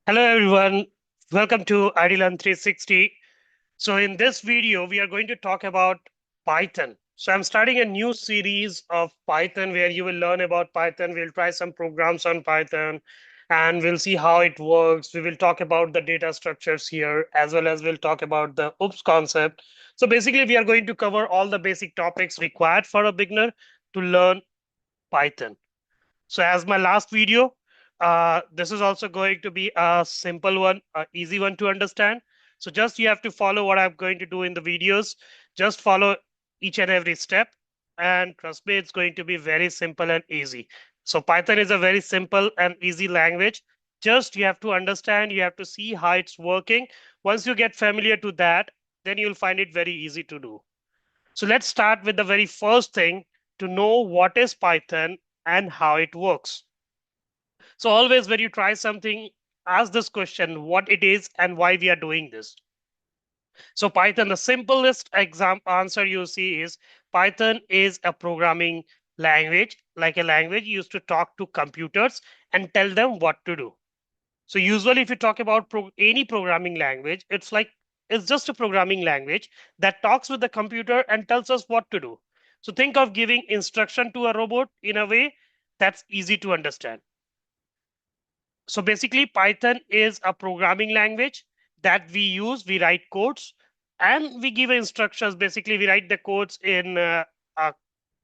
Hello everyone, welcome to IDLearn 360. So in this video, we are going to talk about Python. So I'm starting a new series of Python where you will learn about Python. We'll try some programs on Python and we'll see how it works. We will talk about the data structures here as well as we'll talk about the OOPS concept. So basically, we are going to cover all the basic topics required for a beginner to learn Python. So as my last video, this is also going to be a simple one, an easy one to understand. So just you have to follow what I'm going to do in the videos. Just follow each and every step. And trust me, it's going to be very simple and easy. So Python is a very simple and easy language. Just you have to understand, you have to see how it's working. Once you get familiar to that, then you'll find it very easy to do. So let's start with the very first thing to know what is Python and how it works. So always when you try something, ask this question, what it is and why we are doing this. So Python, the simplest answer you see is Python is a programming language, like a language used to talk to computers and tell them what to do. So usually if you talk about any programming language, it's just a programming language that talks with the computer and tells us what to do. So think of giving instruction to a robot in a way that's easy to understand. So basically, Python is a programming language that we use. We write codes and we give instructions. Basically, we write the codes in a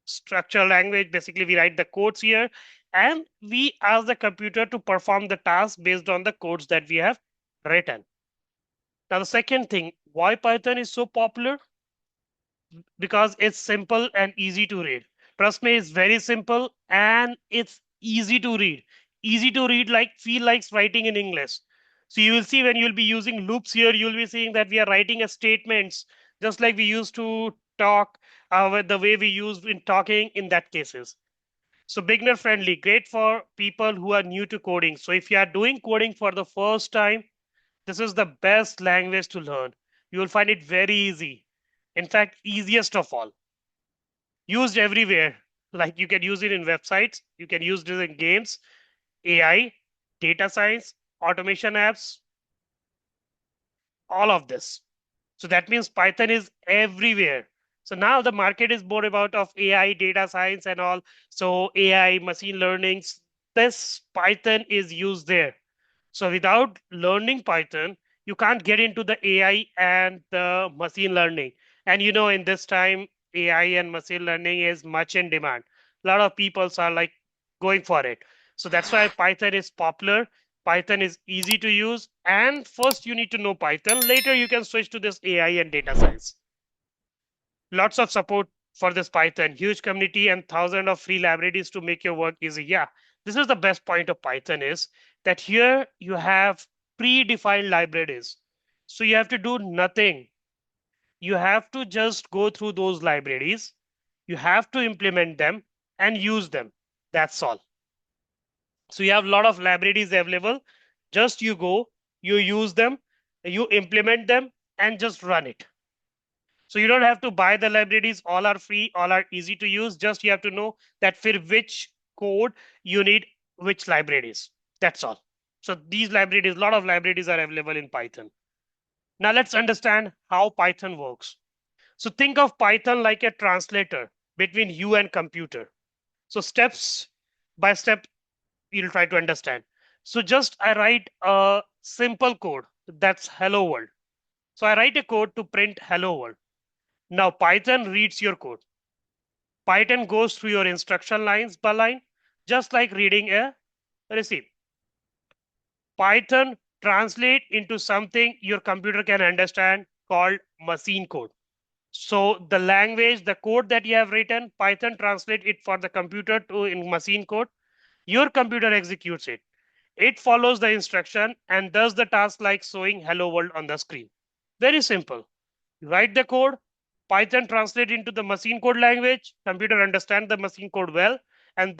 structured language. Basically, we write the codes here and we ask the computer to perform the task based on the codes that we have written. Now, the second thing, why Python is so popular? Because it's simple and easy to read. Trust me, it's very simple and it's easy to read. Easy to read, like feel like writing in English. So you will see when you'll be using loops here, you'll be seeing that we are writing a statements just like we used to talk with the way we use in talking in that cases. So beginner friendly, great for people who are new to coding. So if you are doing coding for the first time, this is the best language to learn. You will find it very easy. In fact, easiest of all. Used everywhere. Like you can use it in websites, you can use it in games, AI, data science, automation apps, all of this. So that means Python is everywhere. So now the market is more about of AI, data science and all. So AI, machine learnings, this Python is used there. So without learning Python, you can't get into the AI and the machine learning. And you know, in this time, AI and machine learning is much in demand. A lot of people are like going for it. So that's why Python is popular. Python is easy to use. And first you need to know Python. Later you can switch to this AI and data science. Lots of support for this Python, huge community and thousands of free libraries to make your work easy. Yeah, this is the best point of Python is that here you have predefined libraries. So you have to do nothing. You have to just go through those libraries. You have to implement them and use them. That's all. So you have a lot of libraries available. Just you go, you use them, you implement them and just run it. So you don't have to buy the libraries. All are free, all are easy to use. Just you have to know that for which code you need which libraries. That's all. So these libraries, a lot of libraries are available in Python. Now let's understand how Python works. So think of Python like a translator between you and computer. So steps by step, you'll try to understand. So just I write a simple code that's hello world. So I write a code to print hello world. Now Python reads your code. Python goes through your instruction lines by line, just like reading a receipt. Python translate into something your computer can understand called machine code. So the language, the code that you have written, Python translate it for the computer to in machine code. Your computer executes it. It follows the instruction and does the task like showing hello world on the screen. Very simple. You write the code, Python translate into the machine code language, computer understand the machine code well, and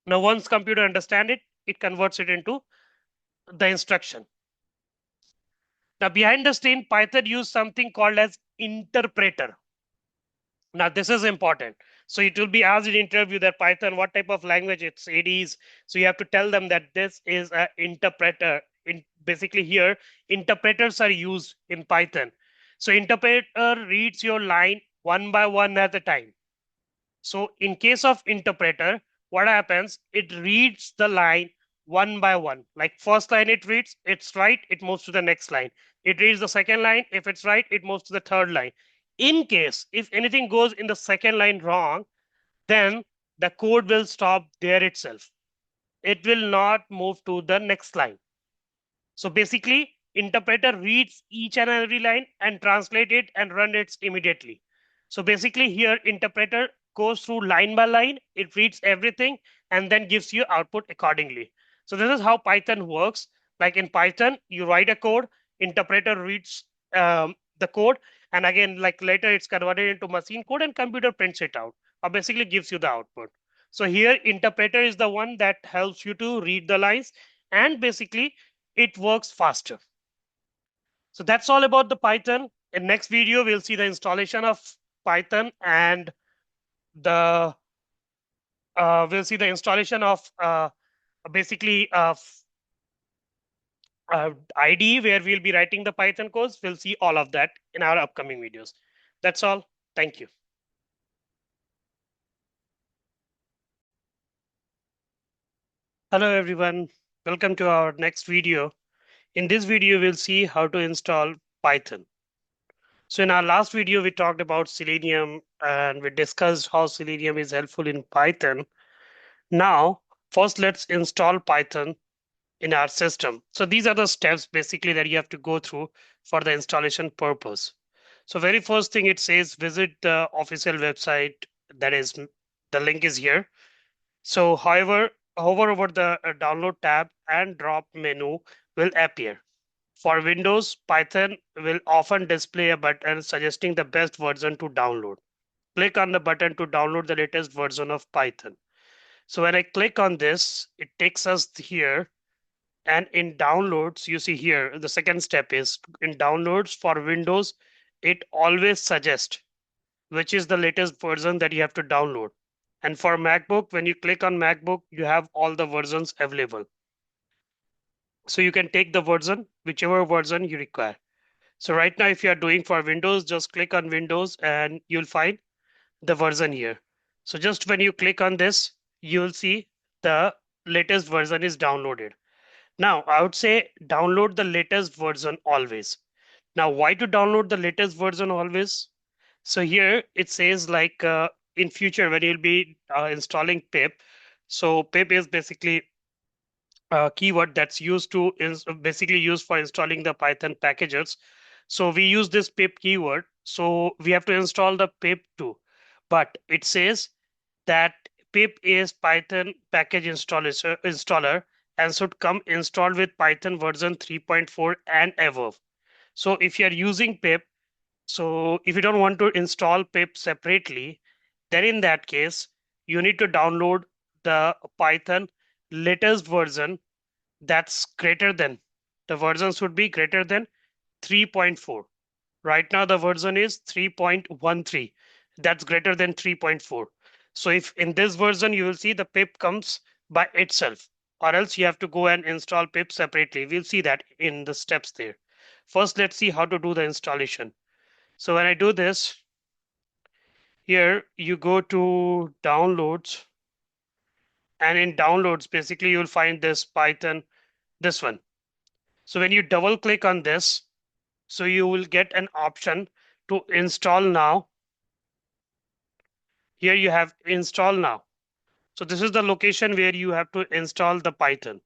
now once computer understand it, it converts it into the instruction. Now behind the scene, Python use something called as interpreter. Now this is important. So it will be asked in interview that Python, what type of language it is. So you have to tell them that this is an interpreter. In basically here, interpreters are used in Python. So interpreter reads your line one by one at a time. So in case of interpreter, what happens? It reads the line one by one. Like first line it reads, it's right, it moves to the next line. It reads the second line. If it's right, it moves to the third line. In case if anything goes in the second line wrong, then the code will stop there itself. It will not move to the next line. So basically, interpreter reads each and every line and translate it and run it immediately. So basically here interpreter goes through line by line, it reads everything and then gives you output accordingly. So this is how Python works. Like in Python, you write a code, interpreter reads the code, and again, like later it's converted into machine code and computer prints it out or basically gives you the output. So here interpreter is the one that helps you to read the lines and basically it works faster. So that's all about the Python. In next video, we'll see the installation of Python and the we'll see the installation of basically IDE where we'll be writing the Python codes. We'll see all of that in our upcoming videos. That's all. Thank you. Hello everyone. Welcome to our next video. In this video, we'll see how to install Python. So in our last video, we talked about Selenium and we discussed how Selenium is helpful in Python. Now, first let's install Python in our system. So these are the steps basically that you have to go through for the installation purpose. So very first thing it says visit the official website, that is the link is here. So however, hover over the download tab and drop menu will appear. For Windows, Python will often display a button suggesting the best version to download. Click on the button to download the latest version of Python. So when I click on this, it takes us here. And in downloads, you see here, the second step is in downloads for Windows, it always suggests which is the latest version that you have to download. And for MacBook, when you click on MacBook, you have all the versions available. So you can take the version, whichever version you require. So right now, if you are doing for Windows, just click on Windows and you'll find the version here. So just when you click on this, you'll see the latest version is downloaded. Now, I would say download the latest version always. Now, why to download the latest version always? So here it says like in future when you'll be installing pip. So pip is basically keyword that's used to is basically used for installing the Python packages. So we use this pip keyword. So we have to install the pip too. But it says that pip is Python package installer and should come installed with Python version 3.4 and above. So if you are using pip, so if you don't want to install pip separately, then in that case, you need to download the Python latest version that's greater than, the version should be greater than 3.4. Right now the version is 3.13. That's greater than 3.4. So if in this version you will see the pip comes by itself, or else you have to go and install pip separately. We'll see that in the steps there. First, let's see how to do the installation. So when I do this, here you go to downloads, and in downloads, basically you'll find this Python, this one. So when you double click on this, so you will get an option to install now. Here you have install now. So this is the location where you have to install the Python.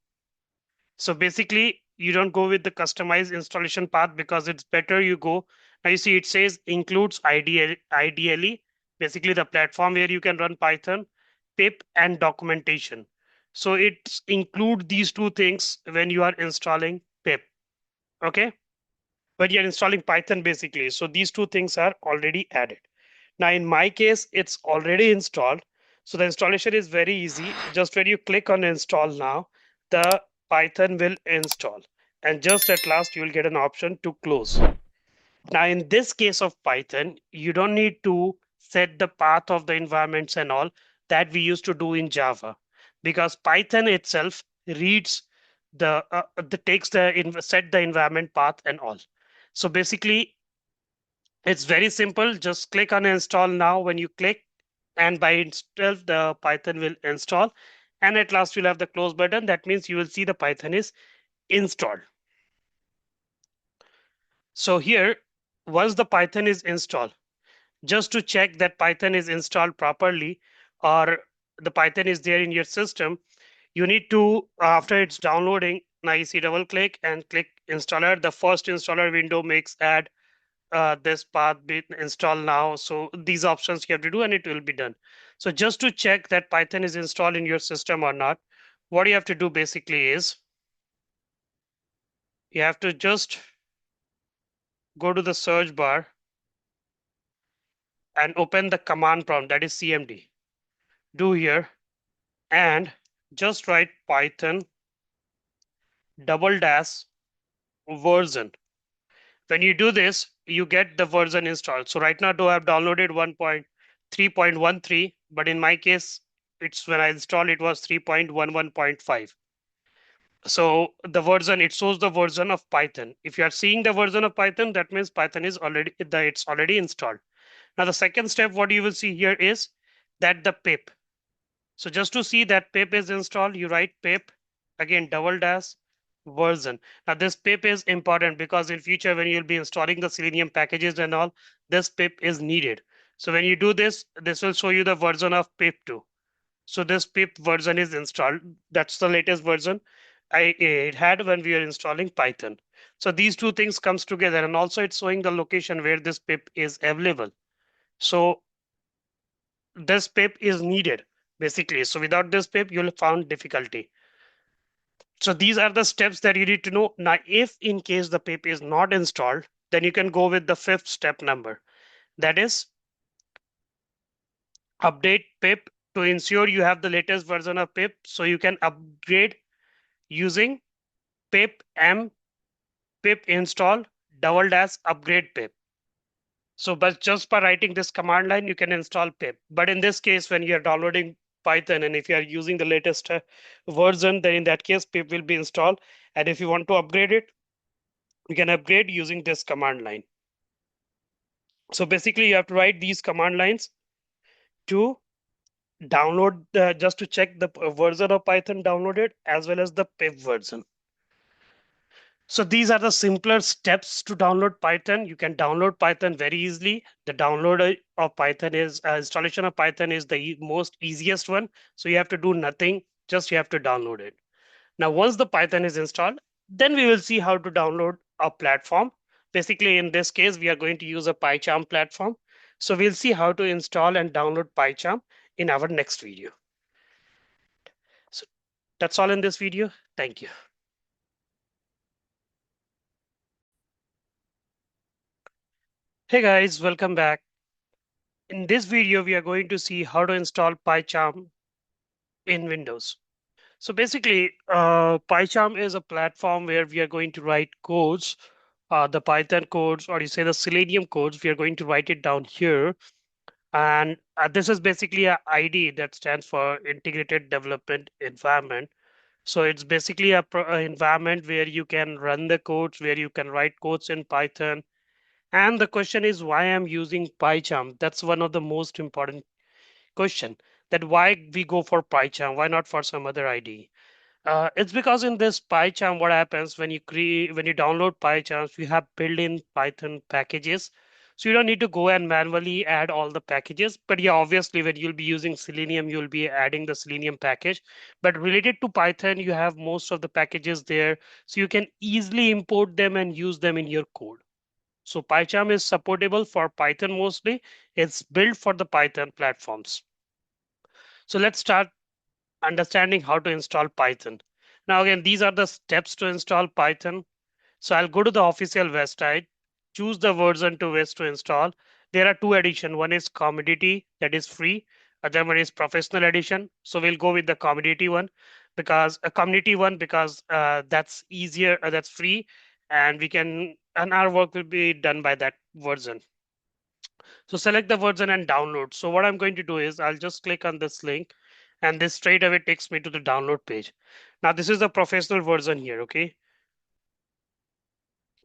So basically you don't go with the customized installation path because it's better you go. Now you see it says includes ideally basically the platform where you can run Python, pip and documentation. So it include these two things when you are installing pip. Okay. But you're installing Python basically. So these two things are already added. Now in my case, it's already installed. So the installation is very easy. Just when you click on install now, the Python will install. And just at last, you will get an option to close. Now in this case of Python, you don't need to set the path of the environments and all that we used to do in Java, because Python itself reads the takes set the environment path and all. So basically, it's very simple. Just click on install now. When you click, and by itself the Python will install, and at last you'll have the close button. That means you will see the Python is installed. So here, once the Python is installed, just to check that Python is installed properly, or the Python is there in your system, you need to, after it's downloading, now you see double click and click installer. The first installer window makes add this path be installed now. So these options you have to do and it will be done. So just to check that Python is installed in your system or not, what you have to do basically is you have to just go to the search bar and open the command prompt, that is CMD. Do here and just write Python double dash version. When you do this, you get the version installed. So right now, though I've downloaded 1.3.13, but in my case, it's when I installed it was 3.11.5. So the version, it shows the version of Python. If you are seeing the version of Python, that means Python is already it's already installed. Now the second step, what you will see here is that the pip. So just to see that pip is installed, you write pip again double dash version. Now this pip is important because in future when you'll be installing the Selenium packages and all, this pip is needed. So when you do this, this will show you the version of pip 2. So this pip version is installed. That's the latest version it had when we were installing Python. So these two things comes together, and also it's showing the location where this pip is available. So this pip is needed basically. So without this pip, you'll found difficulty. So these are the steps that you need to know. Now, if in case the pip is not installed, then you can go with the fifth step number. That is update pip to ensure you have the latest version of pip. So you can upgrade using pip m pip install double dash upgrade pip. So but just by writing this command line, you can install pip. But in this case, when you're downloading Python and if you are using the latest version, then in that case, pip will be installed. And if you want to upgrade it, you can upgrade using this command line. So basically, you have to write these command lines to download just to check the version of Python downloaded as well as the pip version. So these are the simpler steps to download Python. You can download Python very easily. The download of Python is installation of Python is the most easiest one. So you have to do nothing, just you have to download it. Now, once the Python is installed, then we will see how to download a platform. Basically, in this case, we are going to use a PyCharm platform. So we'll see how to install and download PyCharm in our next video. So that's all in this video. Thank you. Hey guys, welcome back. In this video, we are going to see how to install PyCharm in Windows. So basically, PyCharm is a platform where we are going to write codes, the Python codes, or you say the Selenium codes. We are going to write it down here. And this is basically a ID that stands for Integrated Development Environment. So it's basically a environment where you can run the codes, where you can write codes in Python. And the question is why I'm using PyCharm. That's one of the most important question, that why we go for PyCharm, why not for some other IDE? It's because in this PyCharm, what happens when you download PyCharm, you have built-in Python packages. So you don't need to go and manually add all the packages. But yeah, obviously when you'll be using Selenium, you'll be adding the Selenium package. But related to Python, you have most of the packages there. So you can easily import them and use them in your code. So PyCharm is supportable for Python mostly. It's built for the Python platforms. So let's start understanding how to install Python. Now again, these are the steps to install Python. So I'll go to the official website, choose the version to which to install. There are two editions. One is commodity, that is free. Other one is professional edition. So we'll go with the commodity one because that's easier, that's free, and we can and our work will be done by that version. So select the version and download. So what I'm going to do is I'll just click on this link and this straight away takes me to the download page. Now this is the professional version here, okay?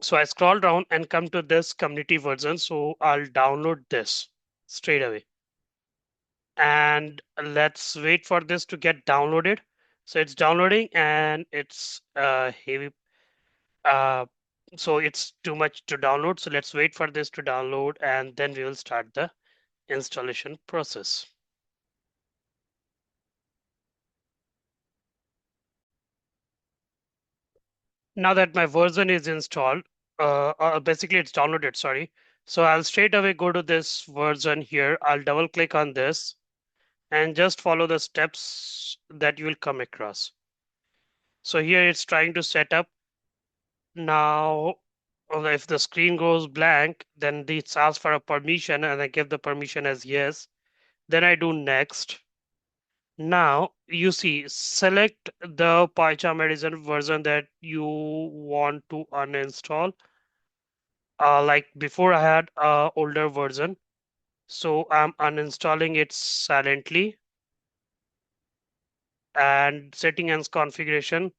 So I scroll down and come to this community version. So I'll download this straight away. And let's wait for this to get downloaded. So it's downloading and it's heavy. Uh, so it's too much to download. So let's wait for this to download and then we will start the installation process. Now that my version is installed, basically it's downloaded, sorry. So I'll straight away go to this version here. I'll double click on this and just follow the steps that you will come across. So here it's trying to set up. Now, if the screen goes blank, then it asks for a permission and I give the permission as yes. Then I do next. Now you see, select the PyCharm Edison version that you want to uninstall. Like before I had a older version, so I'm uninstalling it silently and setting and configuration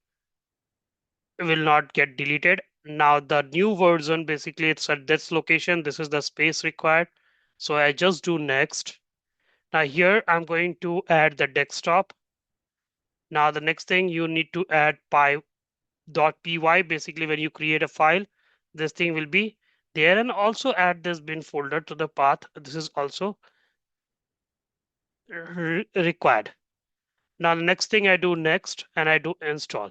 will not get deleted. Now the new version, basically it's at this location. This is the space required. So I just do next. Now here I'm going to add the desktop. Now the next thing you need to add py. Basically when you create a file, this thing will be there, and also add this bin folder to the path. This is also required. Now the next thing I do next and I do install.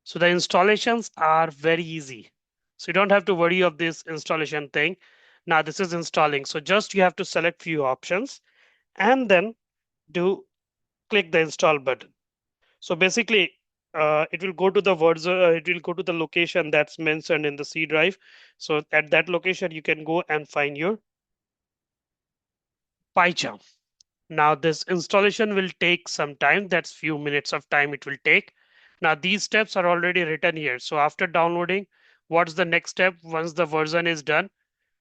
So the installations are very easy. So you don't have to worry of this installation thing. Now this is installing. So just you have to select few options and then do click the install button. So basically it will go to the version, it will go to the location that's mentioned in the C drive. So at that location, you can go and find your PyCharm. Now this installation will take some time. That's few minutes of time it will take. Now these steps are already written here. So after downloading, what's the next step? Once the version is done,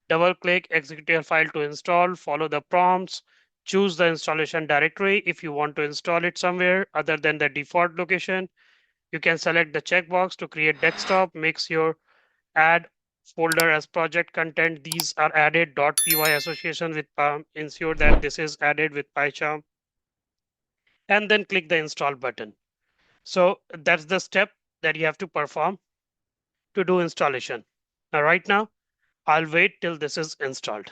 double click execute your file to install, follow the prompts, choose the installation directory. If you want to install it somewhere other than the default location, you can select the checkbox to create desktop, makes your add folder as project content. These are added .py association with ensure that this is added with PyCharm, and then click the install button. So that's the step that you have to perform to do installation. Now, right now, I'll wait till this is installed.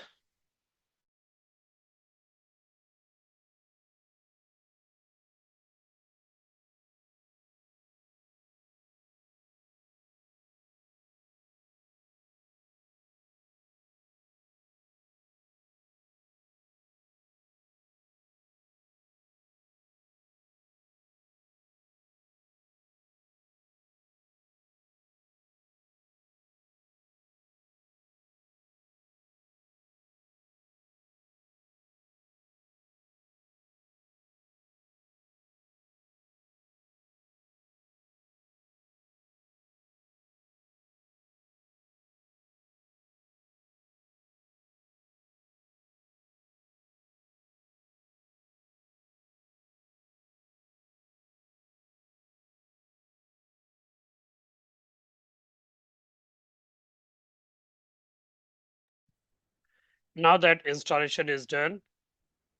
Now that installation is done,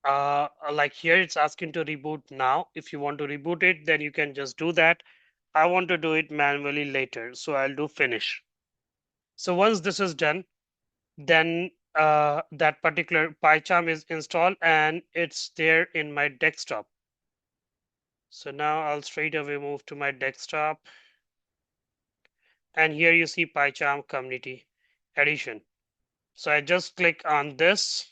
like here it's asking to reboot now. If you want to reboot it, then you can just do that. I want to do it manually later, so I'll do finish. So once this is done, then that particular PyCharm is installed and it's there in my desktop. So now I'll straight away move to my desktop, and here you see PyCharm Community Edition. So I just click on this.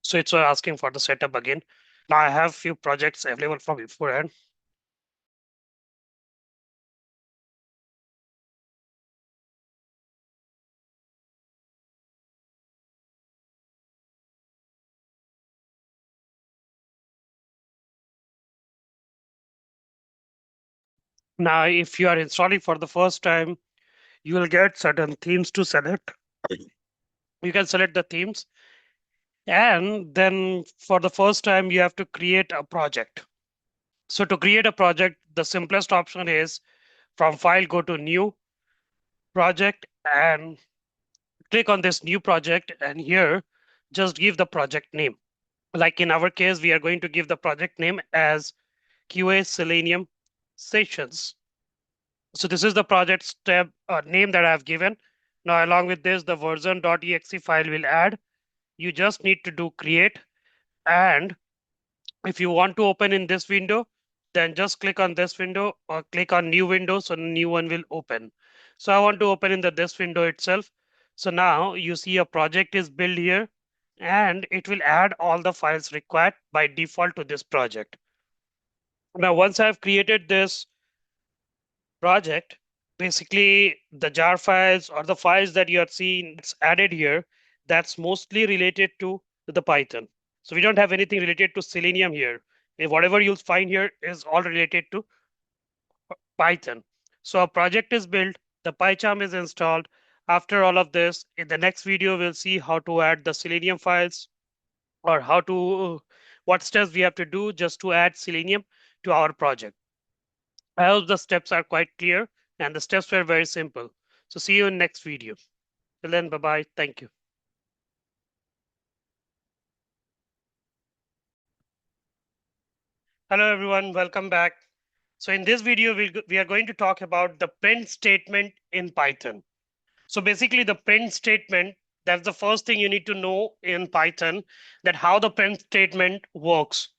So it's asking for the setup again. Now I have few projects available from beforehand. Now, if you are installing for the first time, you will get certain themes to select. You can select the themes, and then for the first time, you have to create a project. So to create a project, the simplest option is from file, go to new project and click on this new project. And here, just give the project name. Like in our case, we are going to give the project name as QA Selenium Sessions. So this is the project step name that I've given. Now, along with this, the version.exe file will add. You just need to do create. And if you want to open in this window, then just click on this window or click on new window. So new one will open. So I want to open in this window itself. So now you see a project is built here and it will add all the files required by default to this project. Now, once I've created this project, basically the jar files or the files that you are seeing it's added here, that's mostly related to the Python. So we don't have anything related to Selenium here. If whatever you'll find here is all related to Python. So a project is built, the PyCharm is installed. After all of this, in the next video, we'll see how to add the Selenium files or how to, what steps we have to do just to add Selenium to our project. I hope the steps are quite clear and the steps were very simple. So see you in next video. Till then, bye-bye. Thank you. Hello, everyone. Welcome back. So in this video, we are going to talk about the print statement in Python. So basically the print statement, that's the first thing you need to know in Python, that how the print statement works.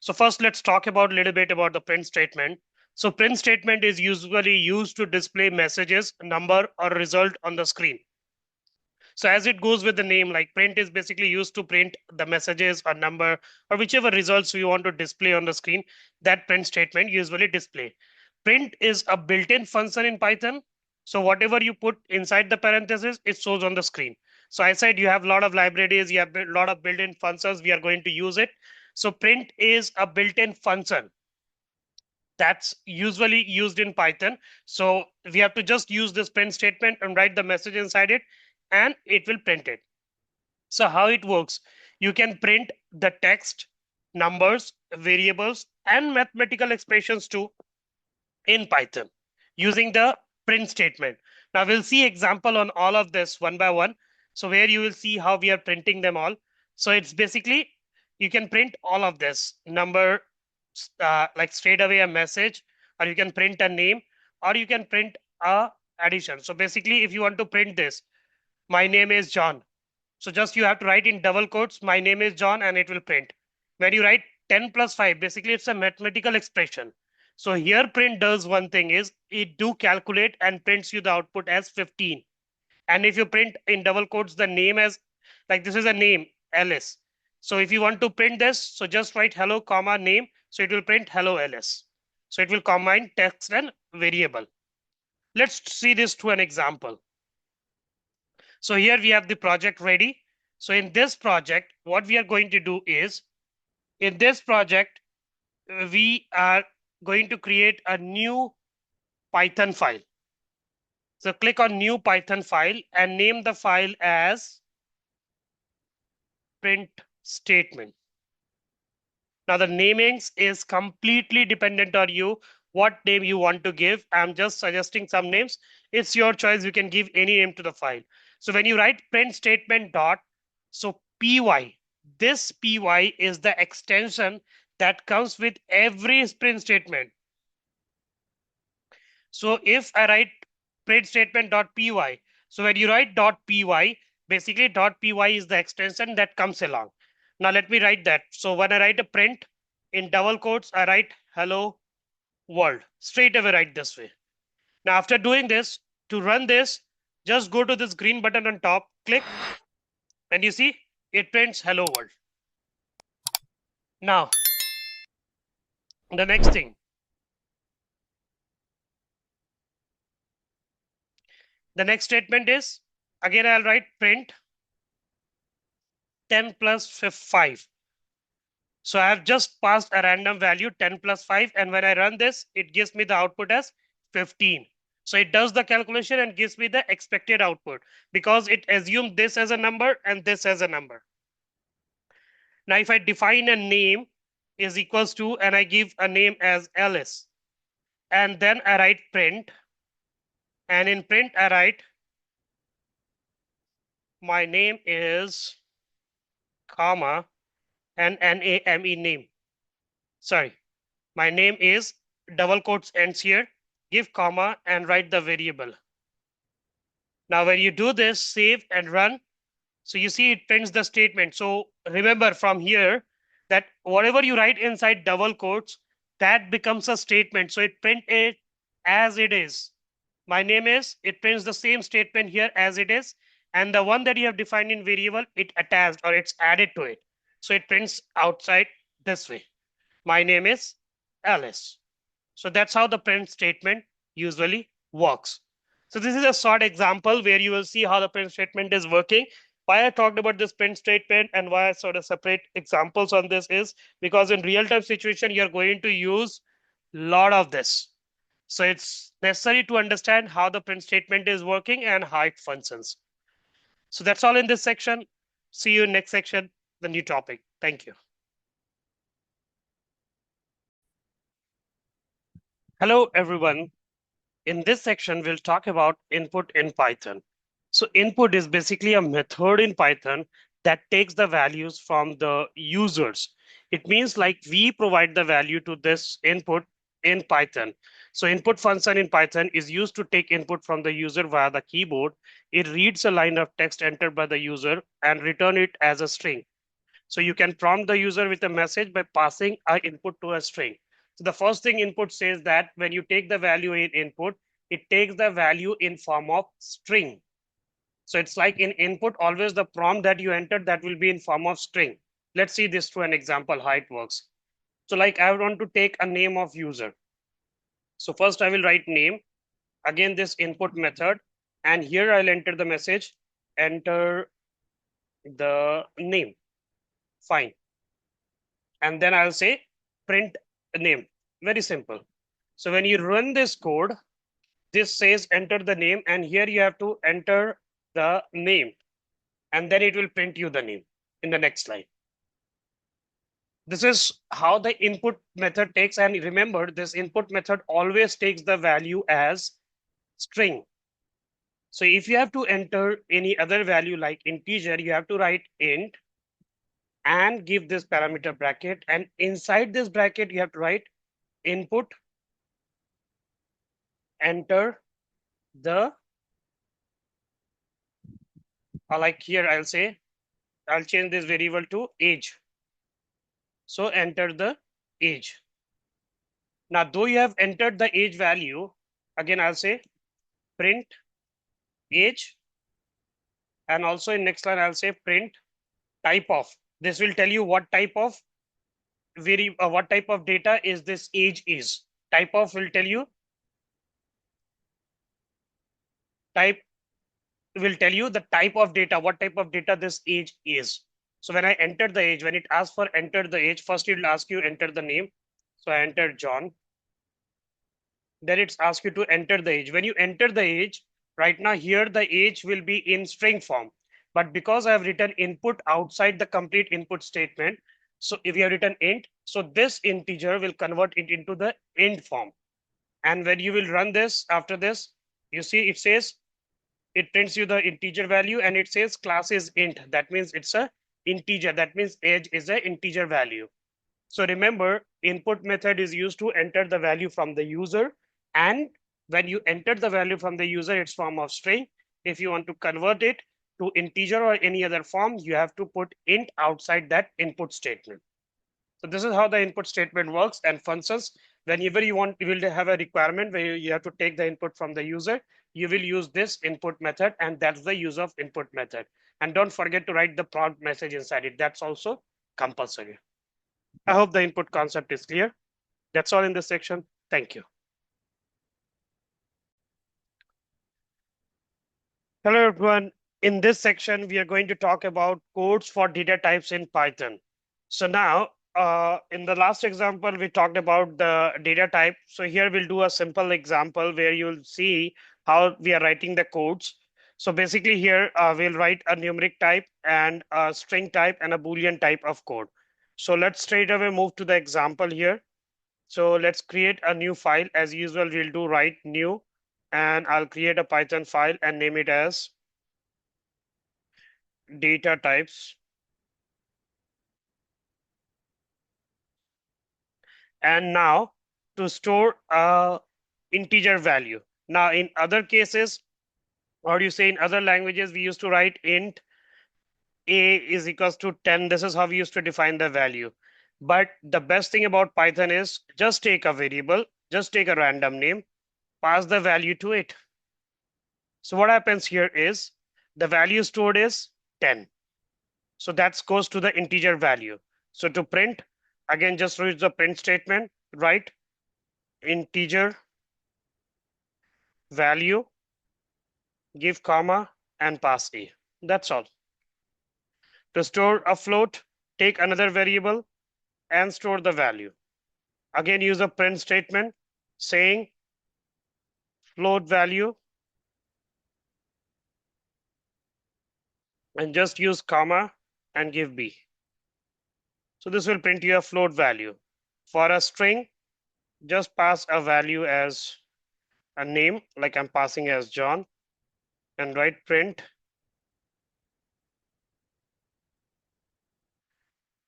So first, let's talk about a little bit about the print statement. So print statement is usually used to display messages, number, or result on the screen. So as it goes with the name, like print is basically used to print the messages or number or whichever results we want to display on the screen, that print statement usually display. Print is a built-in function in Python. So whatever you put inside the parentheses, it shows on the screen. So I said you have a lot of libraries, you have a lot of built-in functions, we are going to use it. So print is a built-in function that's usually used in Python. So we have to just use this print statement and write the message inside it, and it will print it. So how it works, you can print the text, numbers, variables, and mathematical expressions too in Python using the print statement. Now we'll see example on all of this one by one. So where you will see how we are printing them all. So it's basically, you can print all of this number, like straight away a message, or you can print a name, or you can print a addition. So basically, if you want to print this, my name is John. So just you have to write in double quotes, my name is John, and it will print. When you write 10 plus 5, basically it's a mathematical expression. So here print does one thing is it do calculate and prints you the output as 15. And if you print in double quotes the name as, like this is a name, Alice. So if you want to print this, so just write hello comma name. So it will print hello Alice. So it will combine text and variable. Let's see this to an example. So here we have the project ready. So in this project, what we are going to do is, in this project, we are going to create a new Python file. So click on new Python file and name the file as print statement. Now the namings is completely dependent on you, what name you want to give. I'm just suggesting some names. It's your choice. You can give any name to the file. So when you write print statement dot, so py, this py is the extension that comes with every print statement. So if I write print statement dot py, so when you write dot py, basically dot py is the extension that comes along. Now let me write that. So when I write a print in double quotes, I write hello world. Straight away write this way. Now after doing this, to run this, just go to this green button on top, click, and you see it prints hello world. Now, the next thing, the next statement is, again, I'll write print 10 plus 5. So I have just passed a random value 10 plus 5. And when I run this, it gives me the output as 15. So it does the calculation and gives me the expected output because it assumes this as a number and this as a number. Now, if I define a name is equals to, and I give a name as Alice, and then I write print, and in print I write my name is comma and name name. Sorry, my name is double quotes ends here, give comma and write the variable. Now when you do this, save and run, so you see it prints the statement. So remember from here that whatever you write inside double quotes, that becomes a statement. So it print it as it is. My name is, it prints the same statement here as it is. And the one that you have defined in variable, it attached or it's added to it. So it prints outside this way. My name is Alice. So that's how the print statement usually works. So this is a short example where you will see how the print statement is working. Why I talked about this print statement and why I sort of separate examples on this is because in real time situation, you're going to use a lot of this. So it's necessary to understand how the print statement is working and how it functions. So that's all in this section. See you in next section, the new topic. Thank you. Hello, everyone. In this section, we'll talk about input in Python. So input is basically a method in Python that takes the values from the users. It means like we provide the value to this input in Python. So input function in Python is used to take input from the user via the keyboard. It reads a line of text entered by the user and return it as a string. So you can prompt the user with a message by passing an input to a string. So the first thing input says that when you take the value in input, it takes the value in form of string. So it's like in input, always the prompt that you entered that will be in form of string. Let's see this through an example, how it works. So like I want to take a name of user. So first I will write name, again this input method, and here I'll enter the message, enter the name, fine. And then I'll say print name, very simple. So when you run this code, this says enter the name, and here you have to enter the name, and then it will print you the name in the next line. This is how the input method takes, and remember this input method always takes the value as string. So if you have to enter any other value like integer, you have to write int and give this parameter bracket, and inside this bracket you have to write input, enter the like here I'll say I'll change this variable to age. So enter the age. Now though you have entered the age value, again I'll say print age, and also in next line I'll say print type of. This will tell you what type of what type of data is this age is. Type of will tell you type will tell you the type of data, what type of data this age is. So when I enter the age, when it asks for enter the age, first it will ask you enter the name. So I enter John. Then it's asked you to enter the age. When you enter the age, right now here the age will be in string form. But because I have written input outside the complete input statement, so if you have written int, so this integer will convert it into the int form. And when you will run this after this, you see it says it prints you the integer value, and it says class is int. That means it's a integer. That means age is an integer value. So remember, input method is used to enter the value from the user. And when you enter the value from the user, it's form of string. If you want to convert it to integer or any other form, you have to put int outside that input statement. So this is how the input statement works and functions. Whenever you will have a requirement where you have to take the input from the user, you will use this input method, and that's the use of input method. And don't forget to write the prompt message inside it. That's also compulsory. I hope the input concept is clear. That's all in this section. Thank you. Hello, everyone. In this section, we are going to talk about codes for data types in Python. So now, in the last example, we talked about the data type. So here we'll do a simple example where you'll see how we are writing the codes. So basically here, we'll write a numeric type and a string type and a Boolean type of code. So let's straight away move to the example here. So let's create a new file. As usual, we'll do write new, and I'll create a Python file and name it as data types. And now to store a integer value. Now in other cases, or you say in other languages, we used to write int a is equals to 10. This is how we used to define the value. But the best thing about Python is just take a variable, just take a random name, pass the value to it. So what happens here is the value stored is 10. So that goes to the integer value. So to print, again, just use the print statement, write integer value, give comma, and pass a. That's all. To store a float, take another variable and store the value. Again, use a print statement saying float value and just use comma and give b. So this will print you a float value. For a string, just pass a value as a name, like I'm passing as John, and write print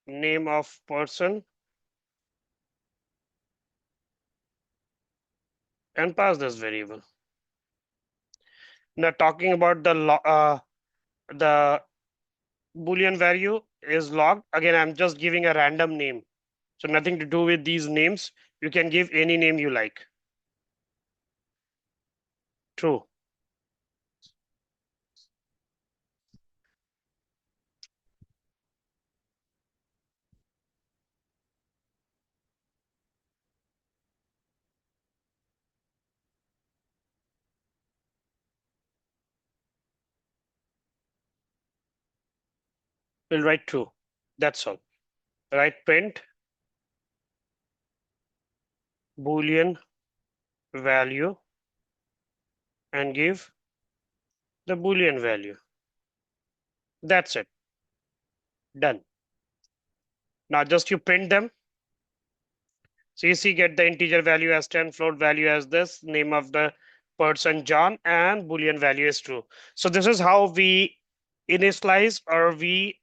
name of person and pass this variable. Now talking about the Boolean value is logged. Again, I'm just giving a random name. So nothing to do with these names. You can give any name you like. True. We'll write true. That's all. Write print Boolean value and give the Boolean value. That's it. Done. Now just you print them. So you see, get the integer value as 10, float value as this, name of the person John, and Boolean value is true. So this is how we initialize or we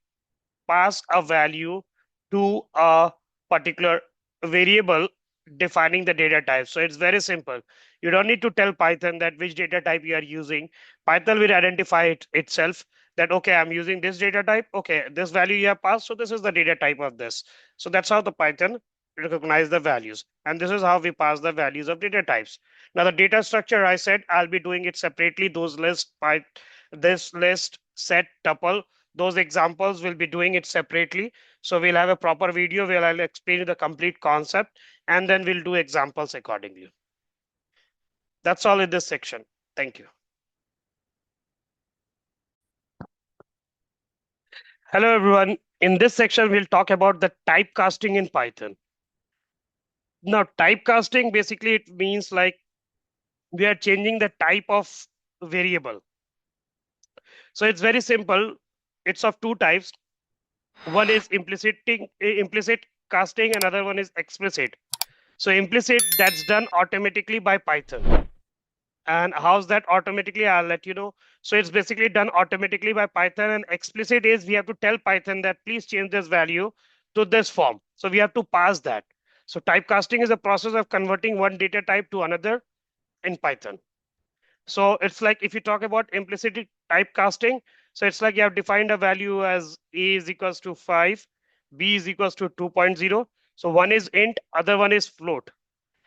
pass a value to a particular variable defining the data type. So it's very simple. You don't need to tell Python that which data type you are using. Python will identify it itself that, okay, I'm using this data type. Okay, this value you have passed. So this is the data type of this. So that's how the Python recognize the values. And this is how we pass the values of data types. Now the data structure, I said, I'll be doing it separately. Those lists by this list, set, tuple, those examples will be doing it separately. So we'll have a proper video where I'll explain you the complete concept and then we'll do examples accordingly. That's all in this section. Thank you. Hello, everyone. In this section, we'll talk about the typecasting in Python. Now, typecasting, basically, it means like we are changing the type of variable. So it's very simple. It's of two types. One is implicit casting, another one is explicit. So implicit, that's done automatically by Python. And how's that automatically? I'll let you know. So it's basically done automatically by Python, and explicit is we have to tell Python that please change this value to this form. So we have to pass that. So typecasting is a process of converting one data type to another in Python. So it's like if you talk about implicit typecasting, so it's like you have defined a value as a is equals to 5, b is equals to 2.0. So one is int, other one is float.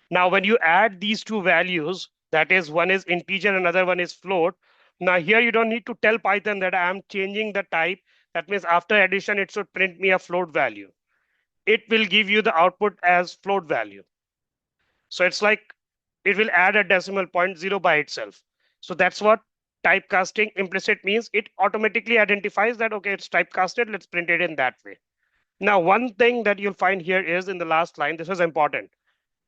Now, when you add these two values, that is one is integer, another one is float. Now here you don't need to tell Python that I am changing the type. That means after addition, it should print me a float value. it will give you the output as float value. So it's like it will add a decimal point 0 by itself. So that's what typecasting implicit means. It automatically identifies that, okay, it's typecasted. Let's print it in that way. Now, one thing that you'll find here is in the last line, this is important.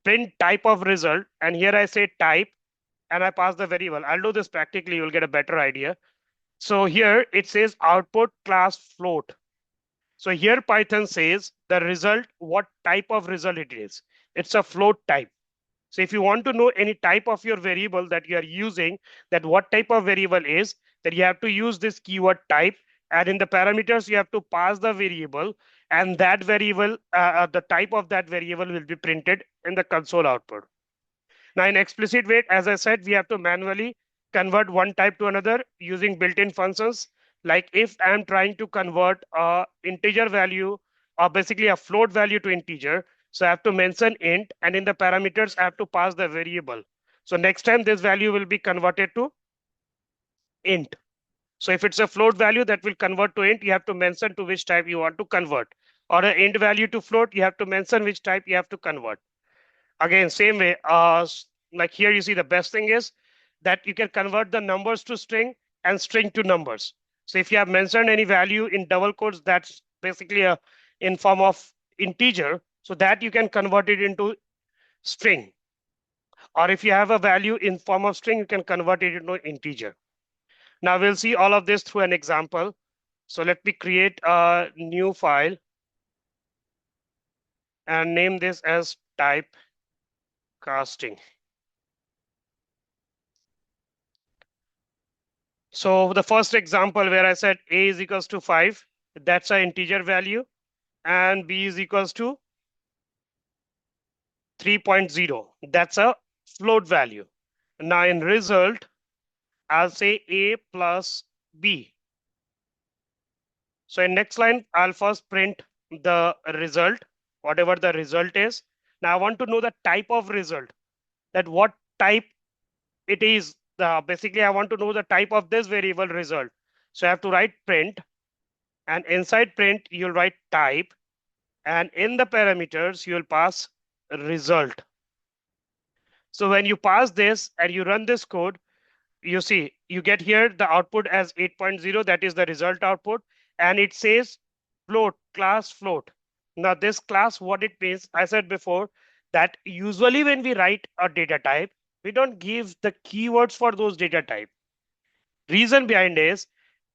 Print type of result. And here I say type and I pass the variable. I'll do this practically. You'll get a better idea. So here it says output class float. So here Python says the result, what type of result it is. It's a float type. So if you want to know any type of your variable that you are using, that what type of variable is, that you have to use this keyword type. And in the parameters, you have to pass the variable, and that variable, the type of that variable will be printed in the console output. Now in explicit way, as I said, we have to manually convert one type to another using built-in functions. Like if I'm trying to convert a integer value or basically a float value to integer, so I have to mention int, and in the parameters, I have to pass the variable. So next time this value will be converted to int. So if it's a float value that will convert to int, you have to mention to which type you want to convert. Or an int value to float, you have to mention which type you have to convert. Again, same way, like here you see the best thing is that you can convert the numbers to string and string to numbers. So if you have mentioned any value in double quotes, that's basically a in form of integer, so that you can convert it into string. Or if you have a value in form of string, you can convert it into integer. Now we'll see all of this through an example. So let me create a new file and name this as typecasting. So the first example where I said a is equals to 5, that's an integer value, and b is equals to 3.0, that's a float value. Now in result, I'll say a plus b. So in next line, I'll first print the result, whatever the result is. Now I want to know the type of result, that what type it is. Basically, I want to know the type of this variable result. So I have to write print, and inside print, you'll write type, and in the parameters, you'll pass result. So when you pass this and you run this code, you see, you get here the output as 8.0, that is the result output, and it says float, class float. Now this class, what it means, I said before, that usually when we write a data type, we don't give the keywords for those data type. Reason behind is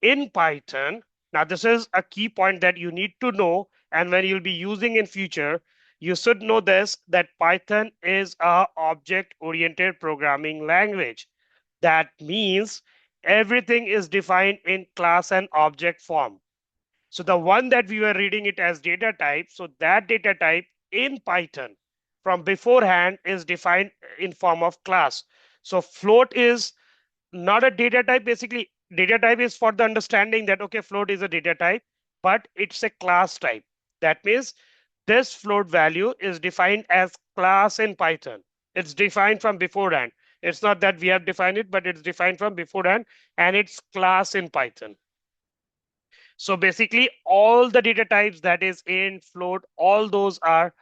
in Python, now this is a key point that you need to know, and when you'll be using in future, you should know this, that Python is a object-oriented programming language. That means everything is defined in class and object form. So the one that we were reading it as data type, so that data type in Python from beforehand is defined in form of class. So float is not a data type. Basically, data type is for the understanding that, okay, float is a data type, but it's a class type. That means this float value is defined as class in Python. It's defined from beforehand. It's not that we have defined it, but it's defined from beforehand, and it's class in Python. So basically, all the data types, that is int, float, all those are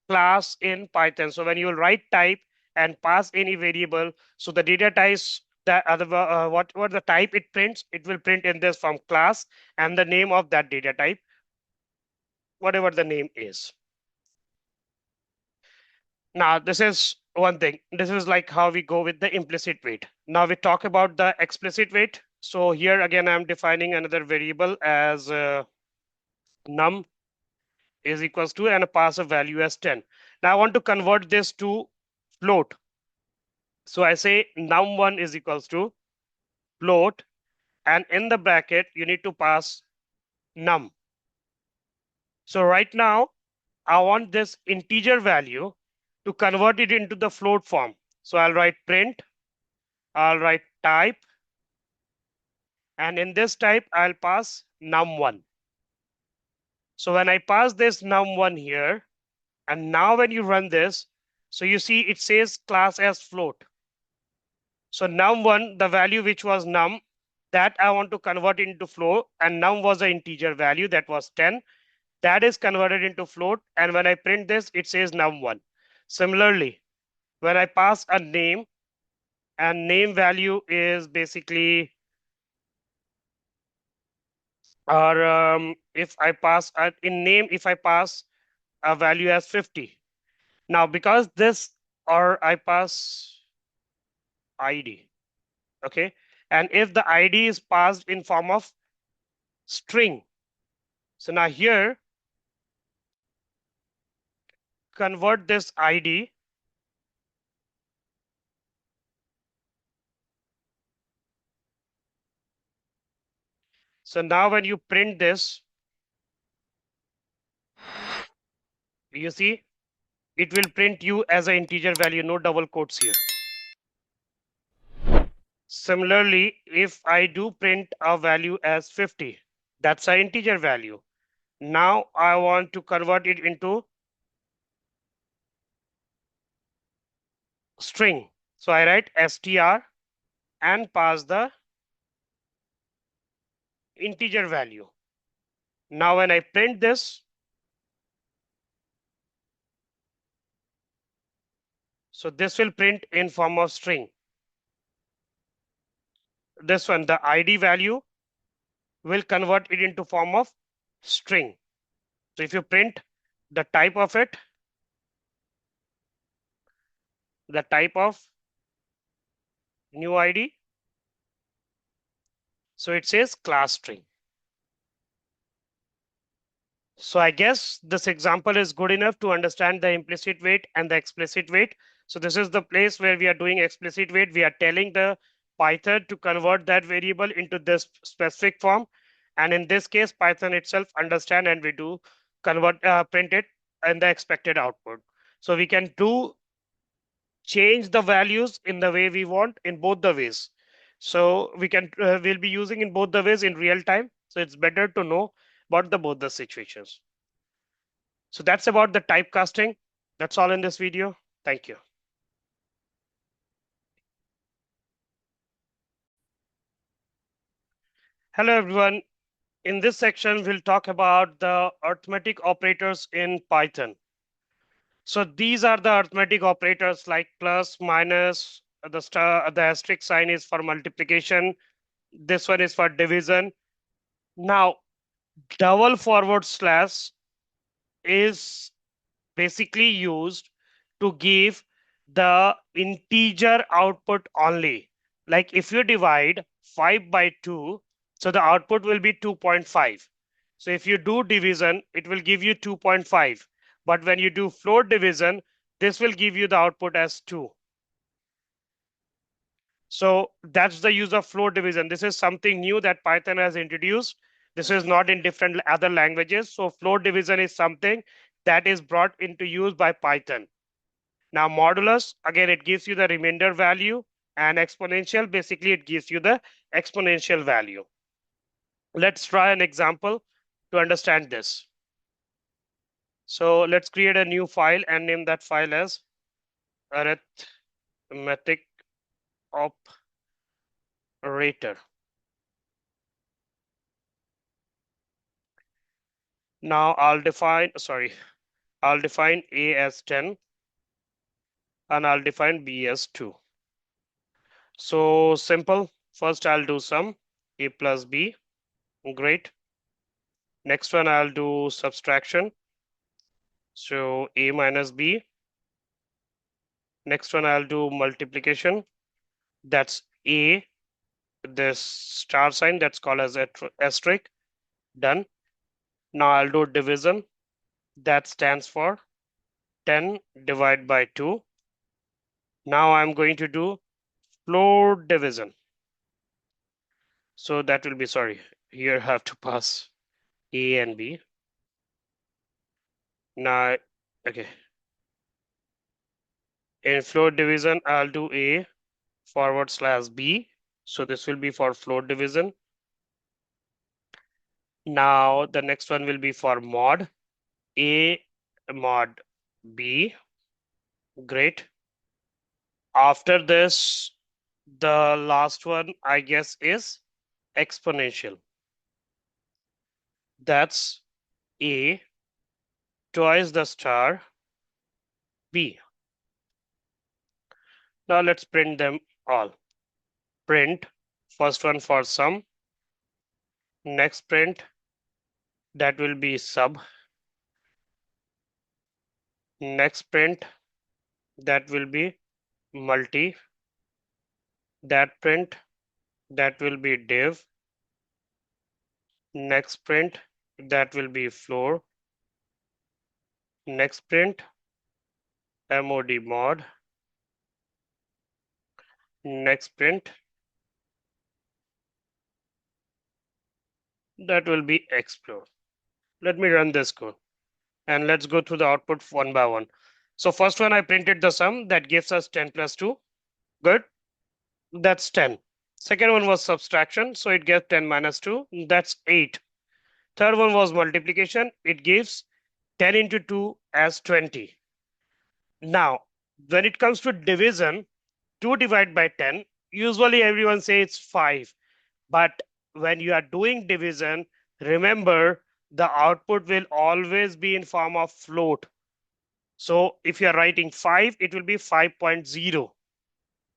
class in Python. So when you will write type and pass any variable, so the data types that what the type it prints, it will print in this from class and the name of that data type, whatever the name is. Now this is one thing. This is like how we go with the implicit weight. Now we talk about the explicit weight. So here again, I'm defining another variable as num is equals to, and pass a value as 10. Now I want to convert this to float. So I say num1 is equals to float, and in the bracket, you need to pass num. So right now, I want this integer value to convert it into the float form. So I'll write print, I'll write type, and in this type, I'll pass num1. So when I pass this num1 here, and now when you run this, so you see it says class as float. So num1, the value which was num, that I want to convert into float, and num was the integer value that was 10. that is converted into float. And when I print this, it says num1. Similarly, when I pass a name, and name value is basically, or if I pass in name, if I pass a value as 50. Now, because this, or I pass ID, okay? And if the ID is passed in form of string, so now here, convert this ID. So now when you print this, you see, it will print you as an integer value, no double quotes here. Similarly, if I do print a value as 50, that's an integer value. Now I want to convert it into string. So I write str and pass the integer value. Now when I print this, so this will print in form of string. This one, the ID value will convert it into form of string. So if you print the type of it, the type of new ID, so it says class string. So I guess this example is good enough to understand the implicit wait and the explicit wait. So this is the place where we are doing explicit wait. We are telling the Python to convert that variable into this specific form. And in this case, Python itself understand and we do convert, print it and the expected output. So we can do change the values in the way we want in both the ways. So we can we'll be using in both the ways in real time. So it's better to know about the both the situations. So that's about the typecasting. That's all in this video. Thank you. Hello, everyone. In this section, we'll talk about the arithmetic operators in Python. So these are the arithmetic operators like plus, minus, the star, the asterisk sign is for multiplication. This one is for division. Now, double forward slash is basically used to give the integer output only. Like if you divide 5 by 2, so the output will be 2.5. So if you do division, it will give you 2.5. But when you do float division, this will give you the output as 2. So that's the use of float division. This is something new that Python has introduced. This is not in different other languages. So float division is something that is brought into use by Python. Now modulus, again, it gives you the remainder value, and exponential, basically it gives you the exponential value. Let's try an example to understand this. So let's create a new file and name that file as Arithmetic Operator. Now I'll define A as 10 and I'll define B as 2. So simple. First I'll do sum A plus B. Great. Next one I'll do subtraction. So A minus B. Next one I'll do multiplication. That's A, this star sign that's called as asterisk. Done. Now I'll do division. That stands for 10 divided by 2. Now I'm going to do floor division. So that will be, sorry, here I have to pass A and B. Now, okay. In floor division, I'll do A forward slash B. So this will be for floor division. Now the next one will be for mod. A mod B. Great. After this, the last one, I guess, is exponential. That's A twice the star B. Now let's print them all. Print first one for sum. Next print, that will be sub. Next print, that will be multi. That print, that will be div. Next print, that will be floor. Next print, mod mod. Next print, that will be explore. Let me run this code and let's go through the output one by one. So first one, I printed the sum that gives us 10 plus 2. Good. That's 10. Second one was subtraction. So it gets 10 minus 2. That's 8. Third one was multiplication. It gives 10 into 2 as 20. Now, when it comes to division, 2 divided by 10, usually everyone says it's 5. But when you are doing division, remember the output will always be in form of float. So if you are writing 5, it will be 5.0.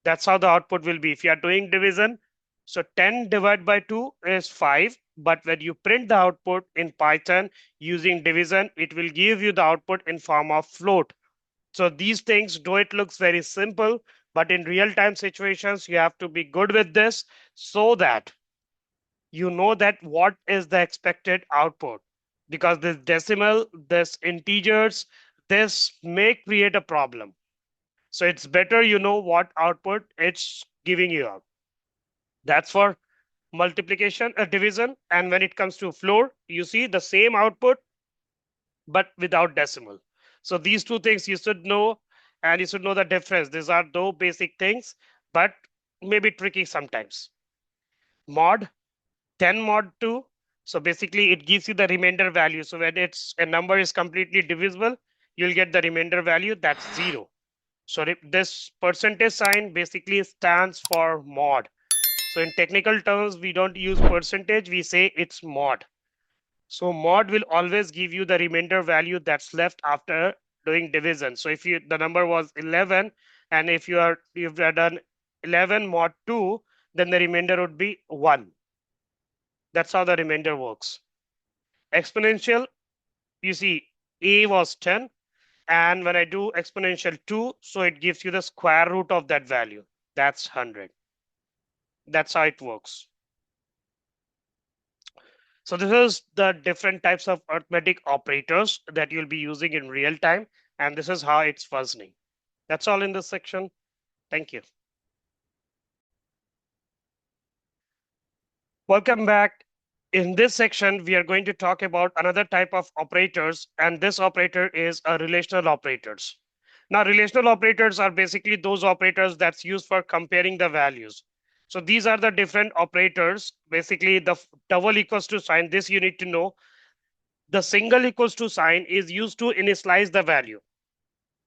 That's how the output will be if you are doing division. So 10 divided by 2 is 5. But when you print the output in Python using division, it will give you the output in form of float. So these things, though it looks very simple, but in real time situations, you have to be good with this so that you know that what is the expected output, because this decimal, this integers, this may create a problem. So it's better you know what output it's giving you out. That's for multiplication, division. And when it comes to floor, you see the same output, but without decimal. So these two things you should know, and you should know the difference. These are though basic things, but maybe tricky sometimes. Mod 10 mod 2. So basically it gives you the remainder value. So when it's a number is completely divisible, you'll get the remainder value, that's 0. So this percentage sign basically stands for mod. So in technical terms, we don't use percentage, we say it's mod. So mod will always give you the remainder value that's left after doing division. So if the number was 11, and if you've done 11 mod 2, then the remainder would be 1. That's how the remainder works. Exponential, you see, a was 10, and when I do exponential 2, so it gives you the square root of that value. That's 100. That's how it works. So this is the different types of arithmetic operators that you'll be using in real time, and this is how it's functioning. That's all in this section. Thank you. Welcome back. In this section, we are going to talk about another type of operators, and this operator is a relational operators. Now, relational operators are basically those operators that's used for comparing the values. So these are the different operators. Basically, the double equals to sign, this you need to know. The single equals to sign is used to initialize the value.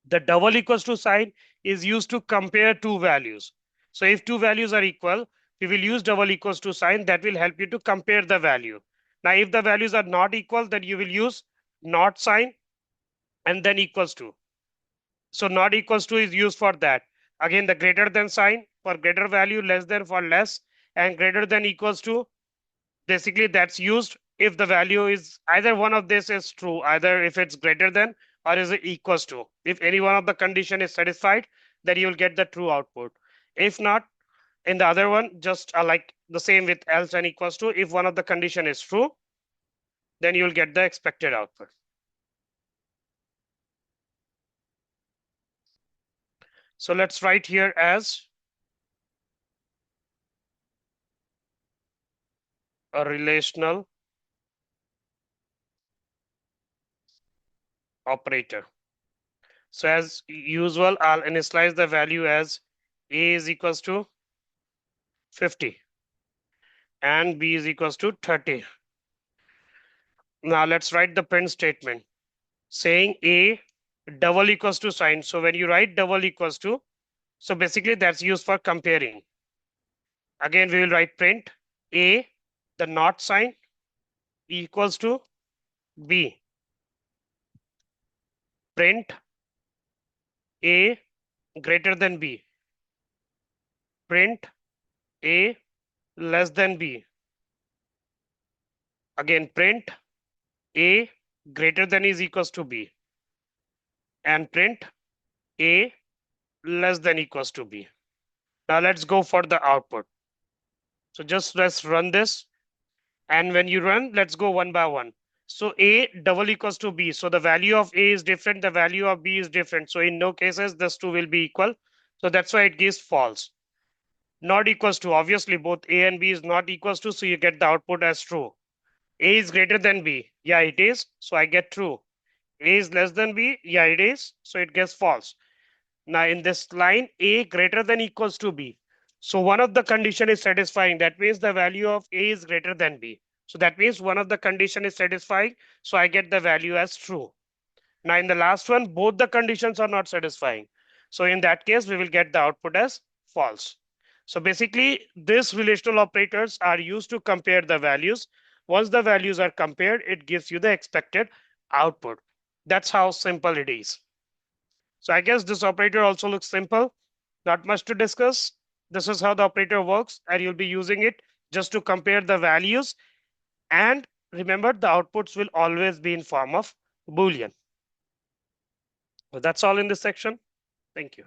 The double equals to sign is used to compare two values. So if two values are equal, we will use double equals to sign that will help you to compare the value. Now, if the values are not equal, then you will use not sign and then equals to. So not equals to is used for that. Again, the greater than sign for greater value, less than for less, and greater than equals to, basically that's used if the value is either one of this is true, either if it's greater than or is it equals to. If any one of the condition is satisfied, then you will get the true output. If not, in the other one, just like the same with else and equals to, if one of the condition is true, then you will get the expected output. So let's write here as a relational operator. So as usual, I'll initialize the value as a is equals to 50 and b is equals to 30. Now let's write the print statement saying a double equals to sign. So when you write double equals to, so basically that's used for comparing. Again, we will write print a, the not sign, equals to b. print A greater than B, print A less than B, again print A greater than is equals to B, and print A less than equals to B. Now let's go for the output. So just let's run this. And when you run, let's go one by one. So A double equals to B. So the value of A is different. The value of B is different. So in no cases, this two will be equal. So that's why it gives false. Not equals to, obviously both A and B is not equals to. So you get the output as true. A is greater than B. Yeah, it is. So I get true. A is less than B. Yeah, it is. So it gets false. Now in this line, A greater than equals to B. So one of the condition is satisfying. That means the value of A is greater than B. So that means one of the condition is satisfying. So I get the value as true. Now in the last one, both the conditions are not satisfying. So in that case, we will get the output as false. So basically, these relational operators are used to compare the values. Once the values are compared, it gives you the expected output. That's how simple it is. So I guess this operator also looks simple, not much to discuss. This is how the operator works, and you'll be using it just to compare the values. And remember, the outputs will always be in form of Boolean. So that's all in this section. Thank you.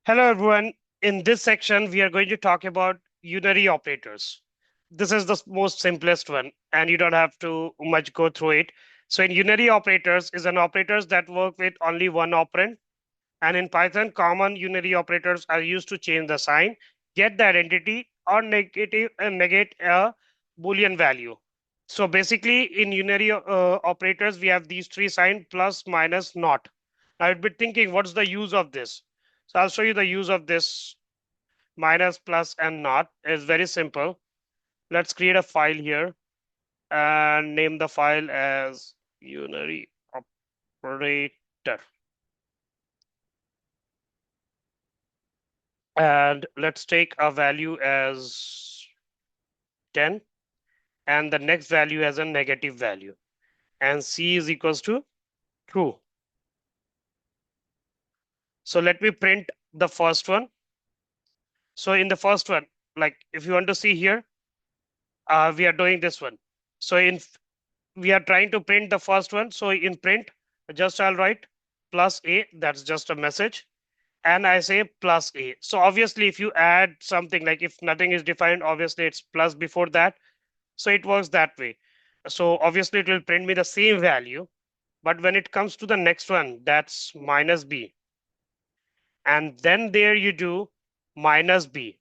Hello, everyone. In this section, we are going to talk about unary operators. This is the most simplest one, and you don't have to much go through it. So in unary operators is an operators that work with only one operand. And in Python, common unary operators are used to change the sign, get the identity, or negative negate a Boolean value. So basically, in unary operators, we have these three signs: plus, minus, not. Now you'd be thinking, what's the use of this? So I'll show you the use of this minus, plus, and not. It's very simple. Let's create a file here and name the file as unary operator. And let's take a value as 10 and the next value as a negative value, and C is equals to true. So let me print the first one. So in the first one, like if you want to see here, we are doing this one. So we are trying to print the first one. So in print, just I'll write plus A, that's just a message. And I say plus A. So obviously, if you add something, like if nothing is defined, obviously it's plus before that. So it works that way. So obviously it will print me the same value. But when it comes to the next one, that's minus B. And then there you do minus B.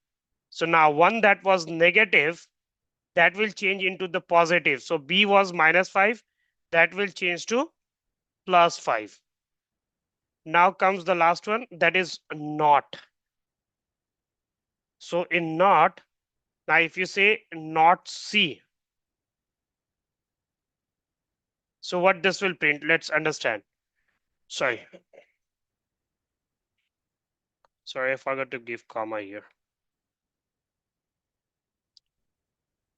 So now one that was negative, that will change into the positive. So B was minus 5, that will change to plus 5. Now comes the last one, that is not. So in not, now if you say not C, so what this will print, let's understand. Sorry, I forgot to give comma here.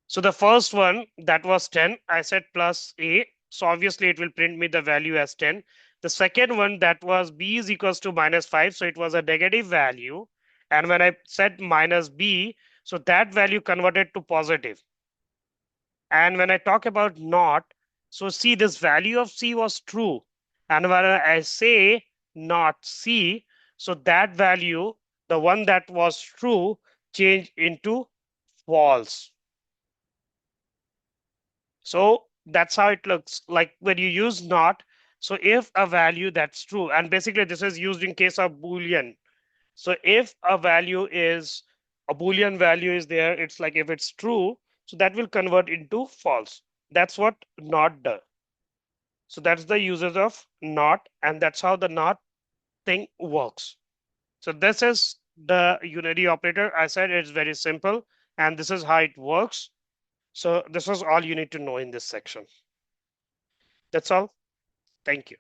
So the first one that was 10, I said plus A. So obviously it will print me the value as 10. The second one that was B is equals to minus 5. So it was a negative value. And when I said minus B, so that value converted to positive. And when I talk about not, so see this value of C was true. And when I say not C, so that value, the one that was true, changed into false. So that's how it looks like when you use not. So if a value that's true, and basically this is used in case of Boolean. So if a value is a Boolean value is there, it's like if it's true, so that will convert into false. That's what not does. So that's the uses of not, and that's how the not thing works. So this is the unary operator. I said it's very simple, and this is how it works. So this is all you need to know in this section. That's all. Thank you.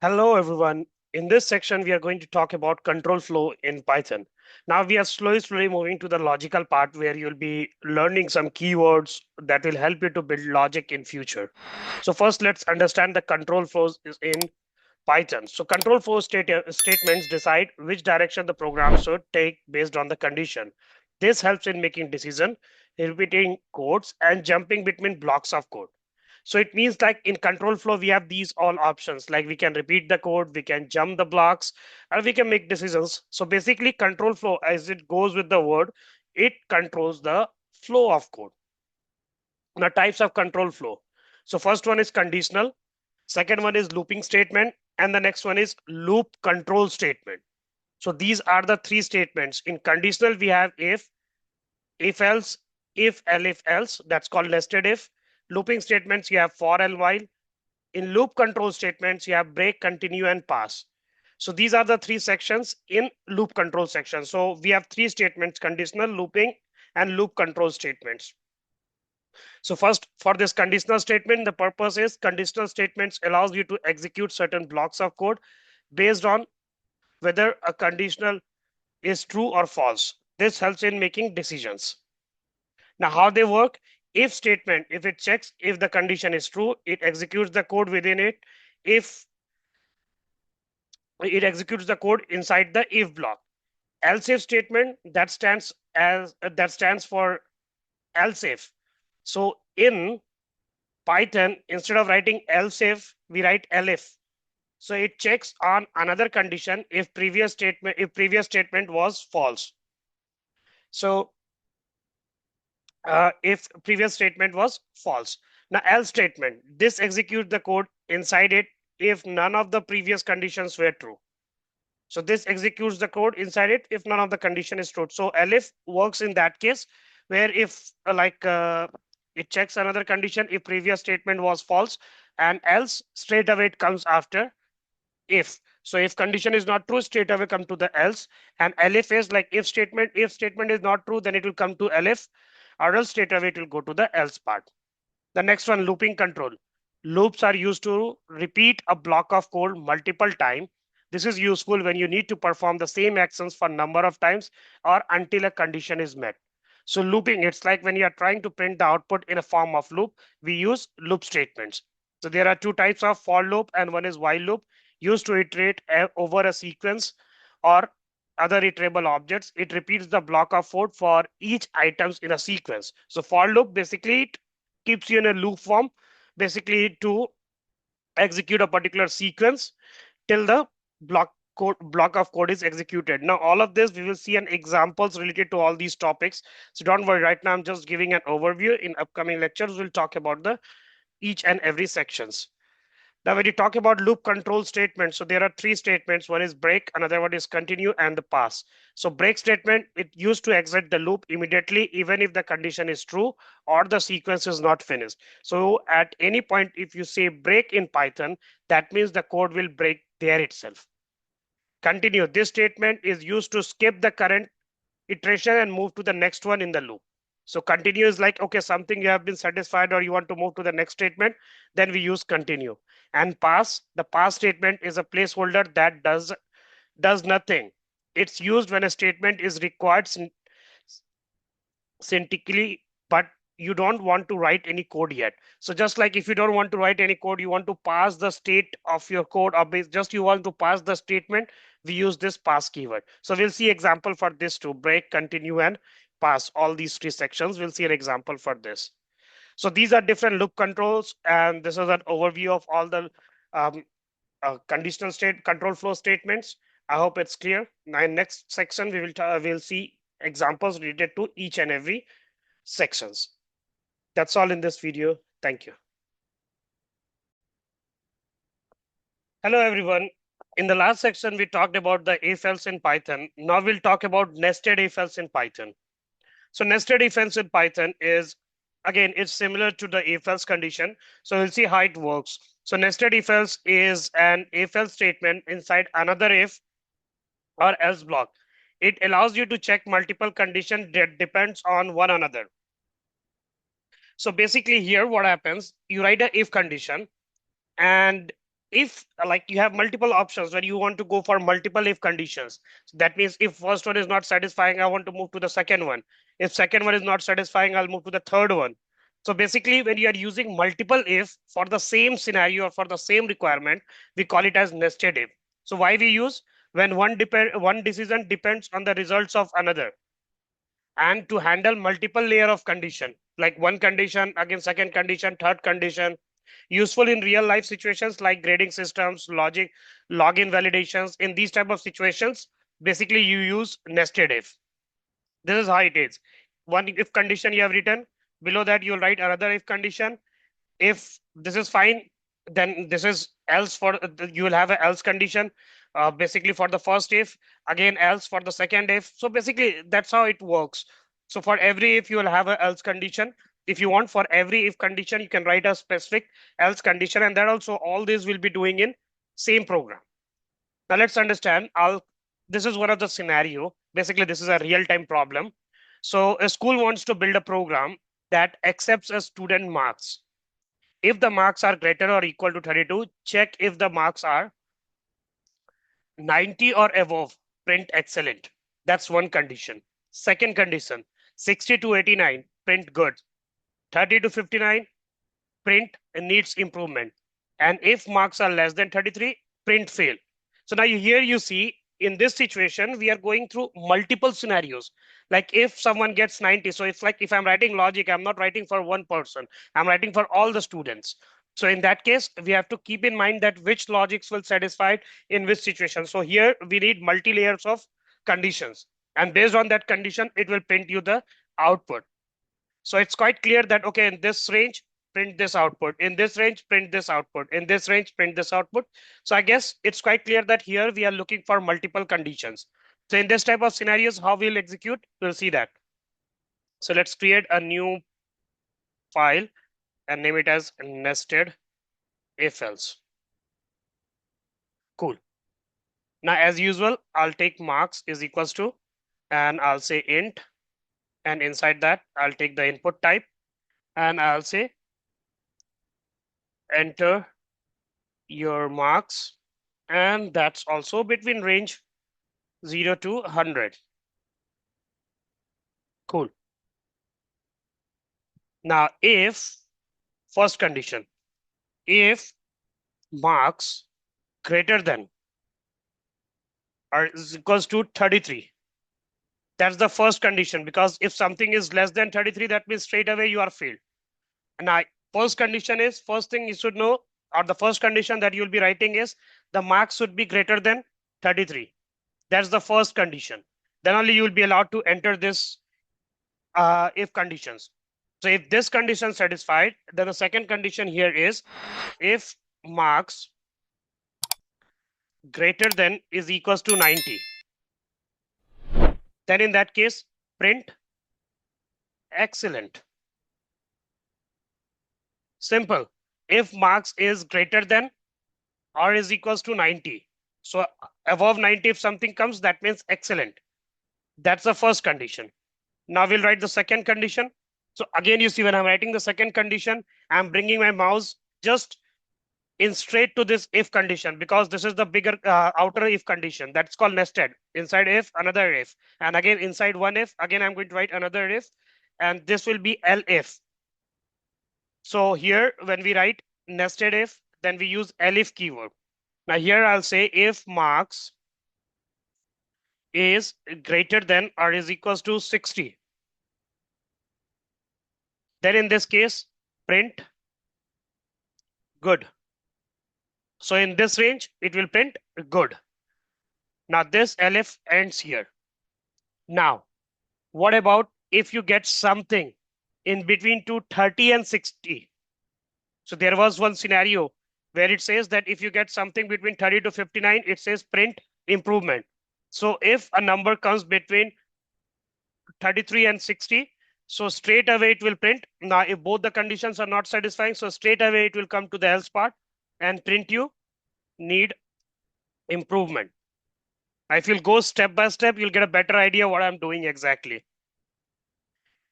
Hello, everyone. In this section, we are going to talk about control flow in Python. Now we are slowly moving to the logical part where you'll be learning some keywords that will help you to build logic in future. So first, let's understand the control flows in Python. So control flow statements decide which direction the program should take based on the condition. This helps in making decision, repeating codes, and jumping between blocks of code. So it means like in control flow, we have these all options, like we can repeat the code, we can jump the blocks, and we can make decisions. So basically control flow, as it goes with the word, it controls the flow of code. Now types of control flow. So first one is conditional, second one is looping statement, and the next one is loop control statement. So these are the three statements. In conditional, we have if else, if else, that's called nested if. Looping statements, you have for and while. In loop control statements, you have break, continue, and pass. So these are the three sections in loop control section. So we have three statements: conditional, looping, and loop control statements. So first, for this conditional statement, the purpose is conditional statements allows you to execute certain blocks of code based on whether a conditional is true or false. This helps in making decisions. Now, how they work? If statement, if it checks if the condition is true, it executes the code within it. If it executes the code inside the if block. Else if statement that stands for else if. So in Python, instead of writing else if, we write elif. So it checks on another condition if previous statement was false. So if previous statement was false. Now else statement, this executes the code inside it if none of the previous conditions were true. So this executes the code inside it if none of the condition is true. So elif works in that case where if it checks another condition if previous statement was false, and else straight away it comes after if. So if condition is not true, straight away come to the else. And elif is like if statement is not true, then it will come to elif, or else straight away it will go to the else part. The next one, looping control. Loops are used to repeat a block of code multiple times. This is useful when you need to perform the same actions for number of times or until a condition is met. So looping, it's like when you are trying to print the output in a form of loop, we use loop statements. So there are two types of for loop, and one is while loop, used to iterate over a sequence or other iterable objects. It repeats the block of code for each items in a sequence. So for loop basically it keeps you in a loop form, basically to execute a particular sequence till the block of code is executed. Now all of this we will see an examples related to all these topics, so don't worry, right now I'm just giving an overview. In upcoming lectures we'll talk about the each and every sections. Now, when you talk about loop control statements, so there are three statements. One is break, another one is continue, and the pass. So break statement, it used to exit the loop immediately, even if the condition is true or the sequence is not finished. So at any point, if you say break in Python, that means the code will break there itself. Continue, this statement is used to skip the current iteration and move to the next one in the loop. So continue is like, okay, something you have been satisfied or you want to move to the next statement, then we use continue. And pass, the pass statement is a placeholder that does nothing. It's used when a statement is required syntactically, but you don't want to write any code yet. So just like if you don't want to write any code, you want to pass the state of your code, or just you want to pass the statement, we use this pass keyword. So we'll see example for this too: break, continue, and pass. All these three sections, we'll see an example for this. So these are different loop controls, and this is an overview of all the um, conditional state control flow statements. I hope it's clear. Now in next section, we'll see examples related to each and every sections. That's all in this video. Thank you. Hello, everyone. In the last section, we talked about the if else in Python. Now we'll talk about nested if else in Python. So nested if else in Python is, again, it's similar to the if else condition. So we'll see how it works. So nested if else is an if else statement inside another if or else block. It allows you to check multiple conditions that depends on one another. So basically here what happens, you write a if condition, and if like you have multiple options where you want to go for multiple if conditions. So that means if first one is not satisfying, I want to move to the second one. If second one is not satisfying, I'll move to the third one. So basically, when you are using multiple if for the same scenario or for the same requirement, we call it as nested if. So why we use when one decision depends on the results of another, and to handle multiple layer of condition, like one condition again second condition third condition, useful in real life situations like grading systems, logic, login validations. In these type of situations, basically you use nested if. This is how it is. One if condition you have written, below that you'll write another if condition. If this is fine, then this is else. For you will have an else condition, basically for the first if, again else for the second if. So basically that's how it works. So for every if you will have a else condition. If you want, for every if condition you can write a specific else condition, and that also all this will be doing in same program. Now let's understand. This is one of the scenario. Basically this is a real-time problem. So a school wants to build a program that accepts a student marks. If the marks are greater or equal to 32, check if the marks are 90 or above, print excellent. That's one condition. Second condition, 60 to 89, print good. 30 to 59, print needs improvement. And if marks are less than 33, print fail. So now here you see in this situation, we are going through multiple scenarios. Like if someone gets 90, so it's like if I'm writing logic, I'm not writing for one person, I'm writing for all the students. So in that case, we have to keep in mind that which logics will satisfy in which situation. So here we need multi layers of conditions. And based on that condition, it will print you the output. So it's quite clear that, okay, in this range, print this output. In this range, print this output. In this range, print this output. So I guess it's quite clear that here we are looking for multiple conditions. So in this type of scenarios, how we'll execute, we'll see that. So let's create a new file and name it as nested if else. Cool. Now, as usual, I'll take marks is equals to, and I'll say int, and inside that, I'll take the input type, and I'll say enter your marks, and that's also between range 0 to 100. Cool. Now, if first condition, if marks greater than or is equals to 33, that's the first condition, because if something is less than 33, that means straight away you are failed. And now first condition is, first thing you should know, or the first condition that you'll be writing is the marks should be greater than 33. That's the first condition. Then only you will be allowed to enter this if conditions. So if this condition satisfied, then the second condition here is if marks greater than is equals to 90, then in that case, print excellent. Simple. If marks is greater than or is equals to 90. So above 90, if something comes, that means excellent. That's the first condition. Now we'll write the second condition. So again, you see when I'm writing the second condition, I'm bringing my mouse just in straight to this if condition, because this is the bigger outer if condition. That's called nested. Inside if, another if. And again, inside one if, again, I'm going to write another if. And this will be elif. So here, when we write nested if, then we use elif keyword. Now here I'll say if marks is greater than or is equals to 60. Then in this case, print good. So in this range, it will print good. Now this elif ends here. Now, what about if you get something in between 30 and 60? So there was one scenario where it says that if you get something between 30 to 59, it says print improvement. So if a number comes between 33 and 60, so straight away it will print. Now, if both the conditions are not satisfying, so straight away it will come to the else part and print you need improvement. If you'll go step by step, you'll get a better idea what I'm doing exactly.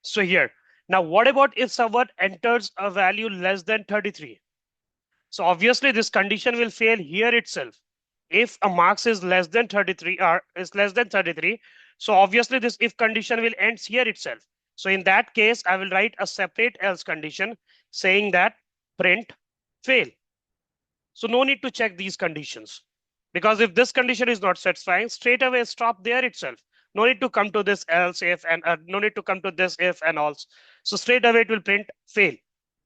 So here, now what about if someone enters a value less than 33? So obviously this condition will fail here itself. If a marks is less than 33 or is less than 33, so obviously this if condition will ends here itself. So in that case, I will write a separate else condition saying that print fail. So no need to check these conditions, because if this condition is not satisfying, straight away stop there itself. No need to come to this else if and no need to come to this if and else. So straight away it will print fail.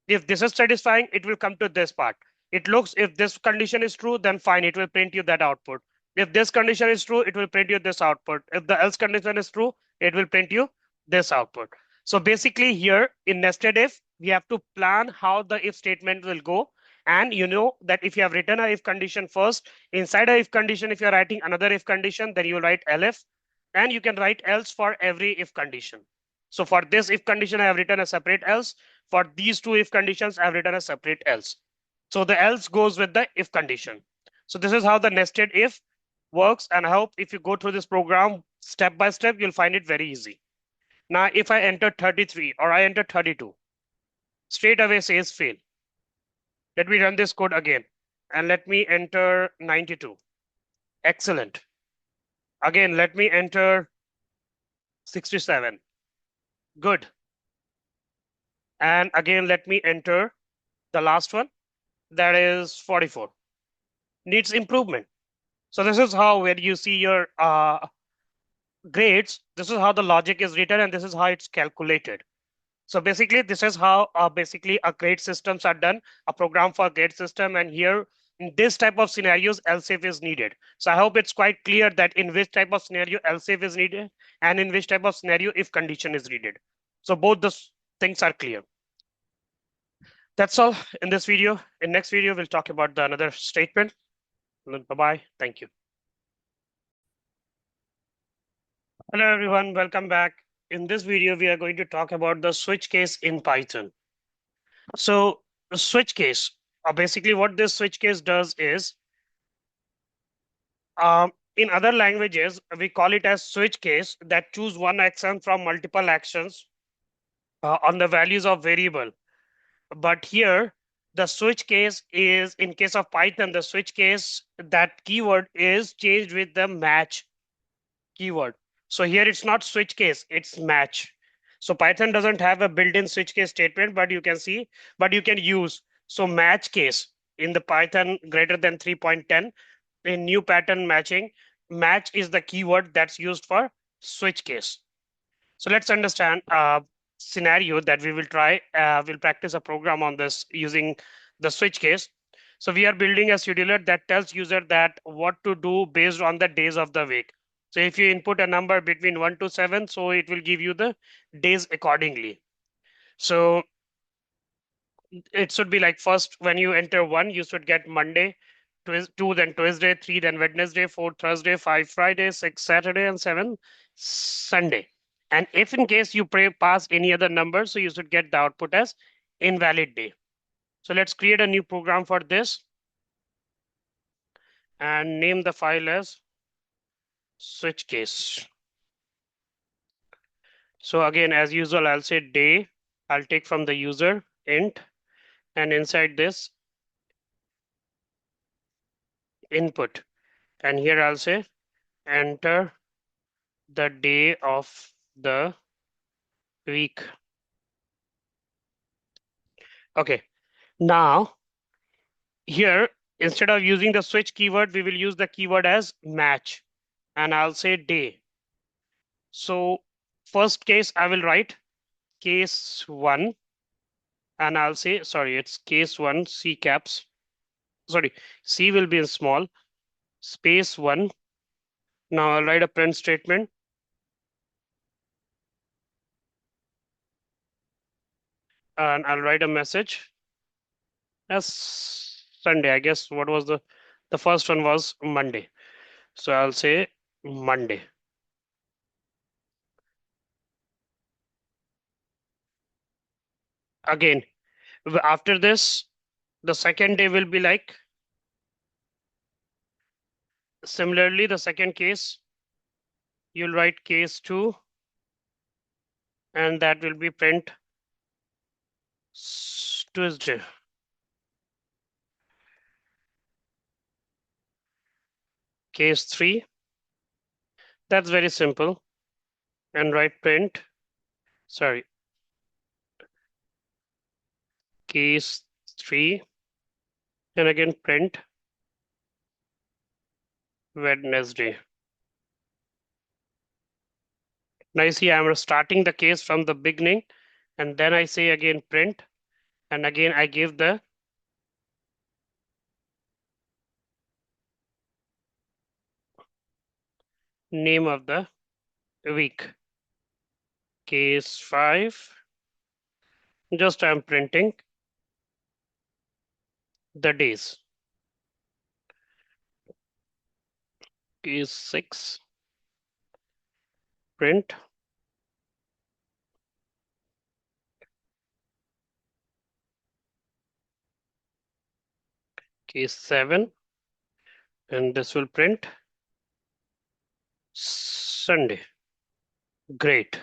If this is satisfying, it will come to this part. It looks, if this condition is true, then fine, it will print you that output. If this condition is true, it will print you this output. If the else condition is true, it will print you this output. So basically here in nested if, we have to plan how the if statement will go. And you know that if you have written a if condition first, inside a if condition, if you're writing another if condition, then you write elif, and you can write else for every if condition. So for this if condition, I have written a separate else. For these two if conditions, I've written a separate else. So the else goes with the if condition. So this is how the nested if works. And I hope if you go through this program step by step, you'll find it very easy. Now, if I enter 33 or I enter 32, straight away says fail. Let me run this code again and let me enter 92. Excellent. Again, let me enter 67. Good. And again, let me enter the last one, that is 44. Needs improvement. So this is how, when you see your grades, this is how the logic is written and this is how it's calculated. So basically, this is how basically a grade systems are done, a program for grade system. And here in this type of scenarios, else if is needed. So I hope it's quite clear that in which type of scenario else if is needed and in which type of scenario if condition is needed. So both the things are clear. That's all in this video. In next video, we'll talk about the another statement. Bye-bye. Thank you. Hello, everyone. Welcome back. In this video, we are going to talk about the switch case in Python. So the switch case, basically what this switch case does is, in other languages, we call it as switch case that choose one action from multiple actions on the values of variable. But here, the switch case is, in case of Python, the switch case, that keyword is changed with the match keyword. So here it's not switch case, it's match. So Python doesn't have a built-in switch case statement, but you can see, but you can use. So match case in the Python greater than 3.10 in new pattern matching, match is the keyword that's used for switch case. So let's understand a scenario that we will try. We'll practice a program on this using the switch case. So we are building a scheduler that tells user that what to do based on the days of the week. So if you input a number between 1 to 7, so it will give you the days accordingly. So it should be like, first when you enter 1, you should get Monday, 2 then Tuesday, 3 then Wednesday, 4 Thursday, 5 Friday, 6 Saturday, and 7 Sunday. And if in case you pass any other number, so you should get the output as invalid day. So let's create a new program for this and name the file as switch case. So again, as usual, I'll say day. I'll take from the user int, and inside this input. And here I'll say enter the day of the week. Okay, now here, instead of using the switch keyword, we will use the keyword as match, and I'll say day. So first case, I will write case 1, and I'll say, sorry, it's case 1, C caps. Sorry, C will be in small, space 1. Now I'll write a print statement. And I'll write a message as Sunday. I guess what was the first one was Monday. So I'll say Monday. Again, after this, the second day will be like, similarly, the second case, you'll write case 2, and that will be print Tuesday. case 3. That's very simple. And write print, sorry, case 3, and again print Wednesday. Now you see I'm starting the case from the beginning, and then I say again print, and again I give the name of the week. Case 5, just I'm printing the days. Case 6, print case 7, and this will print Sunday. Great.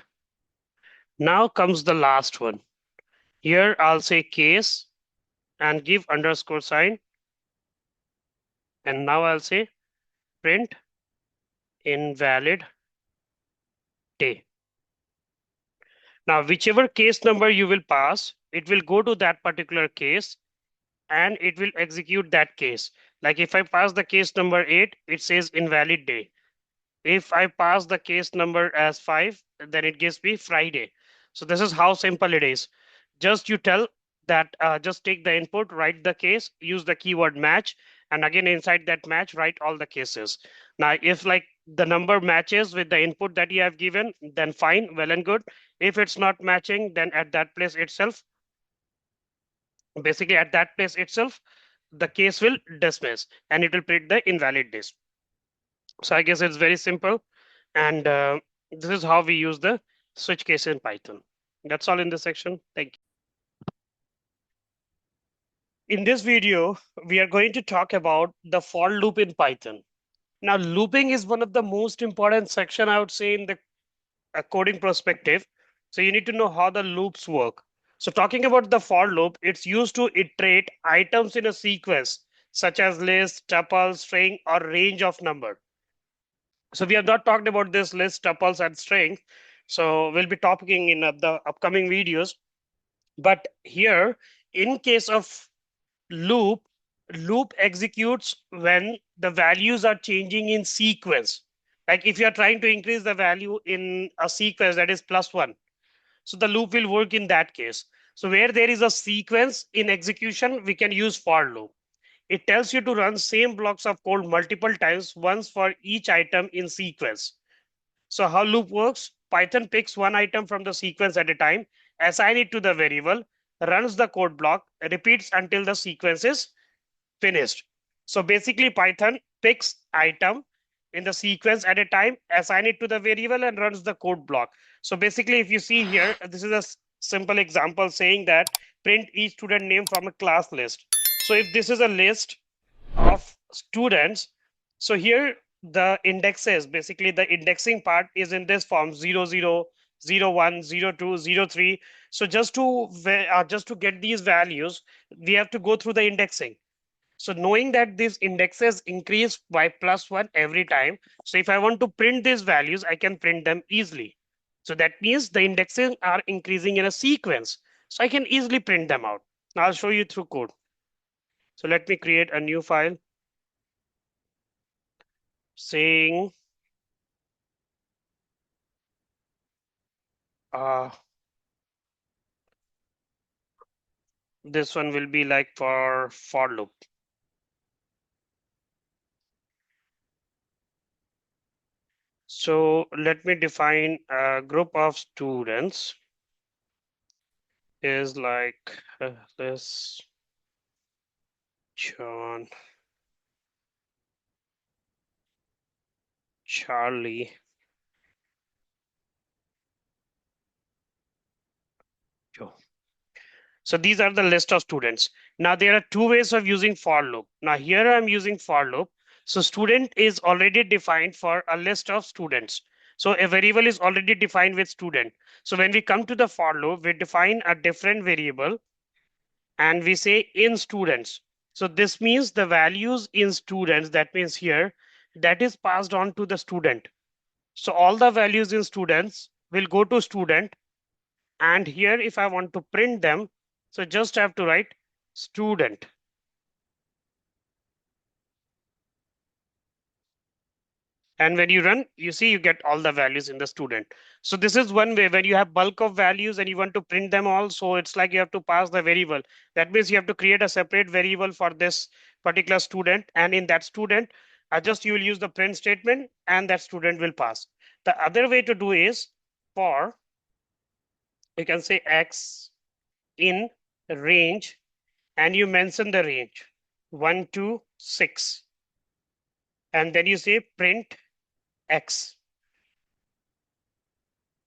Now comes the last one. Here I'll say case and give underscore sign, and now I'll say print invalid day. Now whichever case number you will pass, it will go to that particular case and it will execute that case. Like if I pass the case number 8, it says invalid day. If I pass the case number as 5, then it gives me Friday. So this is how simple it is. Just you tell that just take the input, write the case, use the keyword match, and again inside that match, write all the cases. Now, if like the number matches with the input that you have given, then fine, well and good. If it's not matching, then at that place itself, basically at that place itself, the case will dismiss and it will print the invalid days. So I guess it's very simple. And this is how we use the switch case in Python. That's all in this section. Thank you. In this video, we are going to talk about the for loop in Python. Now, looping is one of the most important section, I would say, in the coding perspective. So you need to know how the loops work. So talking about the for loop, it's used to iterate items in a sequence, such as list, tuple, string, or range of number. So we have not talked about this list, tuples, and string. So we'll be talking in the upcoming videos. But here, in case of loop, loop executes when the values are changing in sequence. Like if you are trying to increase the value in a sequence that is +1, so the loop will work in that case. So where there is a sequence in execution, we can use for loop. It tells you to run same blocks of code multiple times, once for each item in sequence. So how loop works? Python picks one item from the sequence at a time, assign it to the variable, runs the code block, repeats until the sequence is finished. So basically Python picks item in the sequence at a time, assign it to the variable and runs the code block. So basically if you see here, this is a simple example saying that print each student name from a class list. So if this is a list of students, so here the indexes, basically the indexing part is in this form 0, 0, 0, 1, 0, 2, 0, 3. So just to get these values, we have to go through the indexing. So knowing that these indexes increase by +1 every time, so if I want to print these values, I can print them easily. So that means the indexes are increasing in a sequence. So I can easily print them out. Now I'll show you through code. So let me create a new file saying this one will be like for loop. So let me define a group of students is like this John, Charlie, Joe. So these are the list of students. Now there are two ways of using for loop. Now here I'm using for loop. So student is already defined for a list of students. So a variable is already defined with student. So when we come to the for loop, we define a different variable and we say in students. So this means the values in students, that means here that is passed on to the student. So all the values in students will go to student. And here, if I want to print them, so just have to write student. And when you run, you see you get all the values in the student. So this is one way when you have bulk of values and you want to print them all. So it's like you have to pass the variable. That means you have to create a separate variable for this particular student. And in that student, just you will use the print statement and that student will pass. The other way to do is for, you can say X in range, and you mention the range 1 to 6. And then you say print X.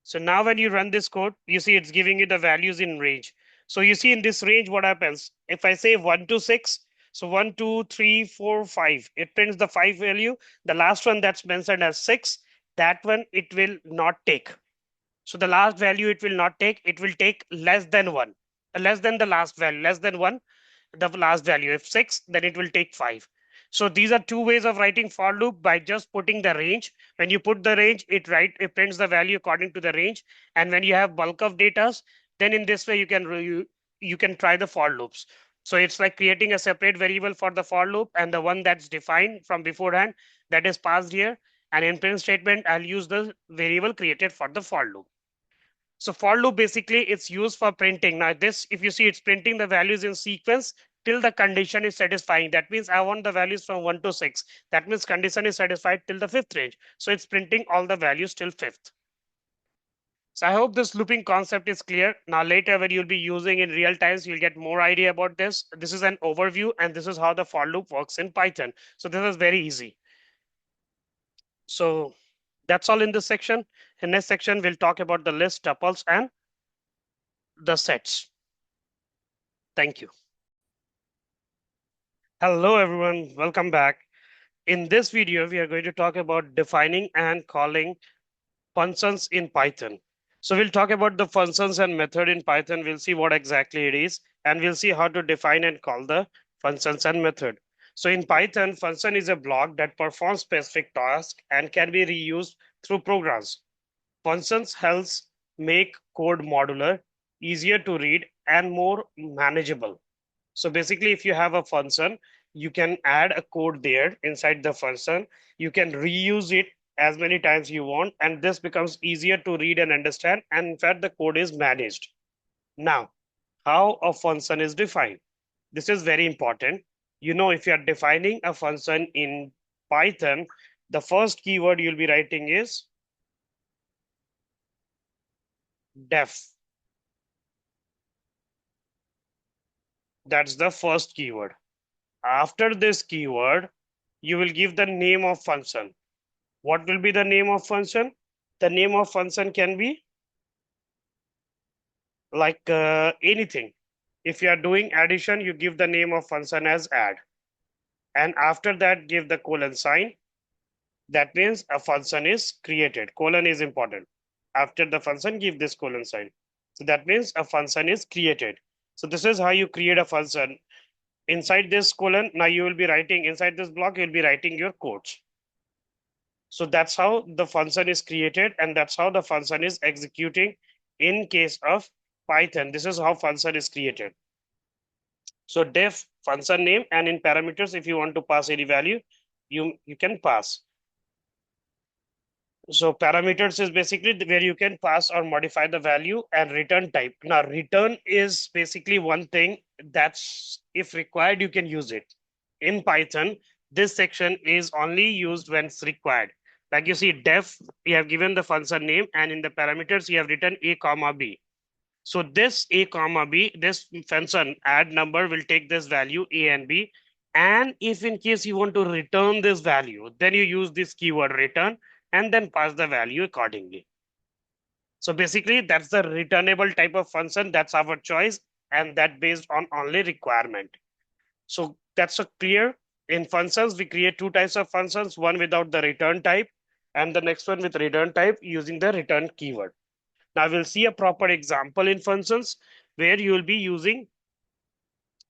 So now when you run this code, you see it's giving you the values in range. So you see in this range, what happens? If I say 1 to 6, so 1, 2, 3, 4, 5, it prints the 5 value. The last one that's mentioned as 6, that one it will not take. So the last value it will not take, it will take less than 1, less than the last value, less than 1, the last value. If 6, then it will take 5. So these are two ways of writing for loop by just putting the range. When you put the range, it prints the value according to the range. And when you have bulk of data, then in this way you can try the for loops. So it's like creating a separate variable for the for loop, and the one that's defined from beforehand that is passed here. And in print statement, I'll use the variable created for the for loop. So for loop basically it's used for printing. Now this, if you see, it's printing the values in sequence till the condition is satisfying. That means I want the values from 1 to 6. That means condition is satisfied till the 5th range. So it's printing all the values till 5th. So I hope this looping concept is clear. Now later when you'll be using in real times, you'll get more idea about this. This is an overview, and this is how the for loop works in Python. So this is very easy. So that's all in this section. In next section, we'll talk about the list, tuples, and the sets. Thank you. Hello, everyone. Welcome back. In this video, we are going to talk about defining and calling functions in Python. So we'll talk about the functions and method in Python. We'll see what exactly it is, and we'll see how to define and call the functions and method. So in Python, function is a block that performs specific tasks and can be reused through programs. Functions helps make code modular, easier to read, and more manageable. So basically, if you have a function, you can add a code there inside the function. You can reuse it as many times you want, and this becomes easier to read and understand. And in fact, the code is managed. Now, how a function is defined. This is very important. You know, if you are defining a function in Python, the first keyword you'll be writing is def. That's the first keyword. After this keyword, you will give the name of function. What will be the name of function? The name of function can be like anything. If you are doing addition, you give the name of function as add. And after that, give the colon sign. That means a function is created. Colon is important. After the function, give this colon sign. So that means a function is created. So this is how you create a function. Inside this colon, now you will be writing, inside this block, you'll be writing your codes. So that's how the function is created, and that's how the function is executing in case of Python. This is how function is created. So def function name, and in parameters, if you want to pass any value, you can pass. So parameters is basically where you can pass or modify the value, and return type. Now return is basically one thing that's, if required, you can use it. In Python, this section is only used when it's required. Like you see def, you have given the function name, and in the parameters you have written a comma b. So this a comma b, this function add number will take this value a and b. And if in case you want to return this value, then you use this keyword return and then pass the value accordingly. So basically that's the returnable type of function. That's our choice, and that based on only requirement. So that's a clear. In functions, we create two types of functions, one without the return type and the next one with return type using the return keyword. Now we'll see a proper example in functions where you will be using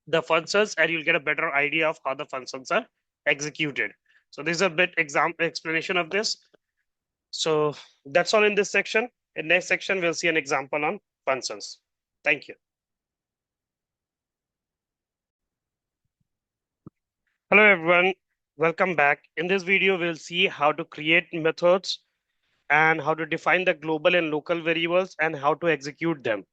the functions, and you'll get a better idea of how the functions are executed. So this is a bit example explanation of this. So that's all in this section. In next section, we'll see an example on functions. Thank you. Hello, everyone. Welcome back. In this video, we'll see how to create methods and how to define the global and local variables and how to execute them.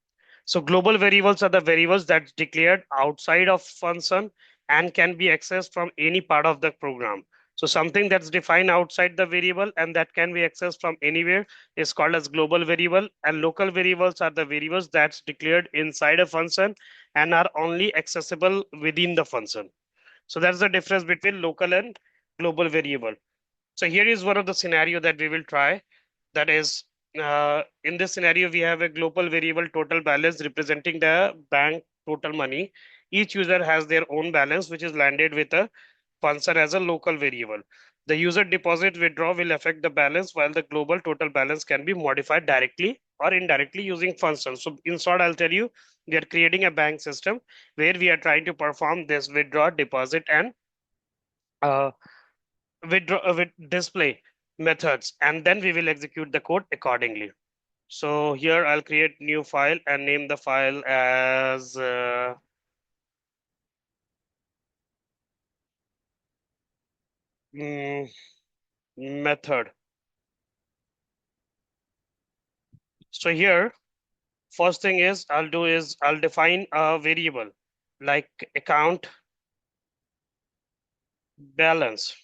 So global variables are the variables that's declared outside of function and can be accessed from any part of the program. So something that's defined outside the variable and that can be accessed from anywhere is called as global variable, and local variables are the variables that's declared inside a function and are only accessible within the function. So that's the difference between local and global variable. So here is one of the scenario that we will try. That is, in this scenario, we have a global variable total balance representing the bank total money. Each user has their own balance, which is landed with a function as a local variable. The user deposit withdraw will affect the balance, while the global total balance can be modified directly or indirectly using functions. So in short, I'll tell you, we are creating a bank system where we are trying to perform this withdraw, deposit, and uh, with display methods, and then we will execute the code accordingly. So here I'll create new file and name the file as method. So here, first thing is I'll define a variable like account balance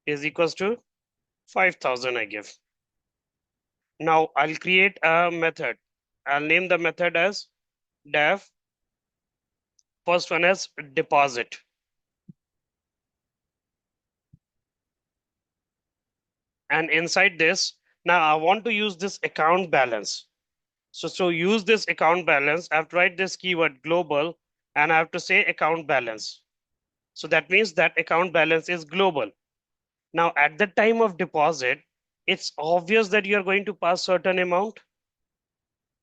is equals to 5,000 I give. Now I'll create a method. I'll name the method as def. First one is deposit. And inside this, now I want to use this account balance. So use this account balance. I have to write this keyword global and I have to say account balance. So that means that account balance is global. Now at the time of deposit, it's obvious that you are going to pass certain amount.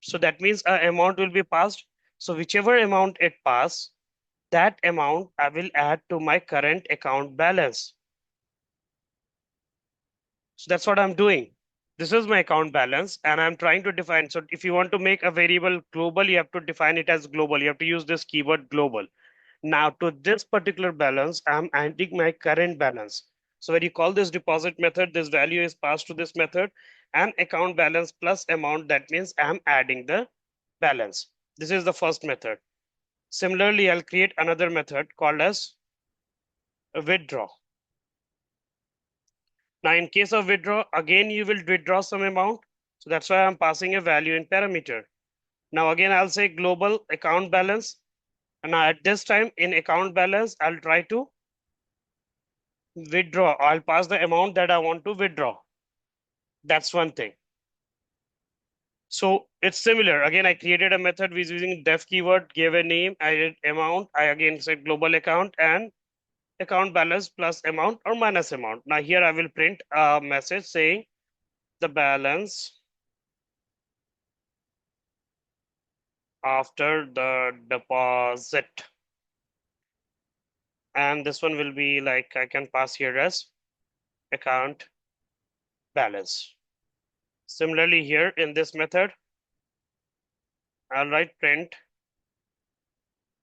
So that means an amount will be passed. So whichever amount it pass, that amount I will add to my current account balance. So that's what I'm doing. This is my account balance and I'm trying to define. So if you want to make a variable global, you have to define it as global. You have to use this keyword global. Now to this particular balance, I'm adding my current balance. So when you call this deposit method, this value is passed to this method and account balance plus amount. That means I'm adding the balance. This is the first method. Similarly, I'll create another method called as withdraw. Now, in case of withdraw, again, you will withdraw some amount. So that's why I'm passing a value in parameter. Now, again, I'll say global account balance. And now at this time in account balance, I'll try to withdraw. I'll pass the amount that I want to withdraw. That's one thing. So it's similar. Again, I created a method with using def keyword, gave a name, I did amount. I again said global account and account balance plus amount or minus amount. Now here I will print a message saying the balance after the deposit. And this one will be like, I can pass here as account balance. Similarly here in this method, I'll write print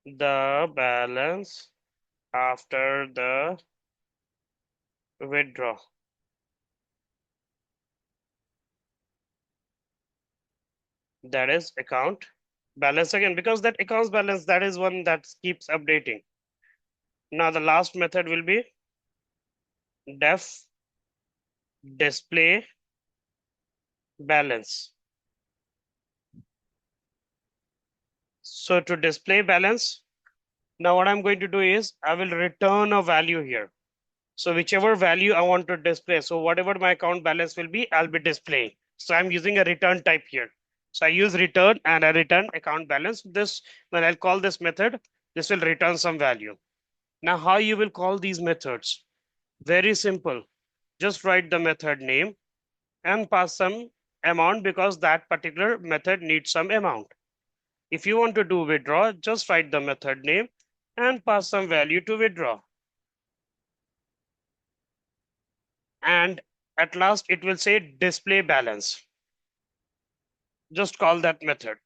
the balance after the withdraw. That is account balance again, because that accounts balance, that is one that keeps updating. Now the last method will be def display balance. So to display balance, now what I'm going to do is I will return a value here. So whichever value I want to display, so whatever my account balance will be, I'll be displaying. So I'm using a return type here. So I use return and I return account balance. This, when I'll call this method, this will return some value. Now how you will call these methods? Very simple. Just write the method name and pass some amount because that particular method needs some amount. If you want to do withdraw, just write the method name and pass some value to withdraw. and at last it will say display balance. Just call that method.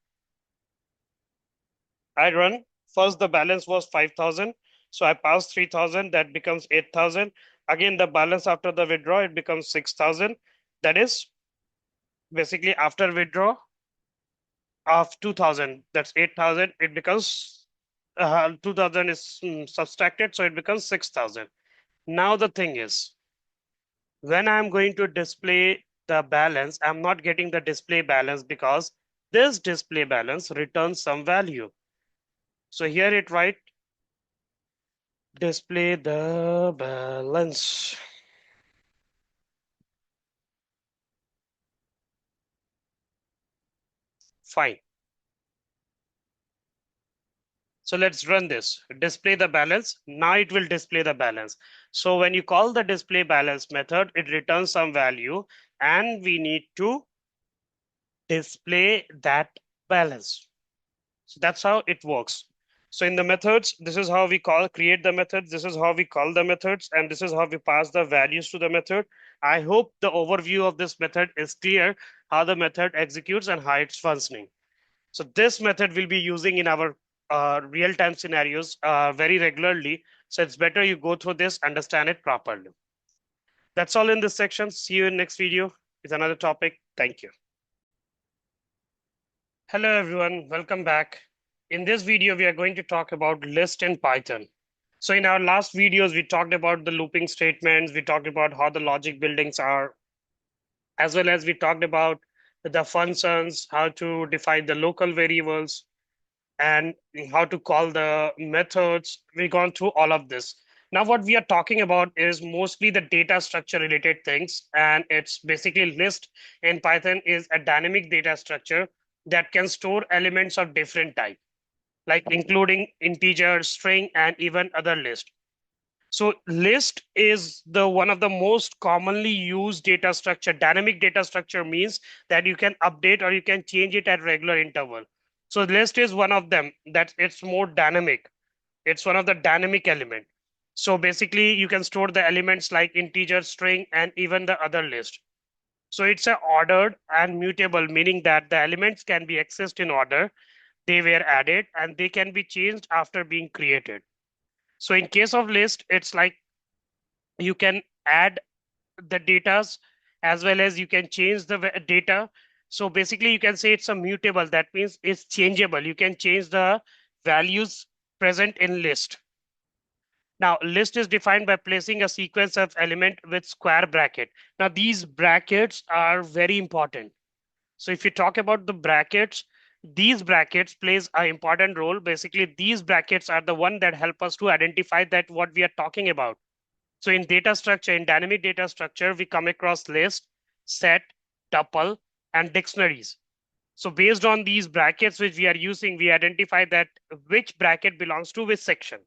I run. First the balance was 5,000. So I pass 3,000, that becomes 8,000. Again, the balance after the withdraw, it becomes 6,000. That is basically after withdraw of 2,000, that's 8,000. It becomes 2,000 is subtracted, so it becomes 6,000. Now the thing is, when I'm going to display the balance, I'm not getting the display balance because this display balance returns some value. So here it write display the balance. Fine. So let's run this. Display the balance. Now it will display the balance. So when you call the display balance method, it returns some value and we need to display that balance. So that's how it works. So in the methods, this is how we create the methods. This is how we call the methods, and this is how we pass the values to the method. I hope the overview of this method is clear, how the method executes and how it's functioning. So this method we'll be using in our real-time scenarios very regularly. So it's better you go through this, understand it properly. That's all in this section. See you in next video with another topic. Thank you. Hello everyone, welcome back. In this video, we are going to talk about list in Python. So in our last videos, we talked about the looping statements, we talked about how the logic buildings are, as well as we talked about the functions, how to define the local variables, and how to call the methods. We've gone through all of this. Now what we are talking about is mostly the data structure related things, and it's basically list in Python is a dynamic data structure that can store elements of different type, like including integer, string, and even other list. So list is the one of the most commonly used data structure. Dynamic data structure means that you can update or you can change it at regular interval. So list is one of them, that it's more dynamic. It's one of the dynamic element. So basically you can store the elements like integer, string, and even the other list. So it's a ordered and mutable, meaning that the elements can be accessed in order they were added and they can be changed after being created. So in case of list, it's like you can add the datas as well as you can change the data. So basically you can say it's a mutable. That means it's changeable. You can change the values present in list. Now list is defined by placing a sequence of element with square bracket. Now these brackets are very important. So if you talk about the brackets, these brackets plays an important role. Basically, these brackets are the one that help us to identify that what we are talking about. So in data structure, in dynamic data structure, we come across list, set, tuple, and dictionaries. So based on these brackets which we are using, we identify that which bracket belongs to which section.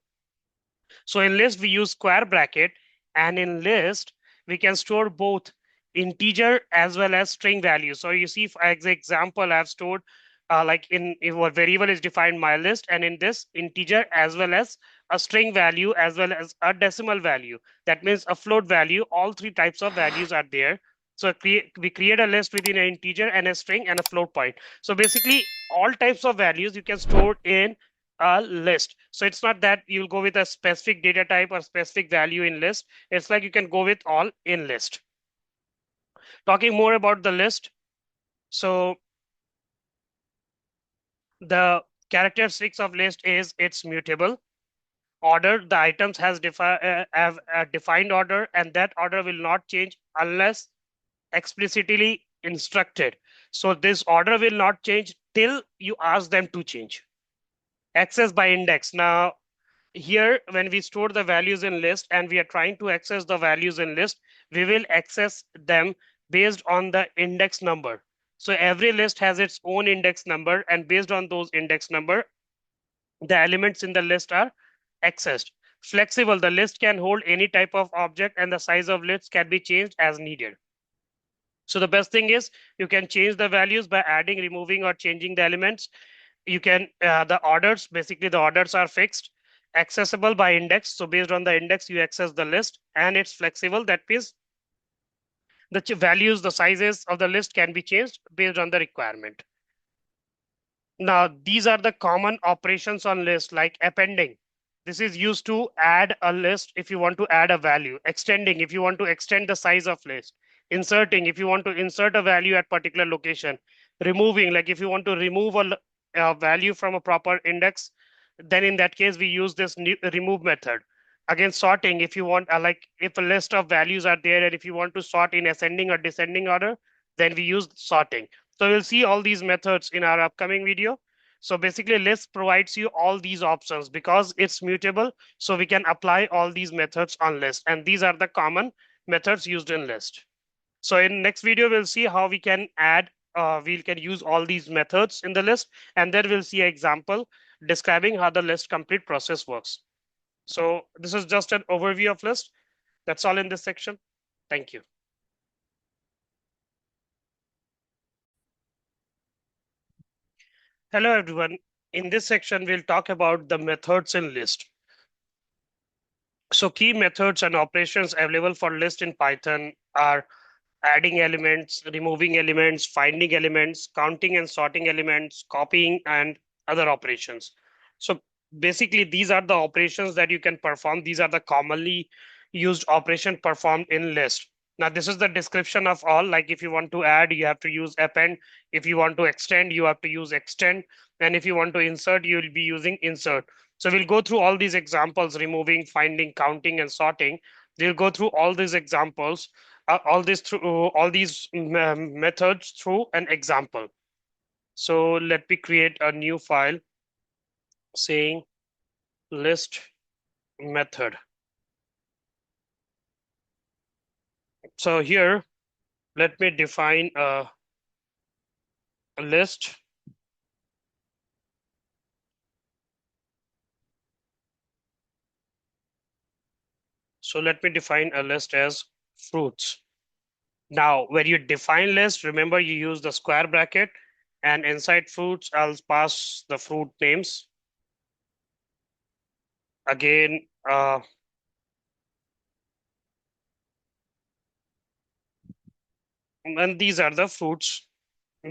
So in list, we use square bracket, and in list, we can store both integer as well as string values. So you see, as example, I've stored like in what variable is defined my list, and in this integer as well as a string value as well as a decimal value. That means a float value. All three types of values are there. So we create a list within an integer and a string and a float point. So basically, all types of values you can store in a list. So it's not that you'll go with a specific data type or specific value in list. It's like you can go with all in list. Talking more about the list. So the characteristics of list is it's mutable. Order, the items have a defined order, and that order will not change unless explicitly instructed. So this order will not change till you ask them to change. Access by index. Now here, when we store the values in list and we are trying to access the values in list, we will access them based on the index number. So every list has its own index number, and based on those index number, the elements in the list are accessed. Flexible, the list can hold any type of object and the size of lists can be changed as needed. So the best thing is you can change the values by adding, removing, or changing the elements. You can the orders, basically the orders are fixed. Accessible by index, so based on the index you access the list, and it's flexible. That means The values, the sizes of the list can be changed based on the requirement. Now, these are the common operations on list, like appending. This is used to add a list if you want to add a value. Extending if you want to extend the size of list. Inserting if you want to insert a value at particular location. Removing, like if you want to remove a value from a proper index, then in that case we use this new remove method. Again, sorting if you want, like if a list of values are there and if you want to sort in ascending or descending order, then we use sorting. So we'll see all these methods in our upcoming video. So basically list provides you all these options because it's mutable. So we can apply all these methods on list, and these are the common methods used in list. So in next video, we'll see how we can add, we can use all these methods in the list, and then we'll see an example describing how the list complete process works. So this is just an overview of list. That's all in this section. Thank you. Hello, everyone. In this section, we'll talk about the methods in list. So key methods and operations available for list in Python are adding elements, removing elements, finding elements, counting and sorting elements, copying, and other operations. So basically, these are the operations that you can perform. These are the commonly used operation performed in list. Now, this is the description of all. Like if you want to add, you have to use append. If you want to extend, you have to use extend. And if you want to insert, you will be using insert. So we'll go through all these examples, removing, finding, counting, and sorting. We'll go through all these examples, all these methods through an example. So let me create a new file saying list method. So here, let me define a list. So let me define a list as fruits. Now, when you define list, remember you use the square bracket, and inside fruits, I'll pass the fruit names. Again, and these are the fruits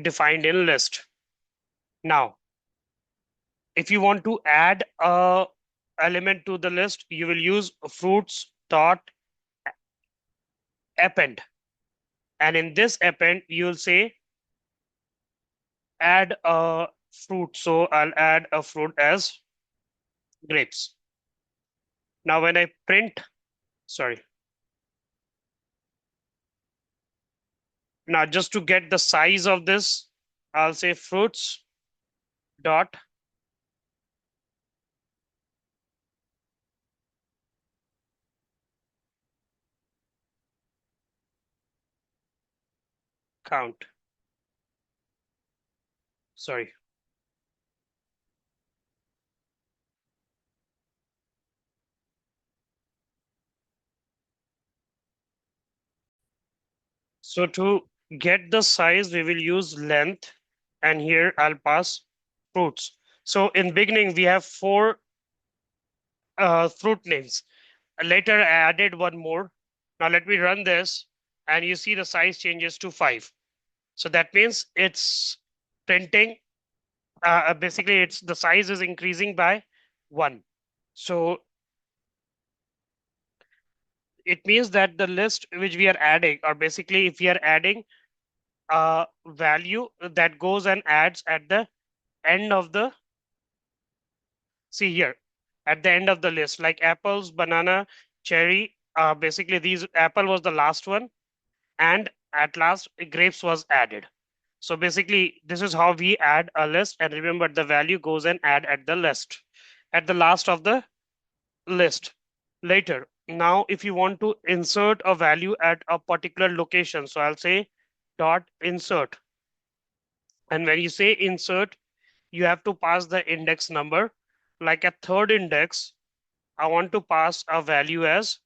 defined in list. Now, if you want to add a element to the list, you will use fruits dot append. And in this append, you'll say add a fruit. So I'll add a fruit as grapes. Now when I print, sorry. Now just to get the size of this, I'll say fruits dot count. Sorry. So to get the size, we will use length, and here I'll pass fruits. So in beginning, we have four fruit names. Later, I added one more. Now let me run this, and you see the size changes to 5. So that means it's printing. Basically, it's the size is increasing by 1. So it means that the list which we are adding, or basically if we are adding a value that goes and adds at the end of the, see here, at the end of the list, like apples, banana, cherry, basically these apple was the last one, and at last grapes was added. So basically this is how we add a list, and remember the value goes and add at the list, at the last of the list later. Now if you want to insert a value at a particular location, so I'll say dot insert, and when you say insert, you have to pass the index number. Like a third index, I want to pass a value as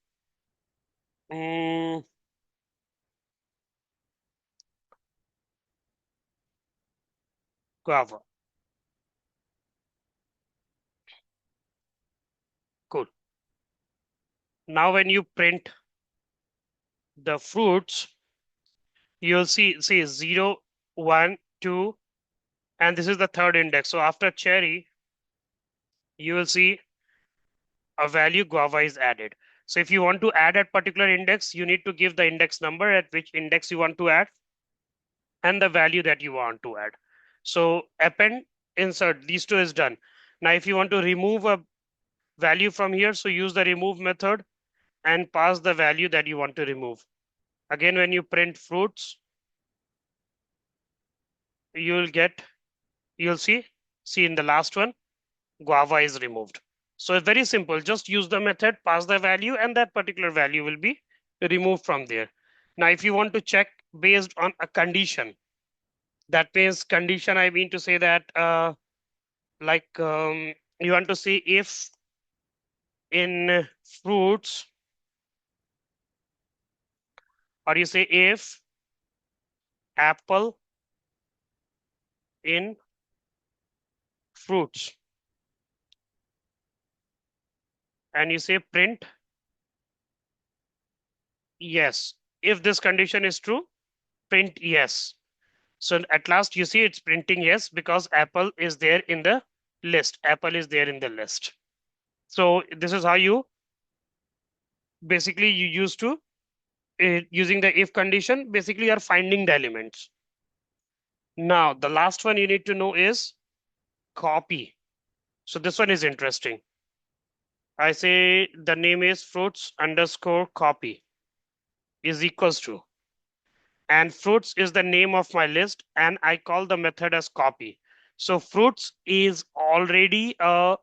guava. Cool. Now when you print the fruits, you'll see 0, 1, 2, and this is the third index. So after cherry, you will see a value guava is added. So if you want to add a particular index, you need to give the index number at which index you want to add and the value that you want to add. So append, insert, these two is done. Now, if you want to remove a value from here, so use the remove method and pass the value that you want to remove. Again, when you print fruits, you'll see in the last one, guava is removed. So it's very simple. Just use the method, pass the value, and that particular value will be removed from there. Now, if you want to check based on a condition, that means condition, I mean to say that you want to see if in fruits, or you say if apple in fruits, and you say print yes. If this condition is true, print yes. So at last you see it's printing yes because apple is there in the list. Apple is there in the list. So this is how you basically you used to using the if condition, basically you're finding the elements. Now the last one you need to know is copy. So this one is interesting. I say the name is fruits underscore copy is equals to, and fruits is the name of my list and I call the method as copy. So fruits is already a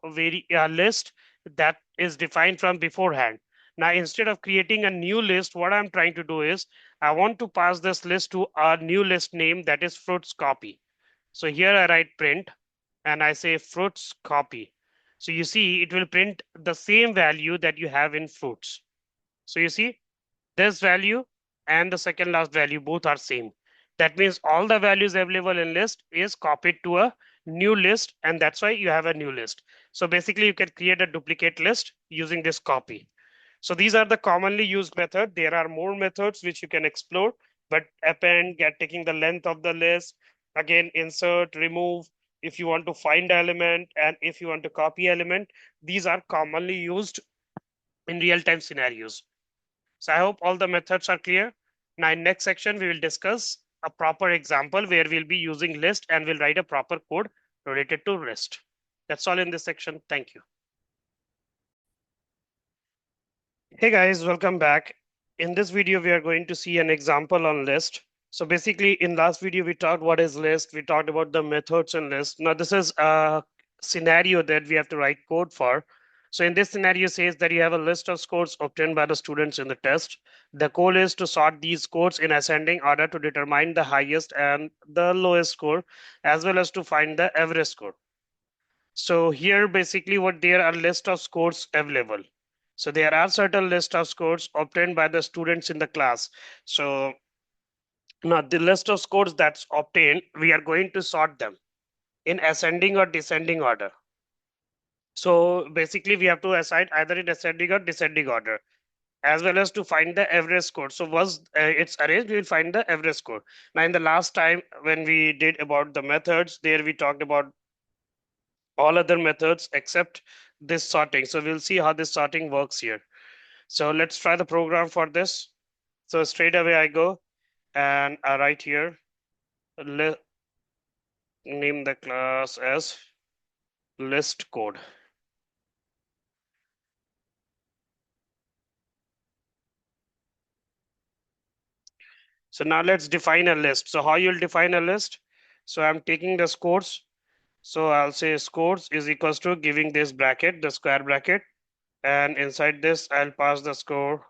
list that is defined from beforehand. Now, instead of creating a new list, what I'm trying to do is I want to pass this list to a new list name that is fruits copy. So here I write print and I say fruits copy. So you see it will print the same value that you have in fruits. So you see this value and the second last value both are same. That means all the values available in list is copied to a new list, and that's why you have a new list. So basically you can create a duplicate list using this copy. So these are the commonly used method. There are more methods which you can explore, but append, get taking the length of the list, again insert, remove, if you want to find element and if you want to copy element, these are commonly used in real-time scenarios. So I hope all the methods are clear. Now in next section, we will discuss a proper example where we'll be using list and we'll write a proper code related to list. That's all in this section. Thank you. Hey guys, welcome back. In this video, we are going to see an example on list. So basically in last video, we talked what is list. We talked about the methods in list. Now this is a scenario that we have to write code for. So in this scenario says that you have a list of scores obtained by the students in the test. The goal is to sort these scores in ascending order to determine the highest and the lowest score, as well as to find the average score. So here basically what there are list of scores available. So there are certain list of scores obtained by the students in the class. So now the list of scores that's obtained, we are going to sort them in ascending or descending order. So basically we have to assign either in ascending or descending order, as well as to find the average score. So once it's arranged, we will find the average score. Now in the last time when we did about the methods, there we talked about all other methods except this sorting. So we'll see how this sorting works here. So let's try the program for this. So straight away I go and I write here, name the class as list code. So now let's define a list. So how you'll define a list? So I'm taking the scores. So I'll say scores is equals to giving this bracket, the square bracket, and inside this I'll pass the score.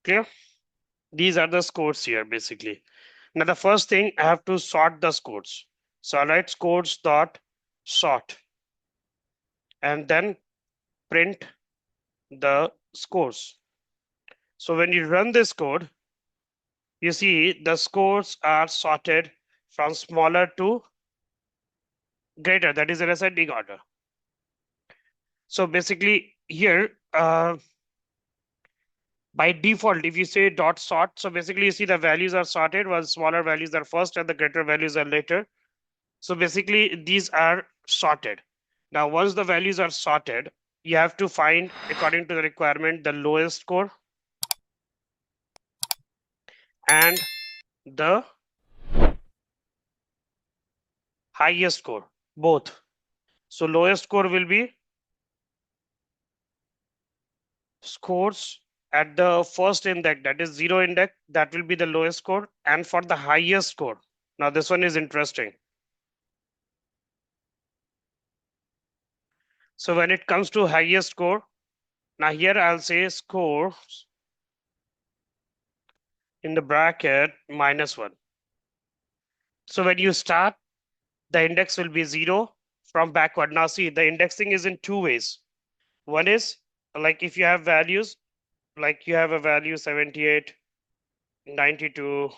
Clear? These are the scores here basically. Now the first thing I have to sort the scores. So I'll write scores dot sort and then print the scores. So when you run this code, you see the scores are sorted from smaller to greater, that is in ascending order. So basically here, By default, if you say dot sort, so basically you see the values are sorted, while smaller values are first and the greater values are later. So basically these are sorted. Now, once the values are sorted, you have to find, according to the requirement, the lowest score and the highest score, both. So lowest score will be scores at the first index, that is 0 index, that will be the lowest score, and for the highest score. Now this one is interesting. So when it comes to highest score, now here I'll say score in the bracket -1. So when you start, the index will be 0 from backward. Now see, the indexing is in two ways. One is like if you have values, like you have a value 78, 92,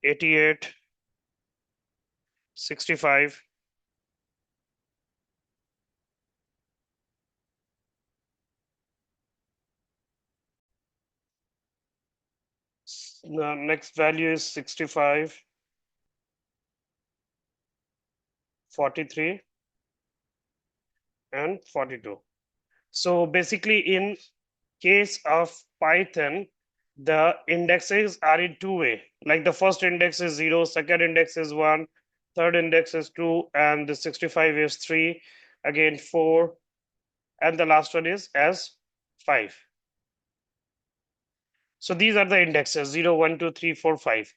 88, 65. The next value is 65, 43, and 42. So basically in case of Python, the indexes are in two way. Like the first index is 0, second index is 1, third index is 2, and the 65 is 3, again 4, and the last one is as 5. So these are the indexes 0, 1, 2, 3, 4, 5.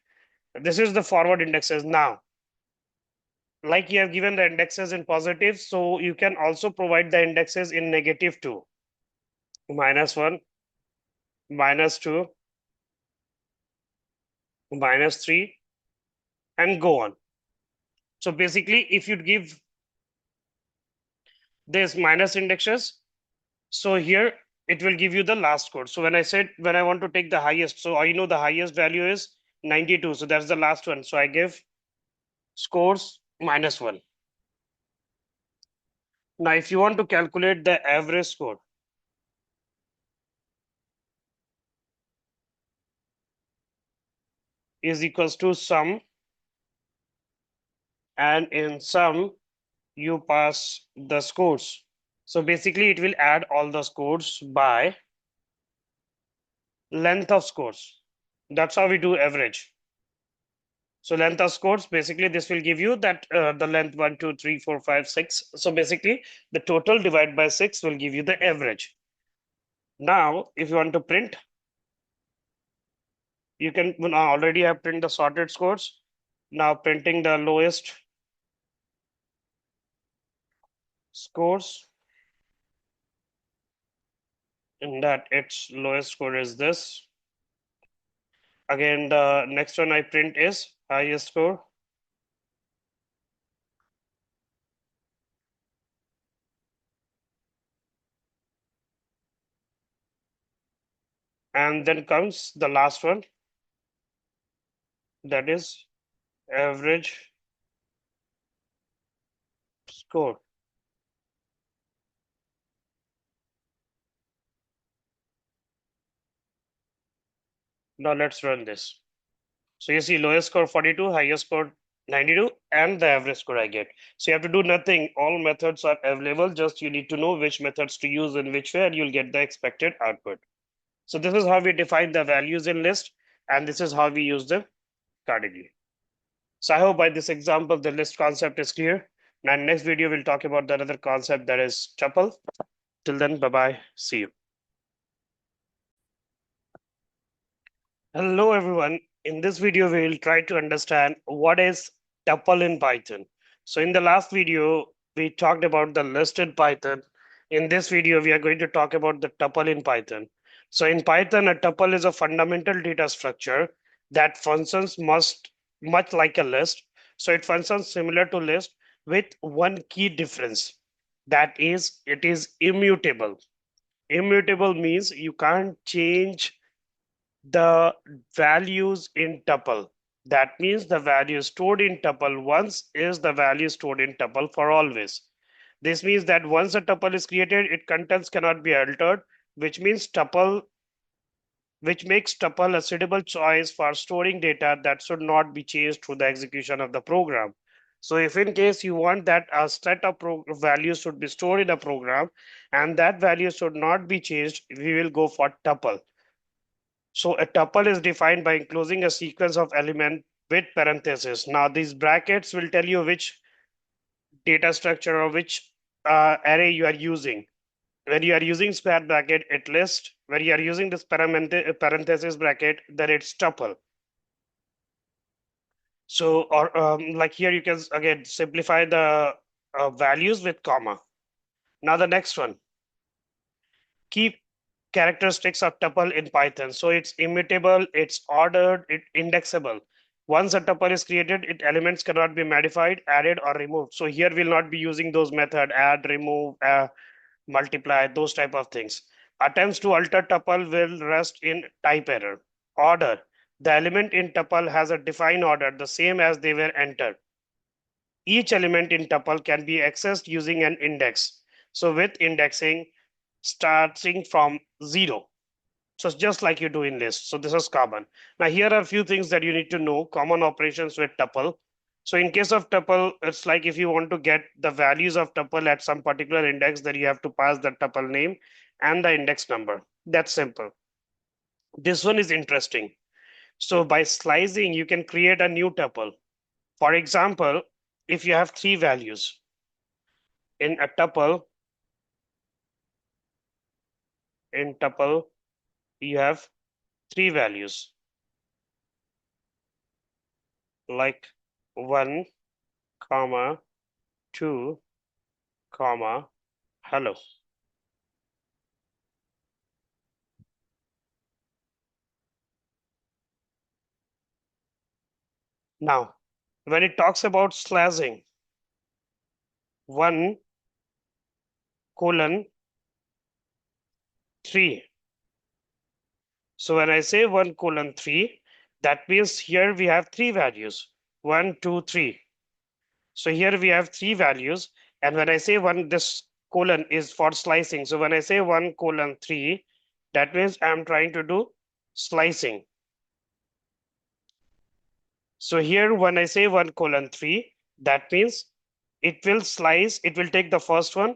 This is the forward indexes. Now, like you have given the indexes in positive, so you can also provide the indexes in negative too. -1, -2, -3, and go on. So basically, if you give this minus indexes, so here it will give you the last code. So when I said, when I want to take the highest, so I know the highest value is 92. So that's the last one. So I give scores -1. Now, if you want to calculate the average score, is equals to sum, and in sum, you pass the scores. So basically it will add all the scores by length of scores. That's how we do average. So length of scores, basically this will give you that the length 1, 2, 3, 4, 5, 6. So basically the total divided by 6 will give you the average. Now, if you want to print, you can already have print the sorted scores. Now printing the lowest scores, in that its lowest score is this. Again, the next one I print is highest score. And then comes the last one, that is average score. Now let's run this. So you see lowest score 42, highest score 92, and the average score I get. So you have to do nothing. All methods are available. Just you need to know which methods to use in which way, and you'll get the expected output. So this is how we define the values in list, and this is how we use them accordingly. So I hope by this example, the list concept is clear. And next video, we'll talk about the other concept, that is tuple. Till then, bye-bye. See you. Hello, everyone. In this video, we will try to understand what is tuple in Python. So in the last video, we talked about the list in Python. In this video, we are going to talk about the tuple in Python. So in Python, a tuple is a fundamental data structure that functions much like a list. So it functions similar to list with one key difference. That is, it is immutable. Immutable means you can't change the values in tuple. That means the value stored in tuple once is the value stored in tuple for always. This means that once a tuple is created, its contents cannot be altered. which means tuple, which makes tuple a suitable choice for storing data that should not be changed through the execution of the program. So if in case you want that a set of values should be stored in a program and that value should not be changed, we will go for tuple. So a tuple is defined by enclosing a sequence of elements with parentheses. Now these brackets will tell you which data structure or which array you are using. When you are using square bracket, it lists. When you are using this parenthesis bracket, then it's tuple. So, or like here, you can again simplify the values with comma. Now the next one, key characteristics of tuple in Python. So it's immutable, it's ordered, it's indexable. Once a tuple is created, its elements cannot be modified, added, or removed. So here we'll not be using those method add, remove, multiply, those type of things. Attempts to alter tuple will rest in type error. Order. The element in tuple has a defined order, the same as they were entered. Each element in tuple can be accessed using an index. So with indexing, starting from 0. So it's just like you do in list. So this is common. Now here are a few things that you need to know. Common operations with tuple. So in case of tuple, it's like if you want to get the values of tuple at some particular index, then you have to pass the tuple name and the index number. That's simple. This one is interesting. So by slicing, you can create a new tuple. For example, if you have three values in a tuple, you have three values like 1, comma, 2, comma, hello. Now, when it talks about slashing, 1 colon 3. So when I say 1 colon 3, that means here we have three values, 1, 2, 3. So here we have three values. And when I say one, this colon is for slicing. So when I say 1 colon 3, that means I'm trying to do slicing. So here when I say 1 colon 3, that means it will slice, it will take the first one,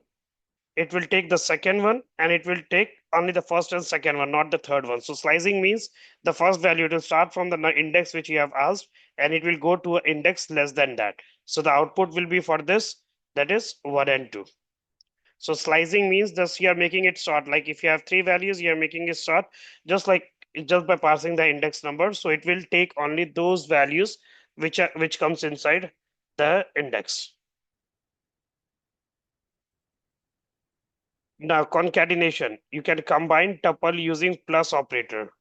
it will take the second one, and it will take only the first and second one, not the third one. So slicing means the first value to start from the index which you have asked, and it will go to an index less than that. So the output will be for this, that is 1 and 2. So slicing means this you are making it short. Like if you have three values, you are making it short, just by passing the index number. So it will take only those values which comes inside the index. Now concatenation, you can combine tuple using plus operator,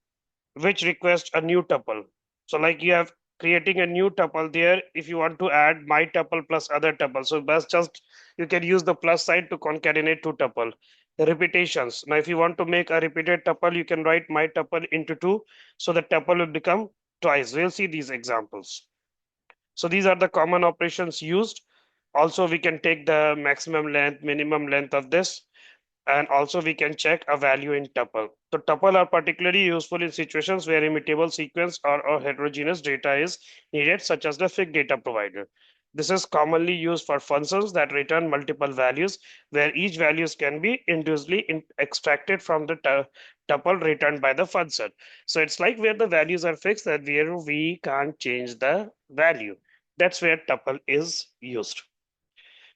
which requests a new tuple. So like you have creating a new tuple there, if you want to add my tuple plus other tuple. So that's just, you can use the plus sign to concatenate two tuple. The repetitions. Now if you want to make a repeated tuple, you can write my tuple into 2. So the tuple will become twice. We'll see these examples. So these are the common operations used. Also, we can take the maximum length, minimum length of this, and also we can check a value in tuple. So tuple are particularly useful in situations where immutable sequence or heterogeneous data is needed, such as the fixed data provider. This is commonly used for functions that return multiple values, where each values can be individually extracted from the tuple returned by the function. So it's like where the values are fixed and where we can't change the value. That's where tuple is used.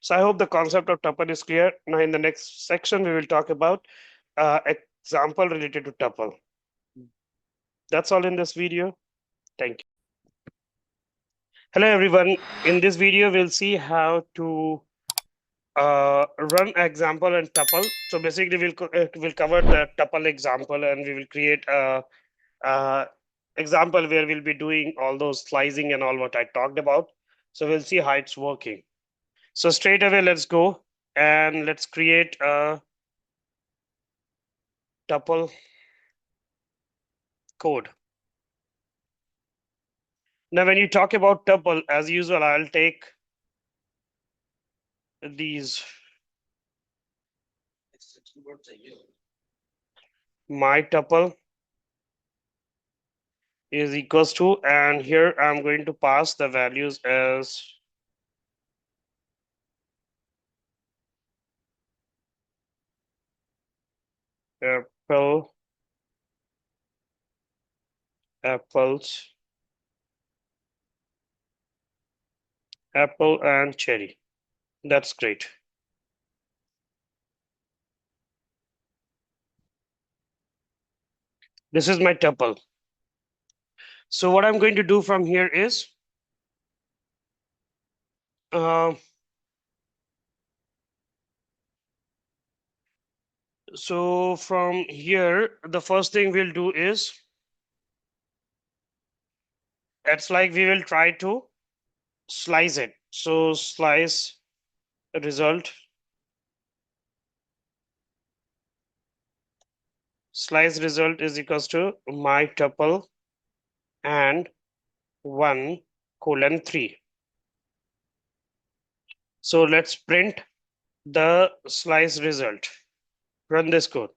So I hope the concept of tuple is clear. Now in the next section, we will talk about example related to tuple. That's all in this video. Thank you. Hello everyone. In this video, we'll see how to run example and tuple. So basically, we'll cover the tuple example and we will create a example where we'll be doing all those slicing and all what I talked about. So we'll see how it's working. So straight away, let's go and let's create a tuple code. Now, when you talk about tuple, as usual, I'll take these. my tuple is equals to, and here I'm going to pass the values as apple, apples, apple, and cherry. That's great. This is my tuple. So what I'm going to do from here is, uh, so from here, the first thing we'll do is, it's like we will try to slice it. So slice result, slice result is equals to my tuple and 1:3. So let's print the slice result. Run this code.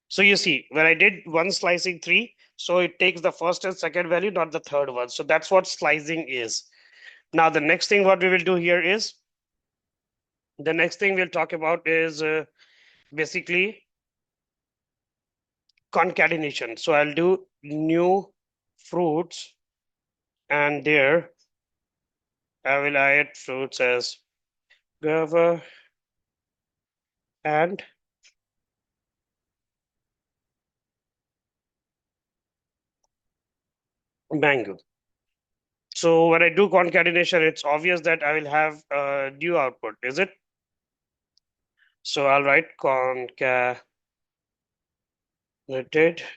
So you see, when I did one slicing 3, so it takes the first and second value, not the third one. So that's what slicing is. Now the next thing what we will do here is, the next thing we'll talk about is basically concatenation. So I'll do new fruits, and there I will add fruits as guava and mango. So when I do concatenation, it's obvious that I will have a new output, is it? So I'll write concatenated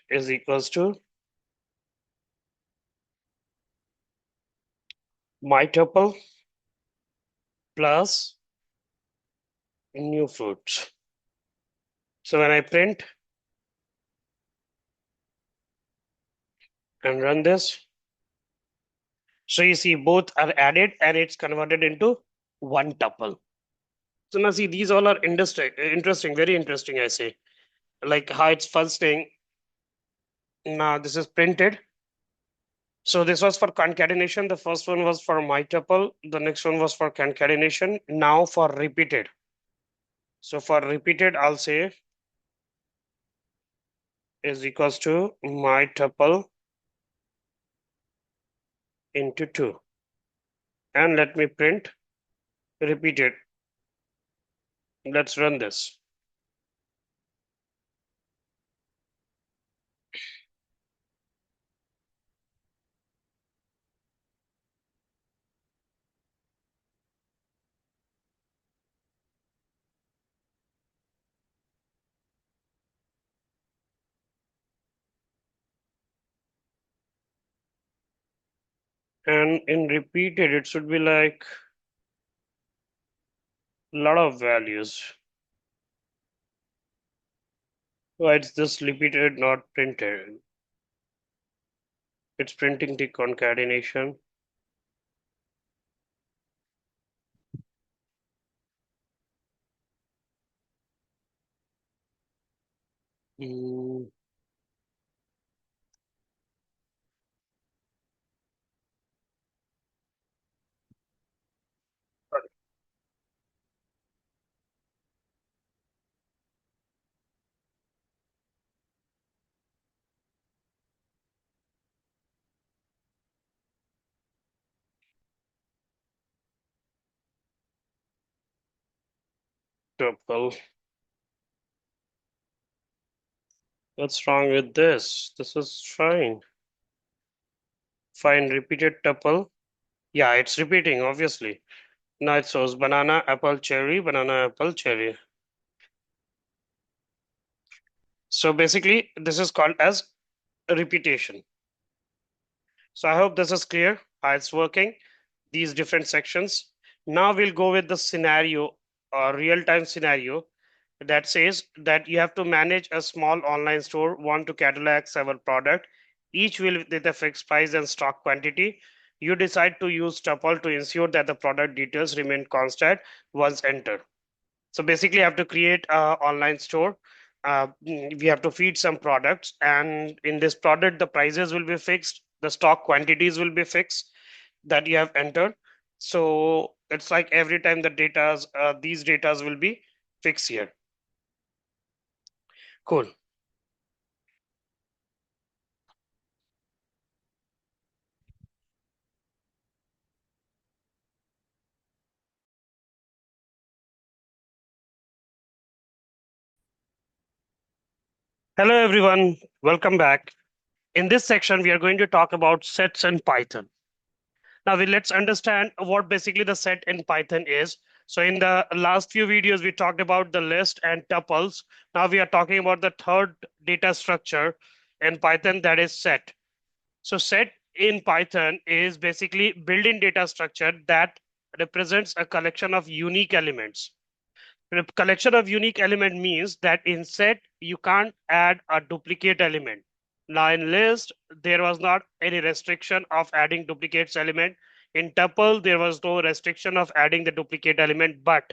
is equals to my tuple plus new fruits. So when I print and run this, so you see both are added and it's converted into one tuple. So now see, these all are interesting, very interesting, I say. Like how it's first thing. Now this is printed. So this was for concatenation. The first one was for my tuple. The next one was for concatenation. Now for repeated. So for repeated, I'll say is equals to my tuple into 2. And let me print repeated. Let's run this. And in repeated, it should be like a lot of values. Why it's this repeated, not printed? It's printing the concatenation. Mm. Tuple. What's wrong with this? This is fine. Fine, repeated tuple. Yeah, it's repeating, obviously. Now it shows banana, apple, cherry, banana, apple, cherry. So basically, this is called as repetition. So I hope this is clear how it's working, these different sections. Now we'll go with the scenario or real-time scenario that says that you have to manage a small online store, want to catalog several product, each will with a fixed price and stock quantity. You decide to use tuple to ensure that the product details remain constant once entered. So basically, you have to create an online store. we have to feed some products, and in this product, the prices will be fixed, the stock quantities will be fixed that you have entered. So it's like every time the these datas will be fixed here. Cool. Hello, everyone. Welcome back. In this section, we are going to talk about sets in Python. Now, let's understand what basically the set in Python is. So in the last few videos, we talked about the list and tuples. Now we are talking about the third data structure in Python, that is set. So set in Python is basically built-in data structure that represents a collection of unique elements. A collection of unique element means that in set you can't add a duplicate element. Now in list there was not any restriction of adding duplicates element. In tuple there was no restriction of adding the duplicate element, but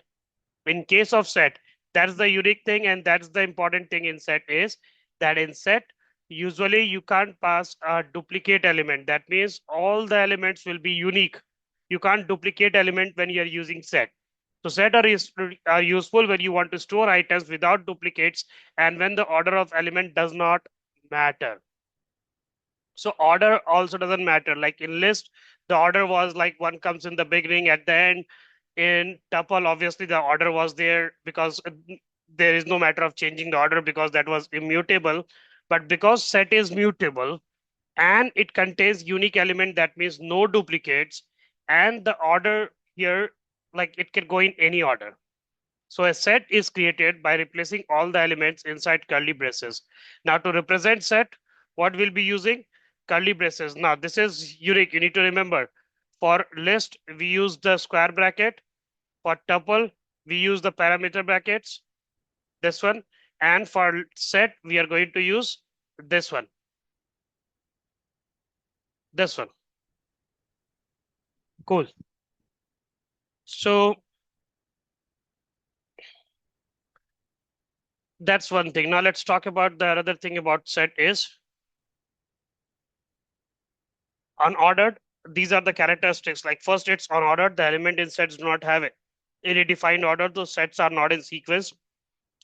in case of set, that's the unique thing, and that's the important thing in set is that in set usually you can't pass a duplicate element. That means all the elements will be unique. You can't duplicate element when you're using set. So set are useful when you want to store items without duplicates and when the order of element does not matter. So order also doesn't matter. Like in list, the order was like one comes in the beginning, at the end. In tuple, obviously the order was there because there is no matter of changing the order because that was immutable. But because set is mutable and it contains unique element, that means no duplicates, and the order here, like it can go in any order. So a set is created by replacing all the elements inside curly braces. Now to represent set, what we'll be using? Curly braces. Now this is unique. You need to remember. For list, we use the square bracket. For tuple, we use the parameter brackets. This one. And for set, we are going to use this one. This one. Cool. So that's one thing. Now let's talk about the other thing about set is unordered. These are the characteristics. Like first, it's unordered. The element in sets do not have any defined order. Those sets are not in sequence.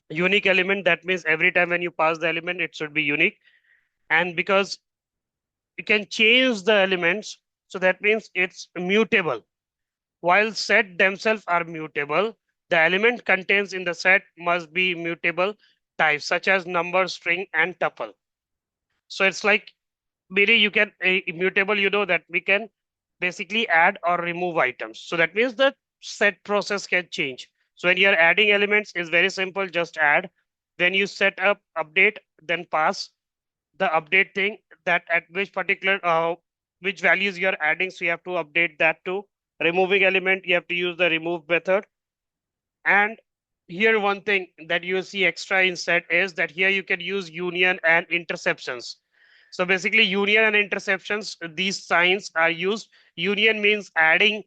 Unique element, that means every time when you pass the element, it should be unique. And because you can change the elements, so that means it's mutable. While set themselves are mutable, the element contains in the set must be mutable types such as number, string, and tuple. So it's like Miri, you can immutable, you know that we can basically add or remove items. So that means the set process can change. So when you're adding elements, is very simple, just add. When you set up update, then pass the update thing that at which particular which values you're adding. So you have to update that too. Removing element, you have to use the remove method. And here one thing that you see extra in set is that here you can use union and interceptions. So basically union and interceptions, these signs are used. Union means adding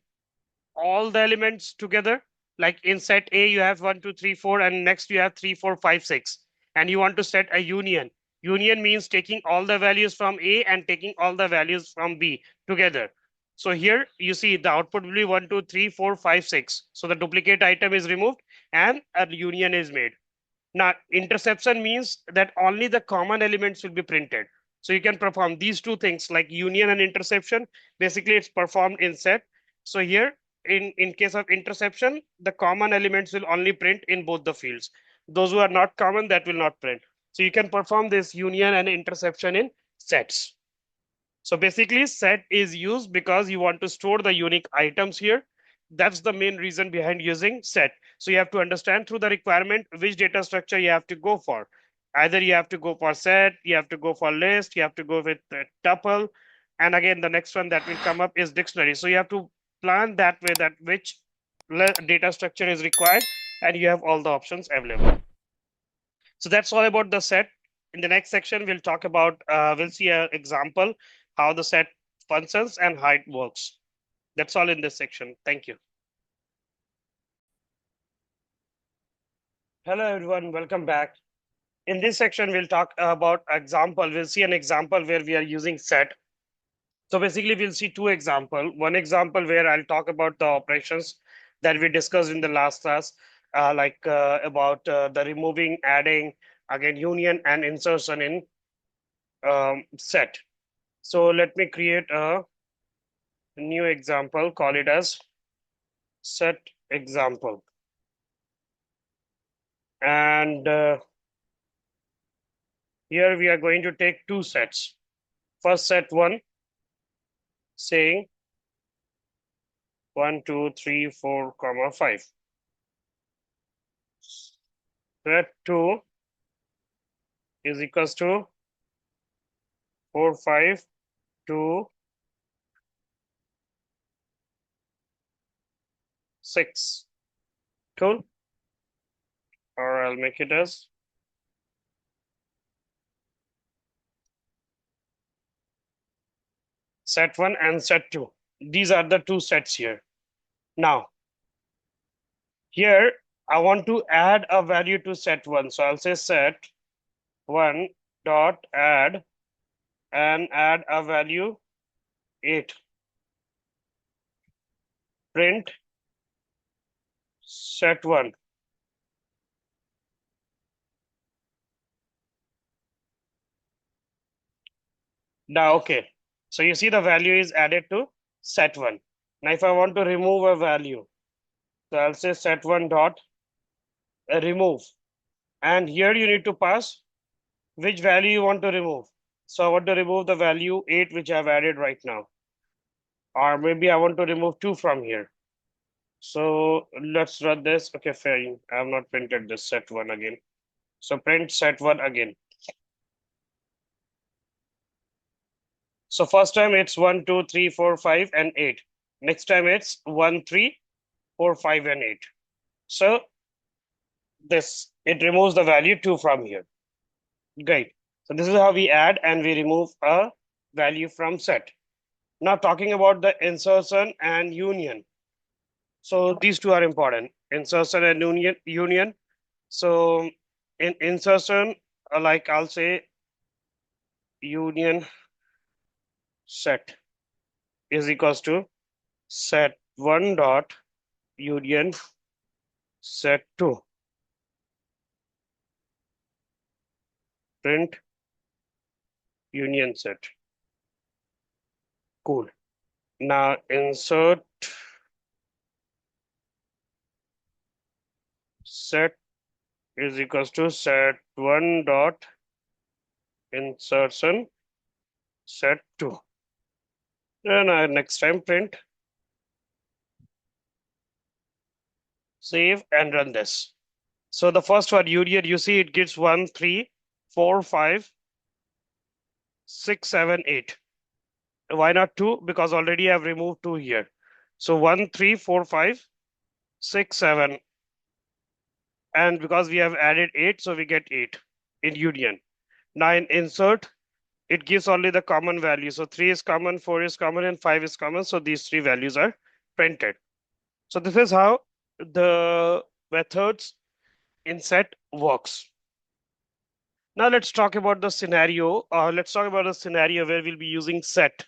all the elements together. Like in set A, you have 1, 2, 3, 4, and next you have 3, 4, 5, 6. And you want to set a union. Union means taking all the values from A and taking all the values from B together. So here you see the output will be 1, 2, 3, 4, 5, 6. So the duplicate item is removed and a union is made. Now, interception means that only the common elements will be printed. So you can perform these two things like union and interception. Basically, it's performed in set. So here, in case of interception, the common elements will only print in both the fields. Those who are not common, that will not print. So you can perform this union and interception in sets. So basically set is used because you want to store the unique items here. That's the main reason behind using set. So you have to understand through the requirement which data structure you have to go for. Either you have to go for set, you have to go for list, you have to go with tuple. And again, the next one that will come up is dictionary. So you have to plan that way that which data structure is required and you have all the options available. So that's all about the set. In the next section, we'll talk about, we'll see an example, how the set functions and how it works. That's all in this section. Thank you. Hello, everyone. Welcome back. In this section, we'll talk about example. We'll see an example where we are using set. So basically, we'll see two examples. One example where I'll talk about the operations that we discussed in the last class, about the removing, adding, again, union and insertion in set. So let me create a new example, call it as set example. And here we are going to take two sets. First set one, saying 1, 2, 3, 4, comma 5. Set 2 is equals to 4, 5, 2, 6. Cool. Or I'll make it as set 1 and set 2. These are the two sets here. Now, here I want to add a value to set 1. So I'll say set 1 dot add and add a value 8. Print set 1. Now, okay. So you see the value is added to set 1. Now, if I want to remove a value, so I'll say set 1 dot remove. And here you need to pass which value you want to remove. So I want to remove the value 8, which I've added right now. Or maybe I want to remove 2 from here. So let's run this. Okay, fine. I have not printed this set 1 again. So print set 1 again. So first time it's 1, 2, 3, 4, 5, and 8. Next time it's 1, 3, 4, 5, and 8. So it removes the value 2 from here. Great. So this is how we add and we remove a value from set. Now talking about the insertion and union. So these two are important, insertion and union. So in insertion, like I'll say union set is equals to set 1 dot union set 2. Print union set. Cool. Now insert set is equals to set 1 dot insertion set 2. And next time print, save and run this. So the first one, union, you see it gives 1, 3, 4, 5, 6, 7, 8. Why not 2? Because already I've removed 2 here. So 1, 3, 4, 5, 6, 7. And because we have added 8, so we get 8 in union. Now in insert, it gives only the common value. So 3 is common, 4 is common, and 5 is common. So these 3 values are printed. So this is how the methods in set works. Now let's talk about the scenario. Let's talk about a scenario where we'll be using set.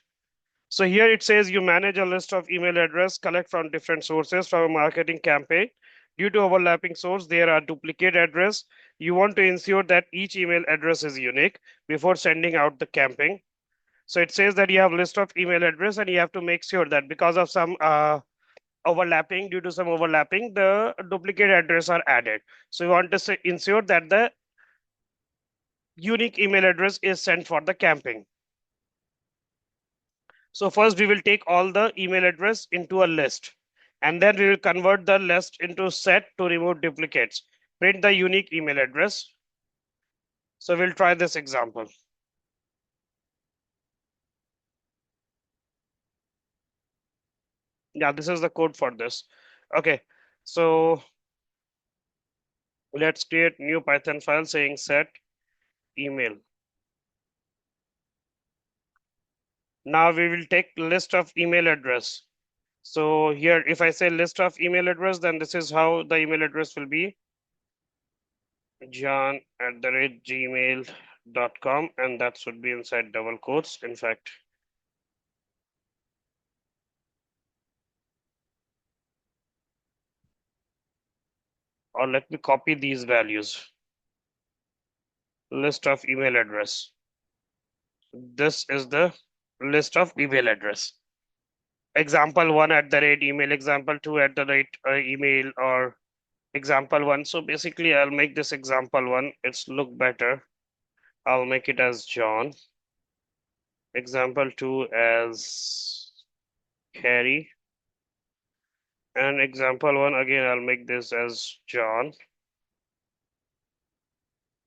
So here it says you manage a list of email address, collect from different sources from a marketing campaign. Due to overlapping source, there are duplicate address. You want to ensure that each email address is unique before sending out the campaign. So it says that you have list of email address and you have to make sure that because of some overlapping, due to some overlapping, the duplicate address are added. So you want to ensure that the unique email address is sent for the campaign. So first we will take all the email address into a list, and then we will convert the list into set to remove duplicates. Print the unique email address. So we'll try this example. Yeah, this is the code for this. Okay, so let's create new Python file saying set email. Now we will take list of email address. So here, if I say list of email address, then this is how the email address will be john@gmail.com, and that should be inside double quotes. In fact, or let me copy these values. List of email address. This is the list of email address. Example1 email, example2 email, or example1. So basically, I'll make this example1. It's look better. I'll make it as John. Example2 as Carrie. And example1 again, I'll make this as John.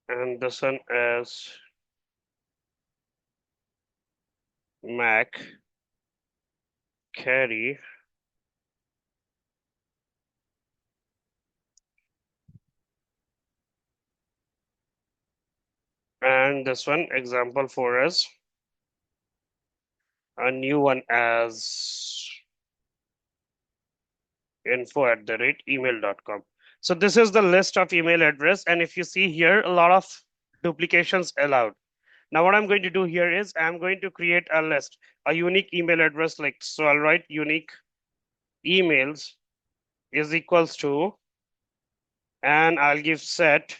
And this one as Mac, Carrie. And this one, example4 as a new one as info@email.com. So this is the list of email address. And if you see here, a lot of duplications allowed. Now what I'm going to do here is I'm going to create a list, a unique email address list. So I'll write unique emails is equals to, and I'll give set,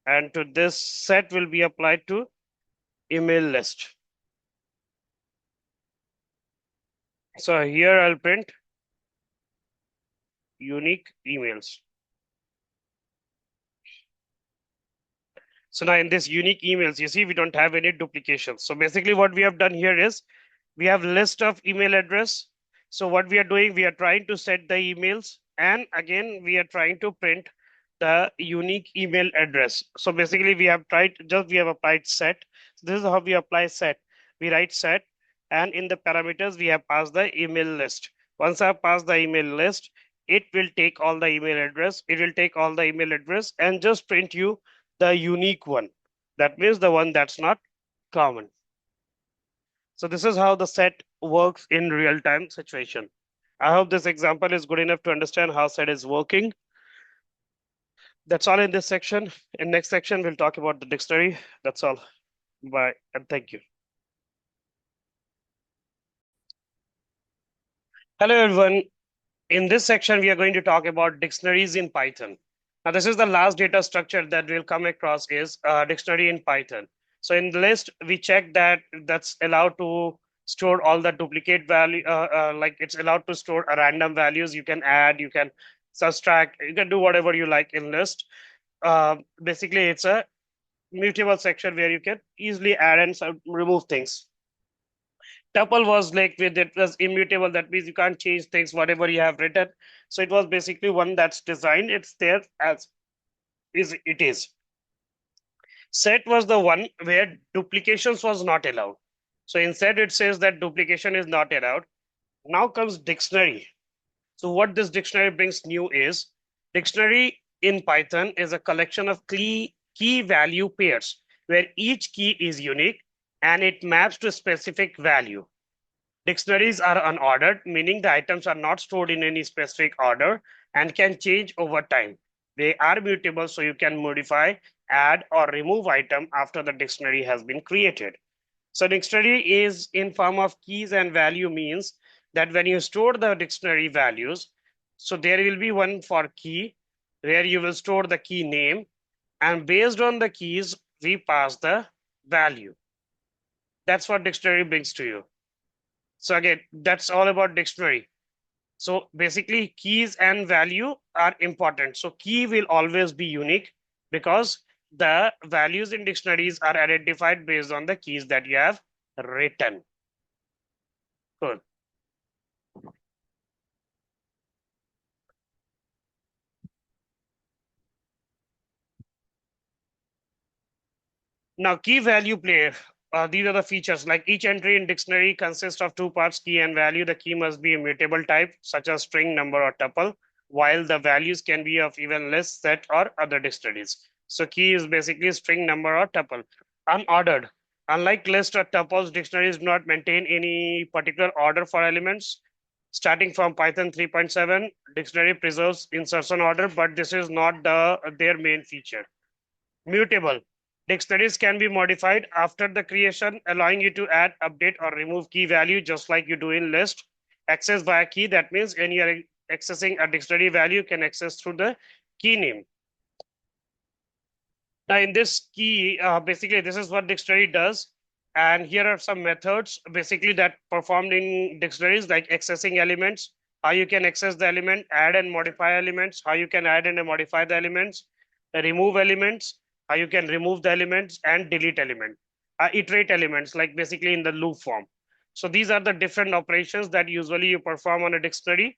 and to this set will be applied to email list. So here I'll print unique emails. So now in this unique emails, you see we don't have any duplications. So basically what we have done here is we have list of email address. So what we are doing, we are trying to set the emails, and again we are trying to print the unique email address. So basically we have applied set. So this is how we apply set. We write set, and in the parameters we have passed the email list. Once I have passed the email list, it will take all the email address. It will take all the email address and just print you the unique one. That means the one that's not common. So this is how the set works in real-time situation. I hope this example is good enough to understand how set is working. That's all in this section. In next section, we'll talk about the dictionary. That's all. Bye and thank you. Hello, everyone. In this section, we are going to talk about dictionaries in Python. Now, this is the last data structure that we'll come across is a dictionary in Python. So in the list, we check that that's allowed to store all the duplicate value, like it's allowed to store a random values. You can add, you can subtract, you can do whatever you like in list. Basically, it's a mutable section where you can easily add and remove things. Tuple was like with it was immutable. That means you can't change things, whatever you have written. So it was basically one that's designed. It's there as it is. Set was the one where duplications was not allowed. So instead it says that duplication is not allowed. Now comes dictionary. So what this dictionary brings new is dictionary in Python is a collection of key value pairs where each key is unique and it maps to a specific value. Dictionaries are unordered, meaning the items are not stored in any specific order and can change over time. They are mutable, so you can modify, add, or remove item after the dictionary has been created. So dictionary is in form of keys, and value means that when you store the dictionary values, so there will be one for key where you will store the key name, and based on the keys, we pass the value. That's what dictionary brings to you. So again, that's all about dictionary. So basically keys and value are important. So key will always be unique because the values in dictionaries are identified based on the keys that you have written. Good. Now key value pair. These are the features. Like each entry in dictionary consists of two parts, key and value. The key must be immutable type, such as string, number, or tuple, while the values can be of even less set or other dictionaries. So key is basically string, number, or tuple. Unordered. Unlike list or tuples, dictionaries do not maintain any particular order for elements. Starting from Python 3.7, dictionary preserves insertion order, but this is not their main feature. Mutable. Dictionaries can be modified after the creation, allowing you to add, update, or remove key value just like you do in list. Access via key, that means when you are accessing a dictionary value, can access through the key name. Now in this key, basically this is what dictionary does. And here are some methods basically that performed in dictionaries, like accessing elements, how you can access the element, add and modify elements, how you can add and modify the elements, remove elements, how you can remove the elements and delete element, iterate elements, like basically in the loop form. So these are the different operations that usually you perform on a dictionary.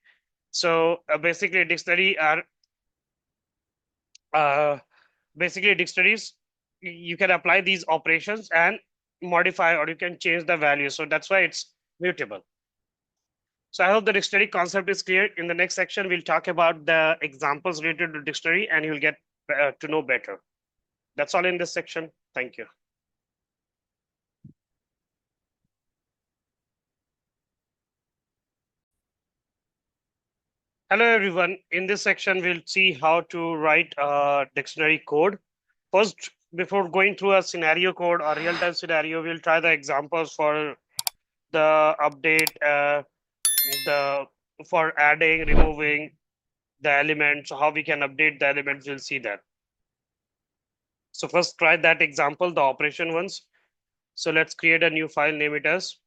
So basically dictionary are uh, basically dictionaries, you can apply these operations and modify, or you can change the value. So that's why it's mutable. So I hope the dictionary concept is clear. In the next section, we'll talk about the examples related to dictionary and you'll get to know better. That's all in this section. Thank you. Hello, everyone. In this section, we'll see how to write a dictionary code. First, before going through a scenario code or real-time scenario, we'll try the examples for the update, the for adding, removing the elements, how we can update the elements, we'll see that. So first try that example, the operation ones. So let's create a new file, name it as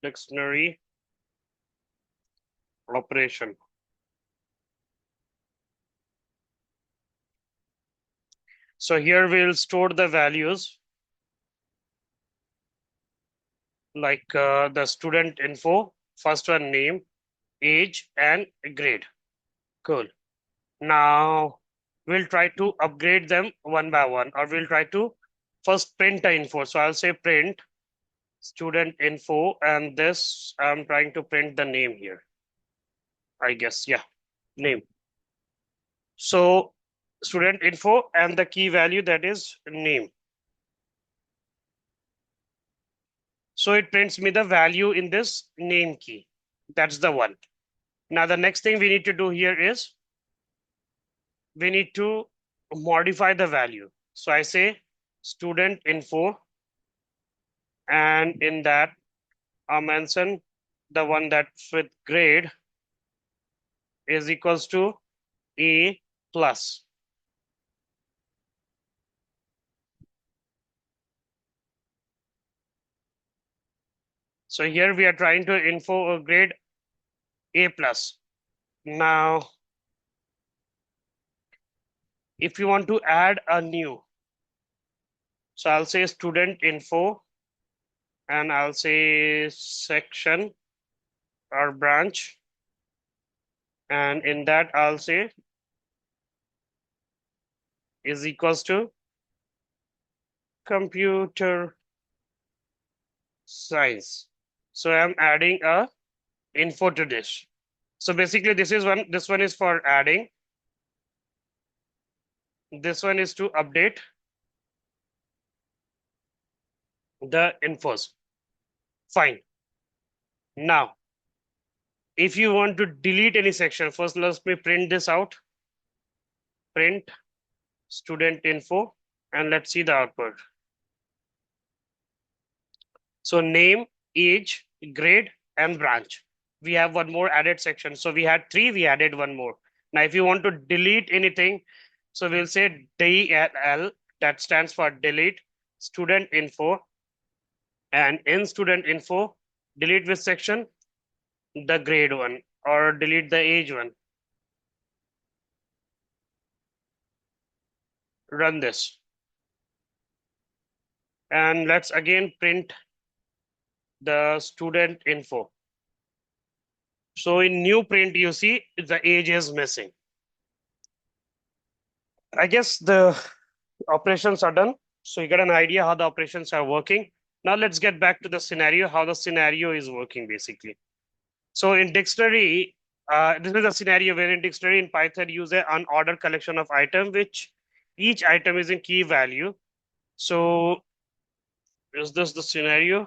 dictionary operation. So here we'll store the values like the student info, first one name, age, and grade. Cool. Now we'll try to upgrade them one by one, or we'll try to first print the info. So I'll say print student info, and this I'm trying to print the name here, I guess. Yeah, name. So student info and the key value, that is name. So it prints me the value in this name key. That's the one. Now the next thing we need to do here is we need to modify the value. So I say student info, and in that I'll mention the one that's with grade is equals to A plus. So here we are trying to info a grade A plus. Now, if you want to add a new, so I'll say student info, and I'll say section or branch. And in that I'll say is equals to computer science. So I'm adding a info to this. So basically this one is for adding. This one is to update the infos. Fine. Now, if you want to delete any section, first let me print this out. Print student info, and let's see the output. So name, age, grade, and branch. We have one more added section. So we had three, we added one more. Now, if you want to delete anything, so we'll say DL, that stands for delete student info. And in student info, delete which section? The grade one, or delete the age one. Run this. And let's again print the student info. So in new print, you see the age is missing. I guess the operations are done. So you get an idea how the operations are working. Now let's get back to the scenario, how the scenario is working basically. So in dictionary, this is a scenario where in dictionary in Python use an unordered collection of items, which each item is in key value. So is this the scenario?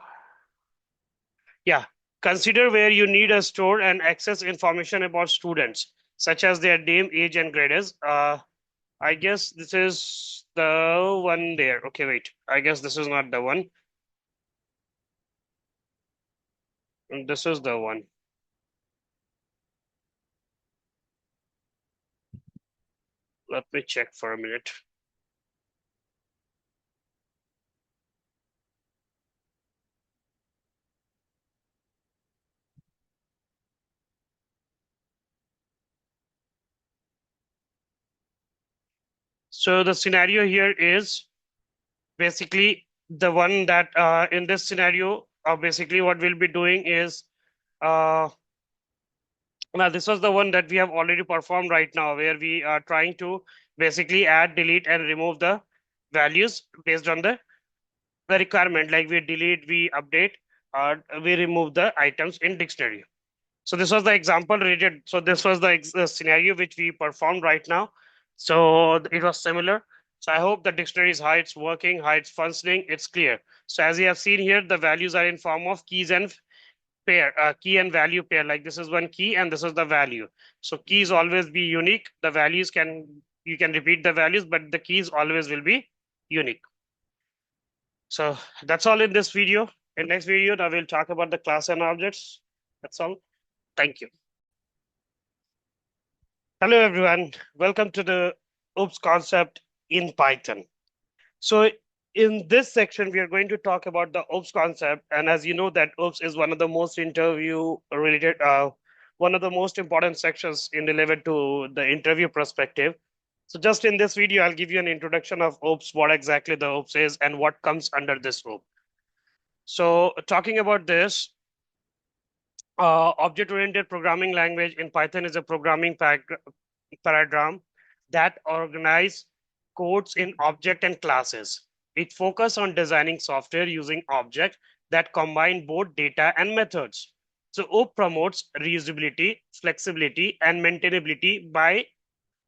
Yeah. Consider where you need a store and access information about students, such as their name, age, and grades. I guess this is the one there. Okay, wait. I guess this is not the one. This is the one. Let me check for a minute. So the scenario here is basically the one that in this scenario, basically what we'll be doing is uh, now this was the one that we have already performed right now, where we are trying to basically add, delete, and remove the values based on the requirement. Like we delete, we update, we remove the items in dictionary. So this was the example related. So this was the scenario which we performed right now. So it was similar. So I hope the dictionary is how it's working, how it's functioning. It's clear. So as you have seen here, the values are in form of keys and pair, key and value pair. Like this is one key and this is the value. So keys always be unique. The values you can repeat the values, but the keys always will be unique. So that's all in this video. In next video, I will talk about the class and objects. That's all. Thank you. Hello, everyone. Welcome to the OOPS concept in Python. So in this section, we are going to talk about the OOPS concept. And as you know that OOPS is one of the most interview related, one of the most important sections in relevant to the interview perspective. So just in this video, I'll give you an introduction of OOPS, what exactly the OOPS is and what comes under this OOP. So talking about this, object-oriented programming language in Python is a programming paradigm that organizes codes in object and classes. It focuses on designing software using objects that combine both data and methods. So OOP promotes reusability, flexibility, and maintainability by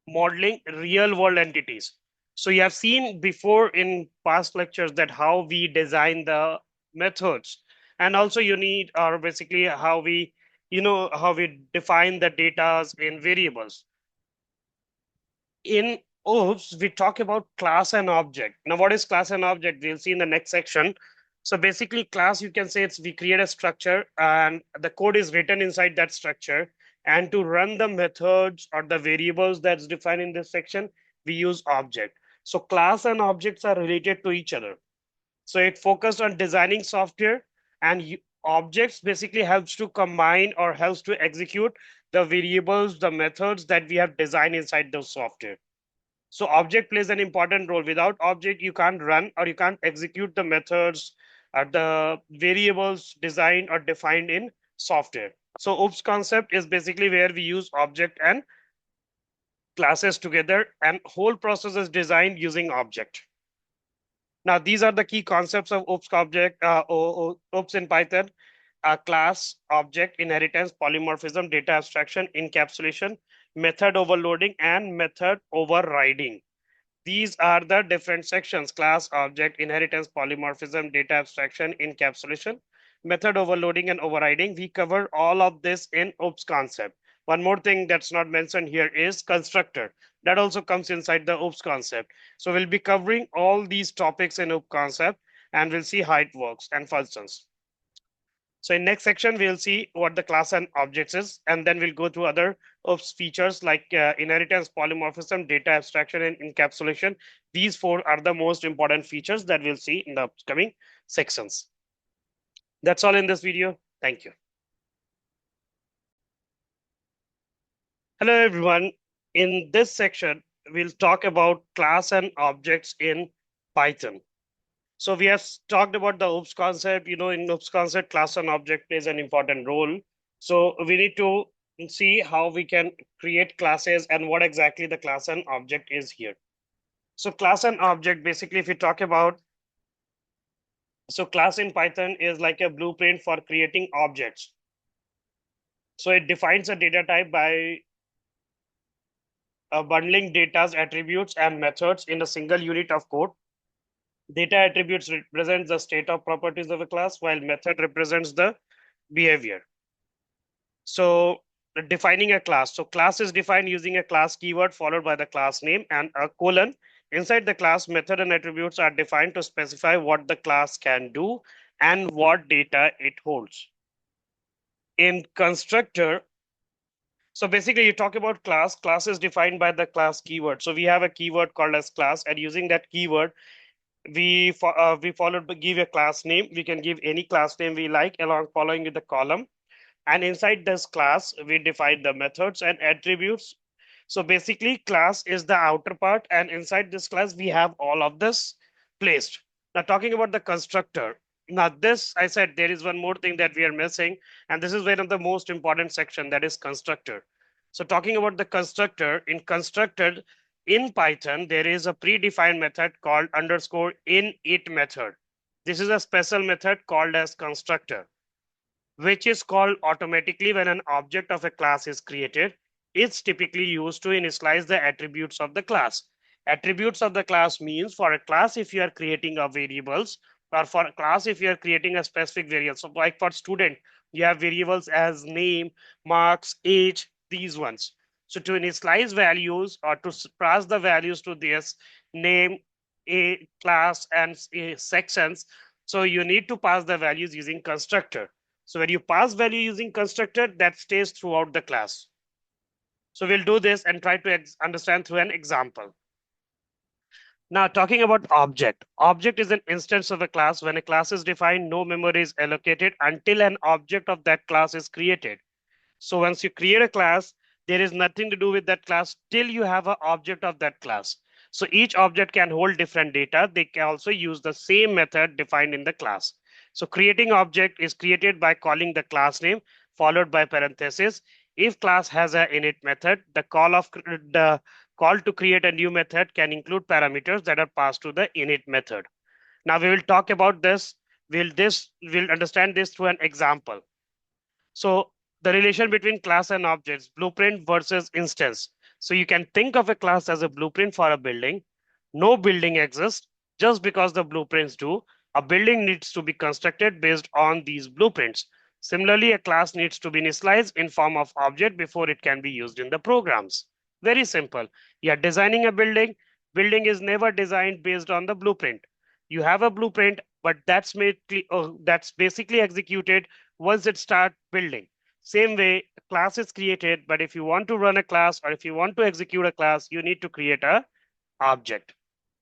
modeling real world entities. So you have seen before in past lectures that how we design the methods, and also you need or basically how we how we define the data in variables. In OOPS, we talk about class and object. Now, what is class and object? We'll see in the next section. So basically class, you can say it's we create a structure and the code is written inside that structure. And to run the methods or the variables that's defined in this section, we use object. So class and objects are related to each other. So it focused on designing software and objects basically helps to combine or helps to execute the variables, the methods that we have designed inside the software. So object plays an important role. Without object, you can't run or you can't execute the methods or the variables designed or defined in software. So OOPS concept is basically where we use object and classes together and whole process is designed using object. Now, these are the key concepts of OOPS object, OOPS in Python: class, object, inheritance, polymorphism, data abstraction, encapsulation, method overloading, and method overriding. These are the different sections: class, object, inheritance, polymorphism, data abstraction, encapsulation, method overloading, and overriding. We cover all of this in OOPS concept. One more thing that's not mentioned here is constructor. That also comes inside the OOPS concept. So we'll be covering all these topics in OOPS concept and we'll see how it works and functions. So in next section, we'll see what the class and objects is, and then we'll go to other OOPS features like inheritance, polymorphism, data abstraction, and encapsulation. These four are the most important features that we'll see in the upcoming sections. That's all in this video. Thank you. Hello, everyone. In this section, we'll talk about class and objects in Python. So we have talked about the OOPS concept. In OOPS concept, class and object plays an important role. So we need to see how we can create classes and what exactly the class and object is here. So class and object, basically, if we talk about, so class in Python is like a blueprint for creating objects. So it defines a data type by bundling data's attributes and methods in a single unit of code. Data attributes represents the state of properties of a class, while method represents the behavior. So defining a class. So class is defined using a class keyword followed by the class name and a colon. Inside the class, method and attributes are defined to specify what the class can do and what data it holds. In constructor, so basically you talk about class is defined by the class keyword. So we have a keyword called as class, and using that keyword, we followed give a class name. We can give any class name we like along following with the column. And inside this class, we define the methods and attributes. So basically class is the outer part, and inside this class, we have all of this placed. Now talking about the constructor. Now this, I said there is one more thing that we are missing, and this is one of the most important section, that is constructor. So talking about the constructor, in constructor in Python, there is a predefined method called underscore init method. This is a special method called as constructor, which is called automatically when an object of a class is created. It's typically used to initialize the attributes of the class. Attributes of the class means for a class, if you are creating a variables, or for a class, if you are creating a specific variable. So like for student, you have variables as name, marks, age, these ones. So to initialize values or to pass the values to this name, a class and sections, so you need to pass the values using constructor. So when you pass value using constructor, that stays throughout the class. So we'll do this and try to understand through an example. Now talking about object. Object is an instance of a class. When a class is defined, no memory is allocated until an object of that class is created. So once you create a class, there is nothing to do with that class till you have an object of that class. So each object can hold different data. They can also use the same method defined in the class. So creating object is created by calling the class name followed by parenthesis. If class has an init method, the call to create a new method can include parameters that are passed to the init method. Now we will talk about this. We'll understand this through an example. So the relation between class and objects, blueprint versus instance. So you can think of a class as a blueprint for a building. No building exists just because the blueprints do. A building needs to be constructed based on these blueprints. Similarly, a class needs to be initialized in form of object before it can be used in the programs. Very simple. You are designing a building. Building is never designed based on the blueprint. You have a blueprint, but that's basically executed once it starts building. Same way, a class is created, but if you want to run a class or if you want to execute a class, you need to create a object.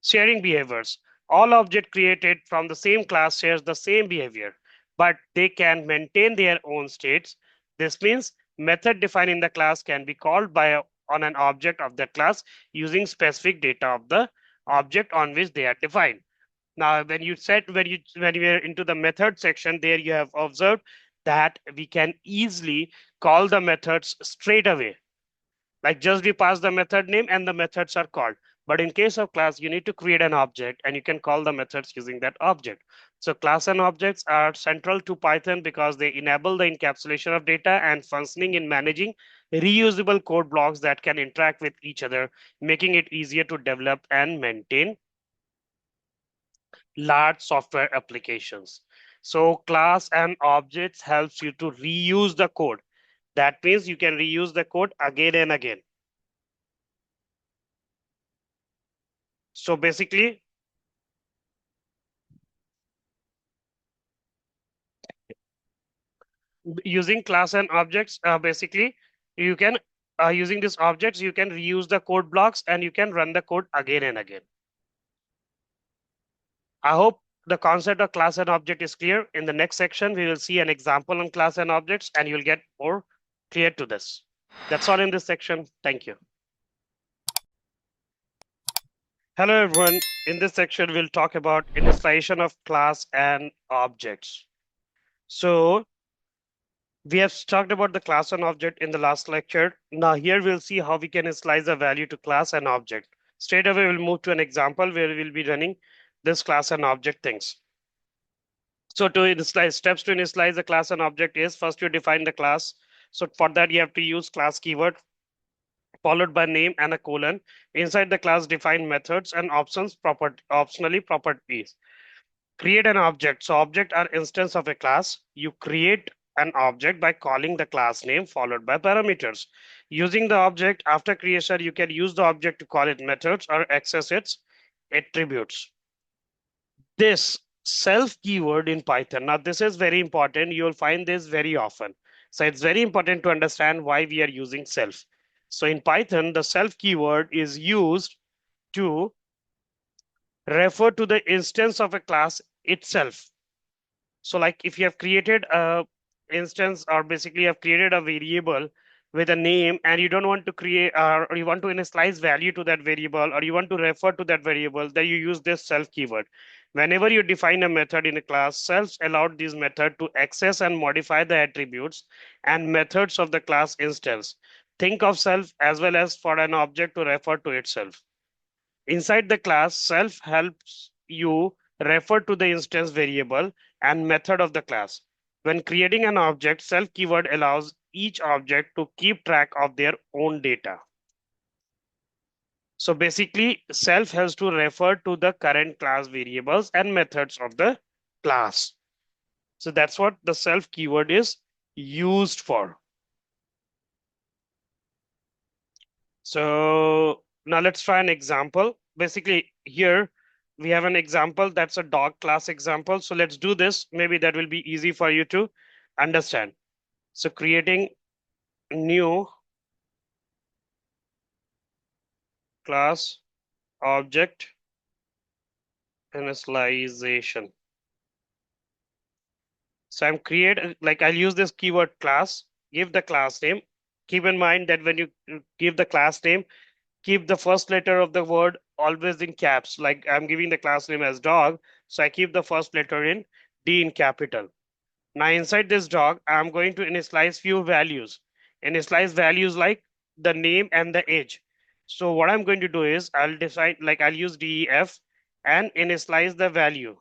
Sharing behaviors. All object created from the same class shares the same behavior, but they can maintain their own states. This means method defined in the class can be called on an object of that class using specific data of the object on which they are defined. Now, when you are into the method section, there you have observed that we can easily call the methods straight away. Like just we pass the method name and the methods are called. But in case of class, you need to create an object and you can call the methods using that object. So class and objects are central to Python because they enable the encapsulation of data and functioning in managing reusable code blocks that can interact with each other, making it easier to develop and maintain large software applications. So class and objects helps you to reuse the code. That means you can reuse the code again and again. So basically, using class and objects, basically, you can, using these objects, you can reuse the code blocks and you can run the code again and again. I hope the concept of class and object is clear. In the next section, we will see an example on class and objects and you'll get more clear to this. That's all in this section. Thank you. Hello, everyone. In this section, we'll talk about initialization of class and objects. So we have talked about the class and object in the last lecture. Now here we'll see how we can initialize a value to class and object. Straight away, we'll move to an example where we'll be running this class and object things. So to initialize, steps to initialize the class and object is first you define the class. So for that, you have to use class keyword followed by name and a colon. Inside the class, define methods and optionally properties. Create an object. So object are instance of a class. You create an object by calling the class name followed by parameters. Using the object after creation, you can use the object to call it methods or access its attributes. This self keyword in Python. Now, this is very important. You will find this very often. So it's very important to understand why we are using self. So in Python, the self keyword is used to refer to the instance of a class itself. So like if you have created a instance or basically you have created a variable with a name and you don't want to create or you want to initialize value to that variable or you want to refer to that variable, then you use this self keyword. Whenever you define a method in a class, self allowed this method to access and modify the attributes and methods of the class instance. Think of self as well as for an object to refer to itself. Inside the class, self helps you refer to the instance variable and method of the class. When creating an object, self keyword allows each object to keep track of their own data. So basically, self has to refer to the current class variables and methods of the class. So that's what the self keyword is used for. So now let's try an example. Basically, here we have an example that's a dog class example. So let's do this. Maybe that will be easy for you to understand. So creating new class object initialization. So I'm like I'll use this keyword class, give the class name. Keep in mind that when you give the class name, keep the first letter of the word always in caps. Like I'm giving the class name as dog, so I keep the first letter in D in capital. Now inside this dog, I'm going to initialize few values. Initialize values like the name and the age. So what I'm going to do is I'll decide like I'll use def and initialize the value.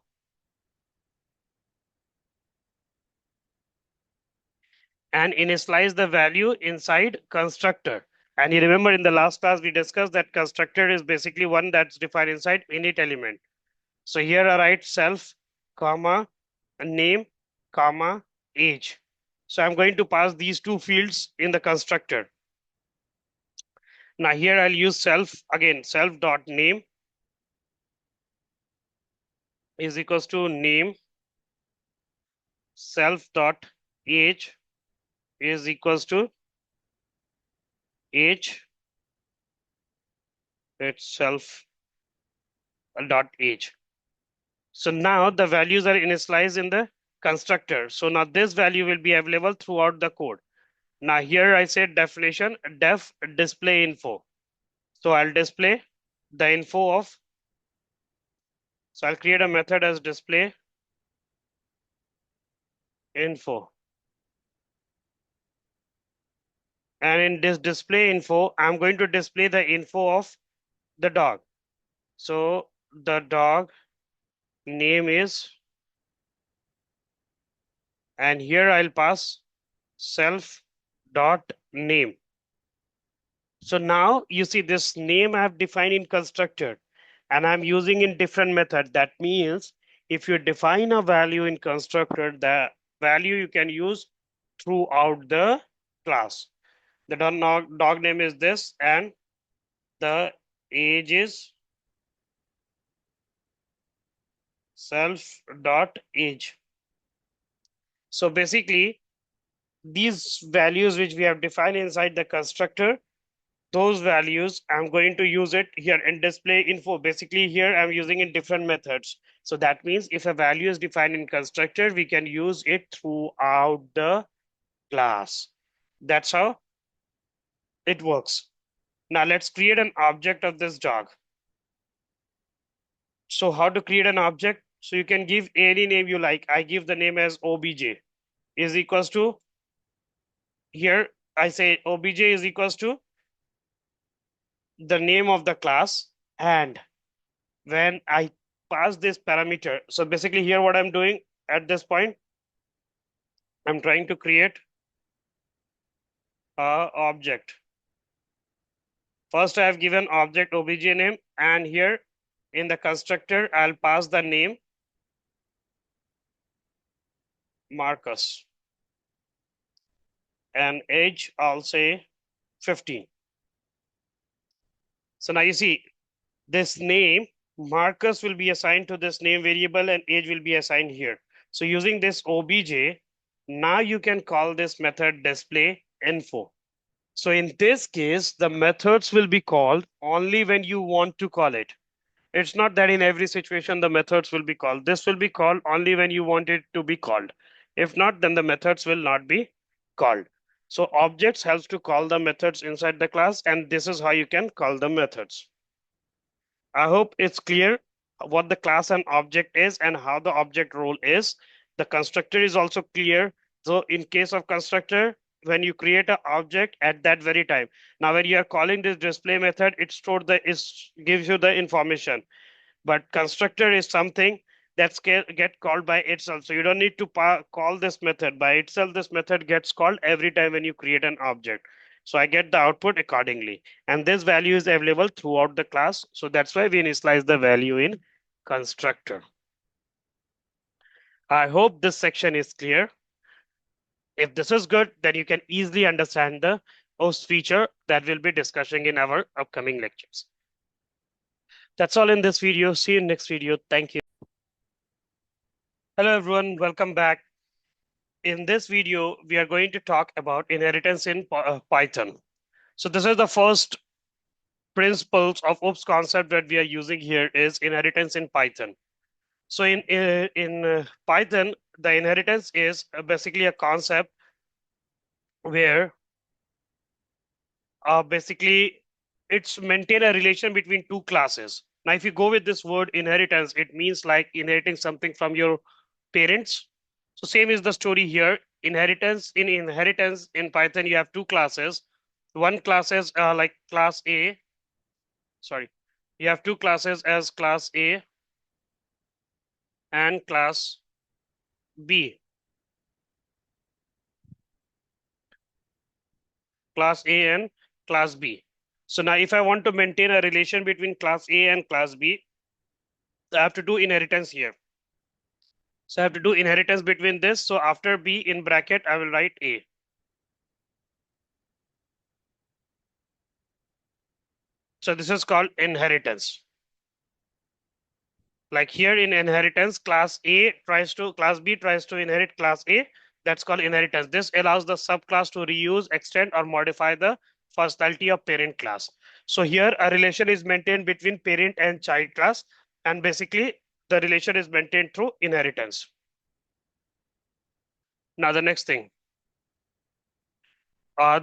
And initialize the value inside constructor. And you remember in the last class we discussed that constructor is basically one that's defined inside init element. So here I write self, comma, name, comma, age. So I'm going to pass these two fields in the constructor. Now here I'll use self again, self dot name is equals to name, self dot age is equals to age itself dot age. So now the values are initialized in the constructor. So now this value will be available throughout the code. Now here I said definition def display info. So I'll display the info of, so I'll create a method as display info. And in this display info, I'm going to display the info of the dog. So the dog name is, and here I'll pass self dot name. So now you see this name I have defined in constructor and I'm using in different method. That means if you define a value in constructor, the value you can use throughout the class. The dog name is this and the age is self dot age. So basically these values which we have defined inside the constructor, those values I'm going to use it here in display info. Basically here I'm using in different methods. So that means if a value is defined in constructor, we can use it throughout the class. That's how it works. Now let's create an object of this dog. So how to create an object? So you can give any name you like. I give the name as obj is equals to, here I say obj is equals to the name of the class, and when I pass this parameter, so basically here what I'm doing at this point, I'm trying to create a object. First I have given object obj name, and here in the constructor I'll pass the name Marcus. and age, I'll say 15. So now you see this name, Marcus will be assigned to this name variable and age will be assigned here. So using this obj, now you can call this method display info. So in this case, the methods will be called only when you want to call it. It's not that in every situation the methods will be called. This will be called only when you want it to be called. If not, then the methods will not be called. So objects helps to call the methods inside the class, and this is how you can call the methods. I hope it's clear what the class and object is and how the object role is. The constructor is also clear. So in case of constructor, when you create an object at that very time. Now, when you are calling this display method, it stored the is gives you the information. But constructor is something that's get called by itself. So you don't need to call this method by itself. This method gets called every time when you create an object. So I get the output accordingly. And this value is available throughout the class. So that's why we initialize the value in constructor. I hope this section is clear. If this is good, then you can easily understand the host feature that we'll be discussing in our upcoming lectures. That's all in this video. See you in next video. Thank you. Hello, everyone. Welcome back. In this video, we are going to talk about inheritance in Python. So this is the first principles of OOPS concept that we are using here is inheritance in Python. So in Python, the inheritance is basically a concept where basically it's maintain a relation between two classes. Now, if you go with this word inheritance, it means like inheriting something from your parents. So same is the story here. Inheritance in Python, you have two classes. One class is like class A. Sorry, you have two classes as class A and class B. Class A and class B. So now if I want to maintain a relation between class A and class B, I have to do inheritance here. So I have to do inheritance between this. So after B in bracket, I will write A. So this is called inheritance. Like here in inheritance, class B tries to inherit class A. That's called inheritance. This allows the subclass to reuse, extend, or modify the functionality of parent class. So here a relation is maintained between parent and child class. And basically the relation is maintained through inheritance. Now the next thing.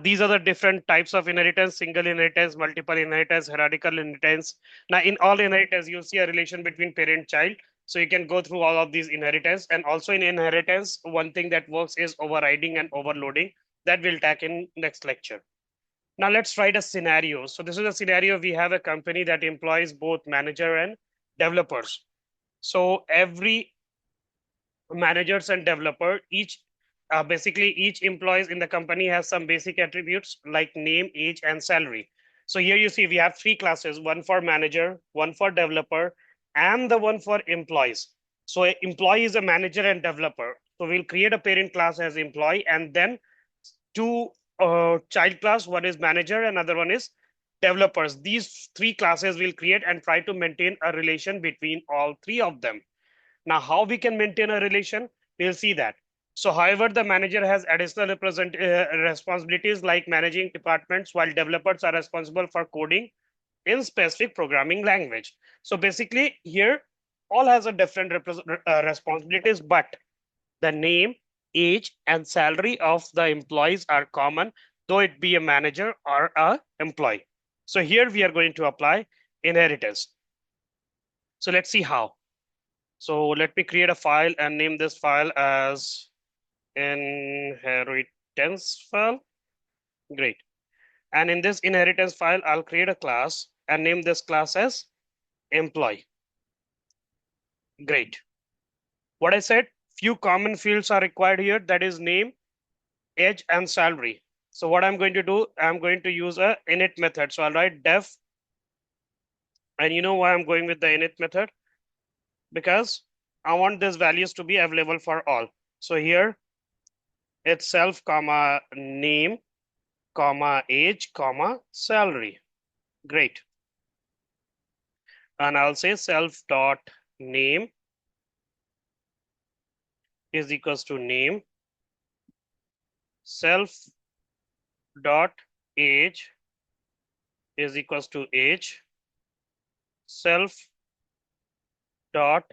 These are the different types of inheritance: single inheritance, multiple inheritance, hierarchical inheritance. Now, in all inheritance, you'll see a relation between parent child. So you can go through all of these inheritance. And also in inheritance, one thing that works is overriding and overloading. That we'll take in next lecture. Now let's write a scenario. So this is a scenario. We have a company that employs both manager and developers. So every managers and developer, basically each employees in the company has some basic attributes like name, age, and salary. So here you see we have three classes: one for manager, one for developer, and the one for employees. So employee is a manager and developer. So we'll create a parent class as employee, and then two child class. One is manager, another one is developers. These three classes we'll create and try to maintain a relation between all three of them. Now, how we can maintain a relation, we'll see that. So, however, the manager has additional responsibilities like managing departments, while developers are responsible for coding in specific programming language. So basically here, all has a different responsibilities, but the name, age, and salary of the employees are common, though it be a manager or a employee. So here we are going to apply inheritance. So let's see how. So let me create a file and name this file as inheritance file. Great. And in this inheritance file, I'll create a class and name this class as employee. Great. What I said, few common fields are required here. That is name, age, and salary. So what I'm going to do, I'm going to use a init method. So I'll write def. And you know why I'm going with the init method? Because I want these values to be available for all. So here itself, comma name, comma age, comma salary. Great. And I'll say self dot name is equals to name, self dot age is equals to age, self dot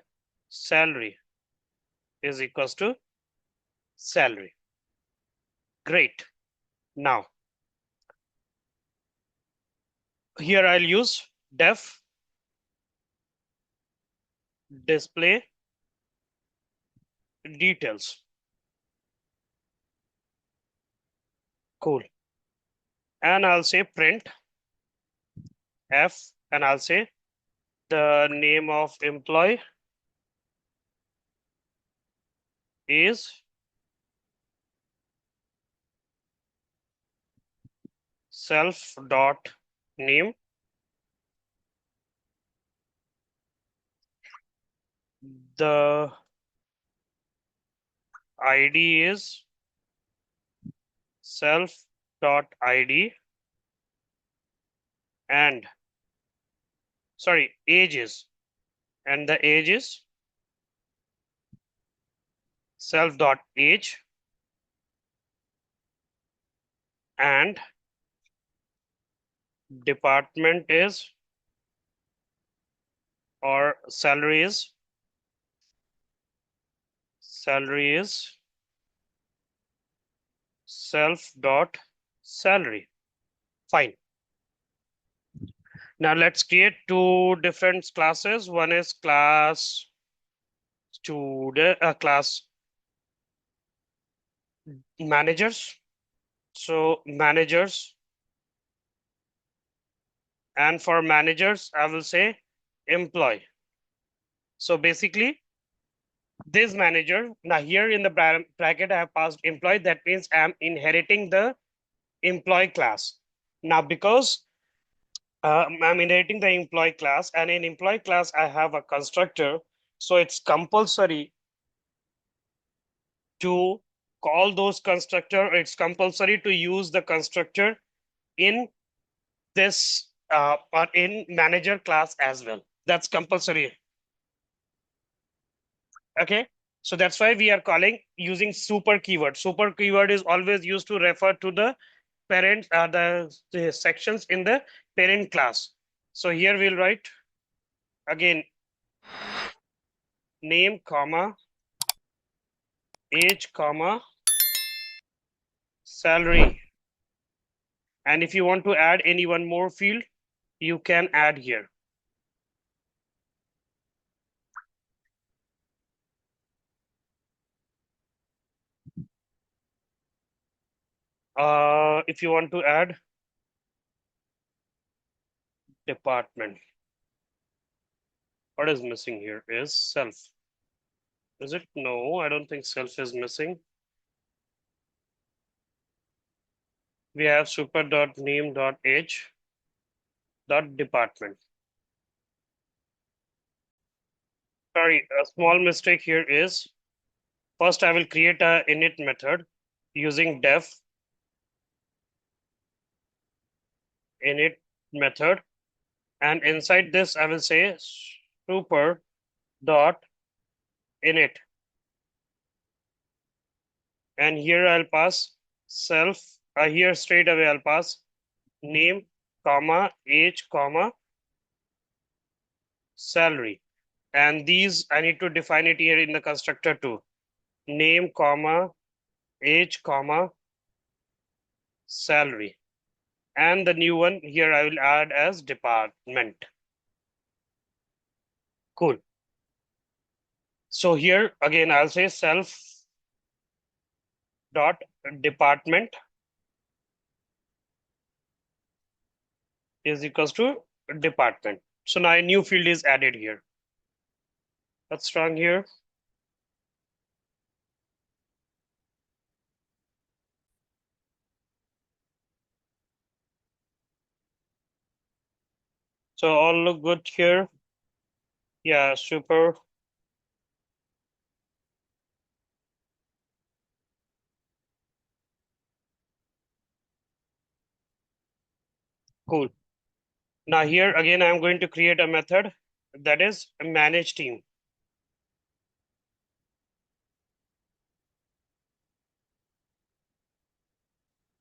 salary is equals to salary. Great. Now, here I'll use def display details. Cool. And I'll say print f, and I'll say the name of employee is self dot name. The ID is self dot ID, and sorry, age is, and the age is self dot age, and department is, or salary is self dot salary. Fine. Now let's create two different classes. One is class student, class managers. So managers, and for managers, I will say employee. So basically, this manager, now here in the bracket, I have passed employee. That means I'm inheriting the employee class. Now, because I'm inheriting the employee class, and in employee class, I have a constructor. So it's compulsory to call those constructor. It's compulsory to use the constructor in this or in manager class as well. That's compulsory. Okay. So that's why we are calling using super keyword. Super keyword is always used to refer to the parent, the sections in the parent class. So here we'll write again name, comma, age, comma, salary. And if you want to add any one more field, you can add here. If you want to add department, what is missing here is self. Is it? No, I don't think self is missing. We have super.name.age dot department. Sorry, a small mistake here is, first I will create a init method using def init method, and inside this I will say super dot init, and here I'll pass self. Here straight away I'll pass name, comma, age, comma, salary, and these I need to define it here in the constructor too. Name, comma, age, comma, salary, and the new one here I will add as department. Cool. So here again I'll say self dot department is equals to department. So now a new field is added here. That's strong here. So all look good here. Yeah, super. Cool. Now here again, I'm going to create a method that is manage team.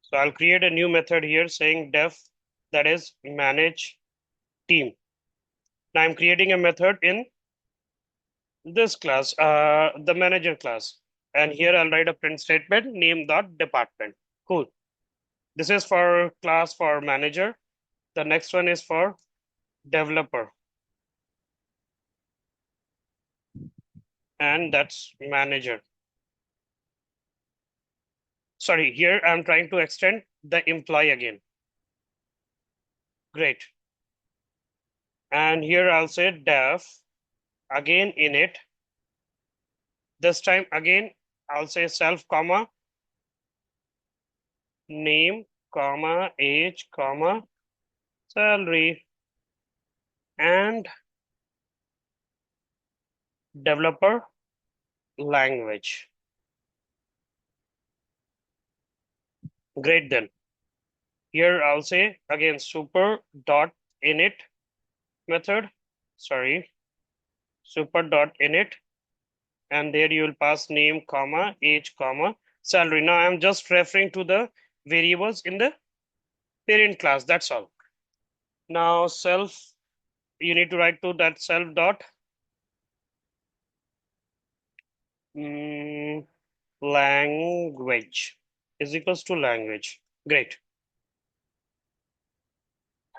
So I'll create a new method here saying def that is manage team. Now I'm creating a method in this class, the manager class. And here I'll write a print statement name.department. Cool. This is for class for manager. The next one is for developer. And that's manager. Sorry, here I'm trying to extend the employee again. Great. And here I'll say def again init. This time again, I'll say self comma name comma age comma salary and developer language. Great then. Here I'll say again super dot init method. Sorry, super dot init, and there you will pass name comma age comma salary. Now I'm just referring to the variables in the parent class. That's all. Now self, you need to write to that self dot language is equals to language. Great.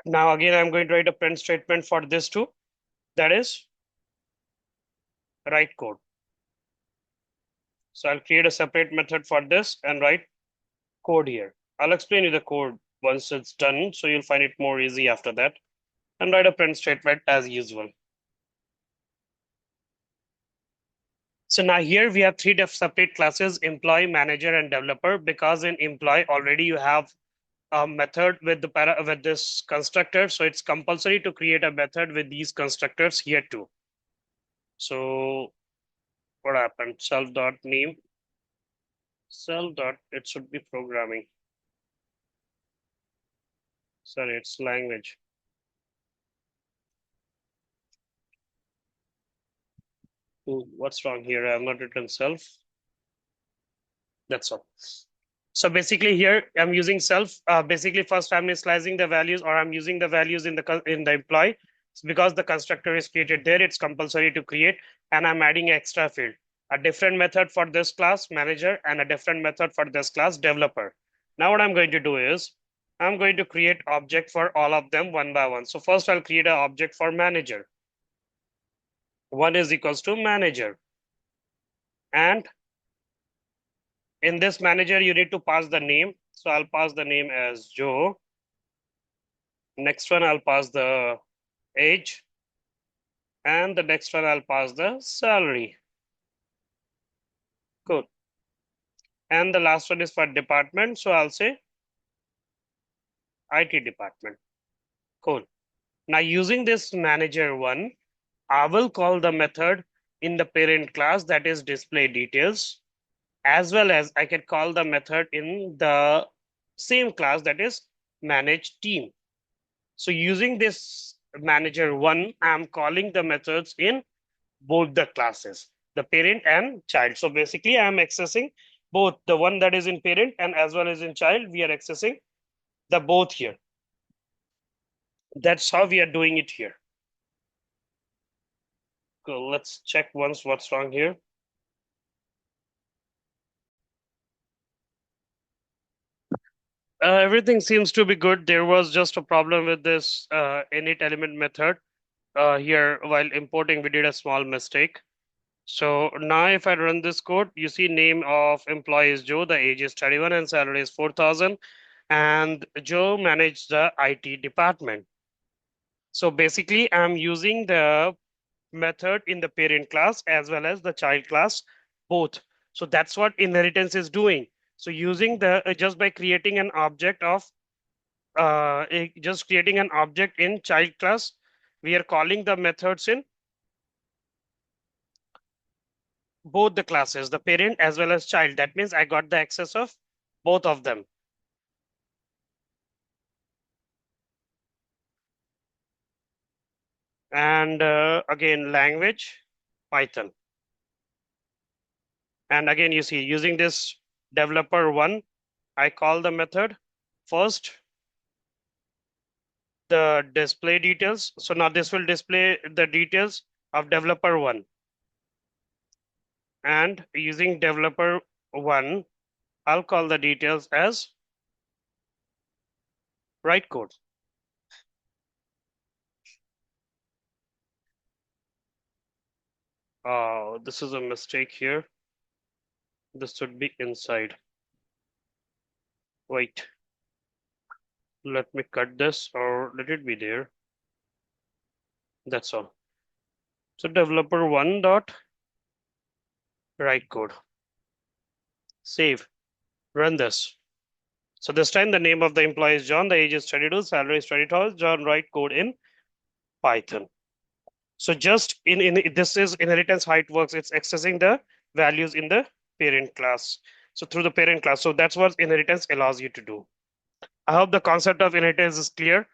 Now again, I'm going to write a print statement for this too. That is write code. So I'll create a separate method for this and write code here. I'll explain you the code once it's done, so you'll find it more easy after that. And write a print statement as usual. So now here we have three separate classes, employee, manager, and developer, because in employee already you have a method with the with this constructor. So it's compulsory to create a method with these constructors here too. So what happened? Self dot name, self dot, it should be programming. Sorry, it's language. Ooh, what's wrong here? I have not written self. That's all. So basically here I'm using self. Basically first I'm initializing the values, or I'm using the values in the employee. Because the constructor is created there, it's compulsory to create, and I'm adding extra field. A different method for this class manager and a different method for this class developer. Now what I'm going to do is I'm going to create object for all of them one by one. So first I'll create an object for manager. One is equals to manager. And in this manager, you need to pass the name. So I'll pass the name as Joe. Next one, I'll pass the age. And the next one, I'll pass the salary. Good. And the last one is for department. So I'll say IT department. Cool. Now using this manager one, I will call the method in the parent class, that is display details, as well as I can call the method in the same class, that is manage team. So using this manager one, I'm calling the methods in both the classes, the parent and child. So basically I'm accessing both the one that is in parent and as well as in child. We are accessing the both here. That's how we are doing it here. So let's check once what's wrong here. Everything seems to be good. There was just a problem with this init element method. Here, while importing, we did a small mistake. So now if I run this code, you see name of employee is Joe, the age is 31 and salary is 4,000. And Joe managed the IT department. So basically I'm using the method in the parent class as well as the child class, both. So that's what inheritance is doing. So using the, just by creating an object of, just creating an object in child class, we are calling the methods in both the classes, the parent as well as child. That means I got the access of both of them. And again, language, Python. And again, you see, using this developer one, I call the method first the display details. So now this will display the details of developer one. And using developer one, I'll call the details as write code. Oh, this is a mistake here. This should be inside. Wait, let me cut this or let it be there. That's all. So developer one dot write code. Save. Run this. So this time the name of the employee is John, the age is 22, salary is 20,000. John write code in Python. So just in this is inheritance how it works. It's accessing the values in the parent class. So through the parent class. So that's what inheritance allows you to do. I hope the concept of inheritance is clear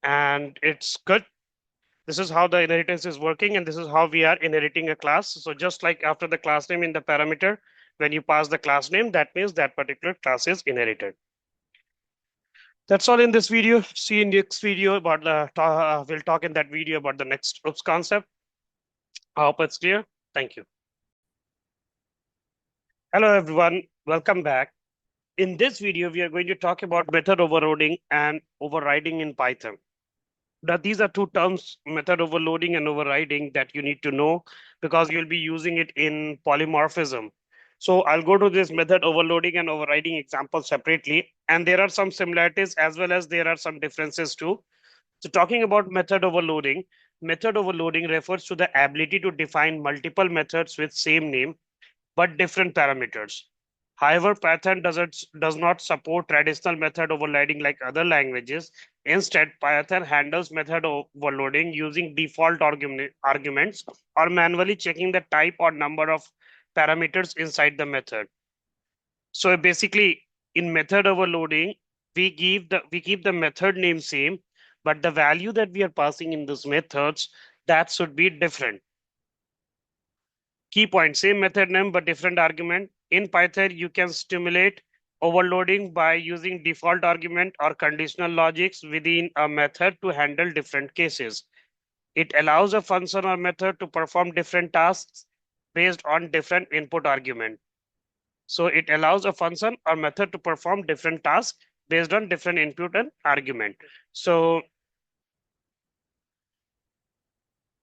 and it's good. This is how the inheritance is working and this is how we are inheriting a class. So just like after the class name in the parameter, when you pass the class name, that means that particular class is inherited. That's all in this video. See you in the next video about we'll talk in that video about the next oops concept. I hope it's clear. Thank you. Hello everyone, welcome back. In this video, we are going to talk about method overloading and overriding in Python. Now, these are two terms, method overloading and overriding, that you need to know because you'll be using it in polymorphism. So I'll go to this method overloading and overriding example separately. And there are some similarities as well as there are some differences too. So talking about method overloading refers to the ability to define multiple methods with same name but different parameters. However, Python does not support traditional method overloading like other languages. Instead, Python handles method overloading using default arguments or manually checking the type or number of parameters inside the method. So basically, in method overloading, we keep the method name same, but the value that we are passing in those methods that should be different. Key point, same method name but different argument. In Python, you can stimulate overloading by using default argument or conditional logics within a method to handle different cases. It allows a function or method to perform different tasks based on different input argument. So it allows a function or method to perform different tasks based on different input and argument. So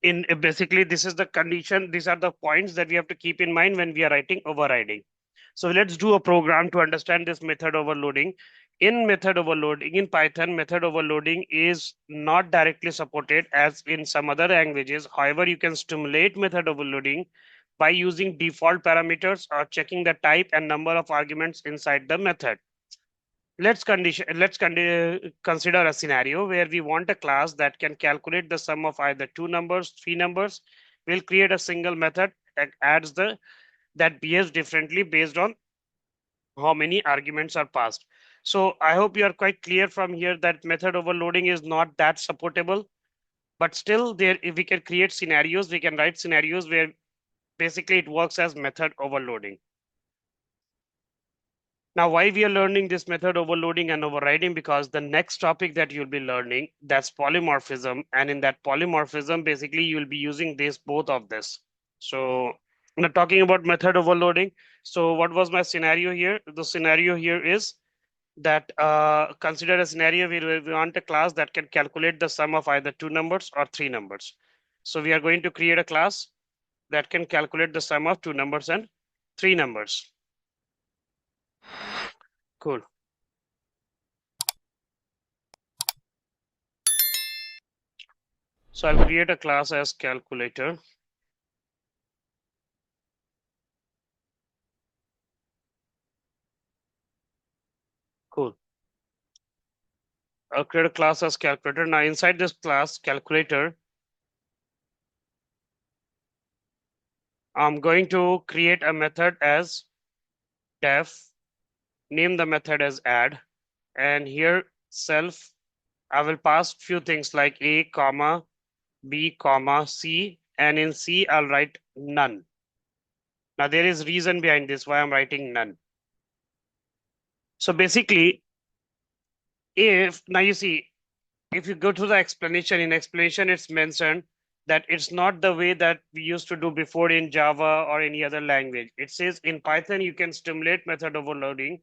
in basically this is the condition, these are the points that we have to keep in mind when we are writing overriding. So let's do a program to understand this method overloading. In method overloading in Python, method overloading is not directly supported as in some other languages. However, you can stimulate method overloading by using default parameters or checking the type and number of arguments inside the method. Let's consider a scenario where we want a class that can calculate the sum of either two numbers, three numbers. We'll create a single method that adds that behaves differently based on how many arguments are passed. So I hope you are quite clear from here that method overloading is not that supportable, but still there, if we can create scenarios, we can write scenarios where basically it works as method overloading. Now, why we are learning this method overloading and overriding? Because the next topic that you'll be learning, that's polymorphism. And in that polymorphism, basically you'll be using both of this. So now talking about method overloading. So what was my scenario here? The scenario here is that consider a scenario where we want a class that can calculate the sum of either two numbers or three numbers. So we are going to create a class that can calculate the sum of two numbers and three numbers. Cool. So I'll create a class as calculator. Cool. I'll create a class as calculator. Now inside this class calculator, I'm going to create a method as def, name the method as add, and here self, I will pass few things like a comma, B comma C, and in C I'll write none. Now there is reason behind this why I'm writing none. So basically, if now you see, if you go to the explanation, in explanation it's mentioned that it's not the way that we used to do before in Java or any other language. It says in Python you can stimulate method overloading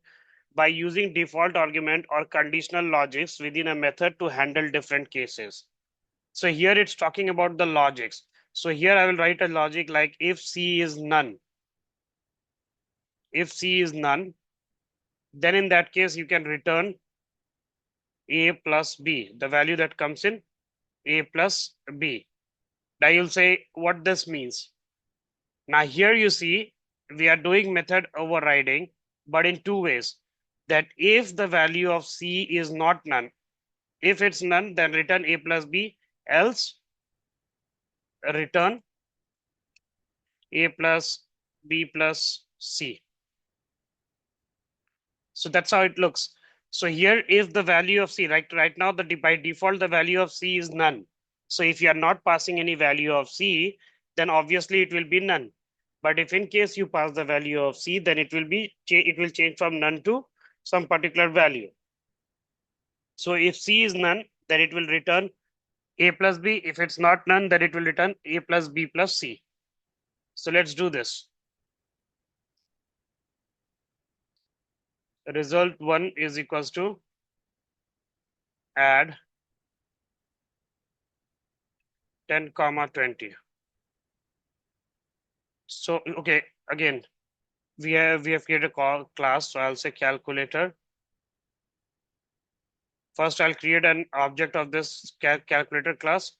by using default argument or conditional logics within a method to handle different cases. So here it's talking about the logics. So here I will write a logic like if C is none. If C is none, then in that case you can return A plus B, the value that comes in A plus B. Now you'll say what this means. Now here you see we are doing method overriding, but in two ways. That if the value of C is not none, if it's none, then return A plus B, else return A plus B plus C. So that's how it looks. So here if the value of C, right now by default the value of C is none. So if you are not passing any value of C, then obviously it will be none. But if in case you pass the value of C, then it will change from none to some particular value. So if C is none, then it will return A plus B. If it's not none, then it will return A plus B plus C. So let's do this. Result 1 is equals to add 10 comma 20. So okay, again we have created a class. So I'll say calculator. First I'll create an object of this calculator class.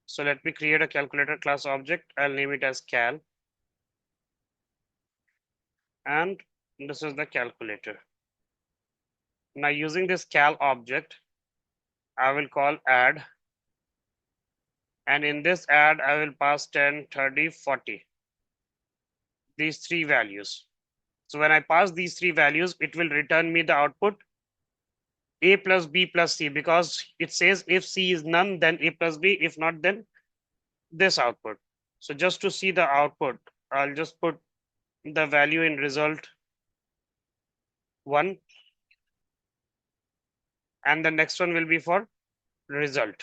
So let me create a calculator class object. I'll name it as cal, and this is the calculator. Now using this cal object, I will call add, and in this add I will pass 10, 30, 40, these three values. So when I pass these three values, it will return me the output A plus B plus C, because it says if C is none, then A plus B, if not, then this output. So just to see the output, I'll just put the value in result 1, and the next one will be for result.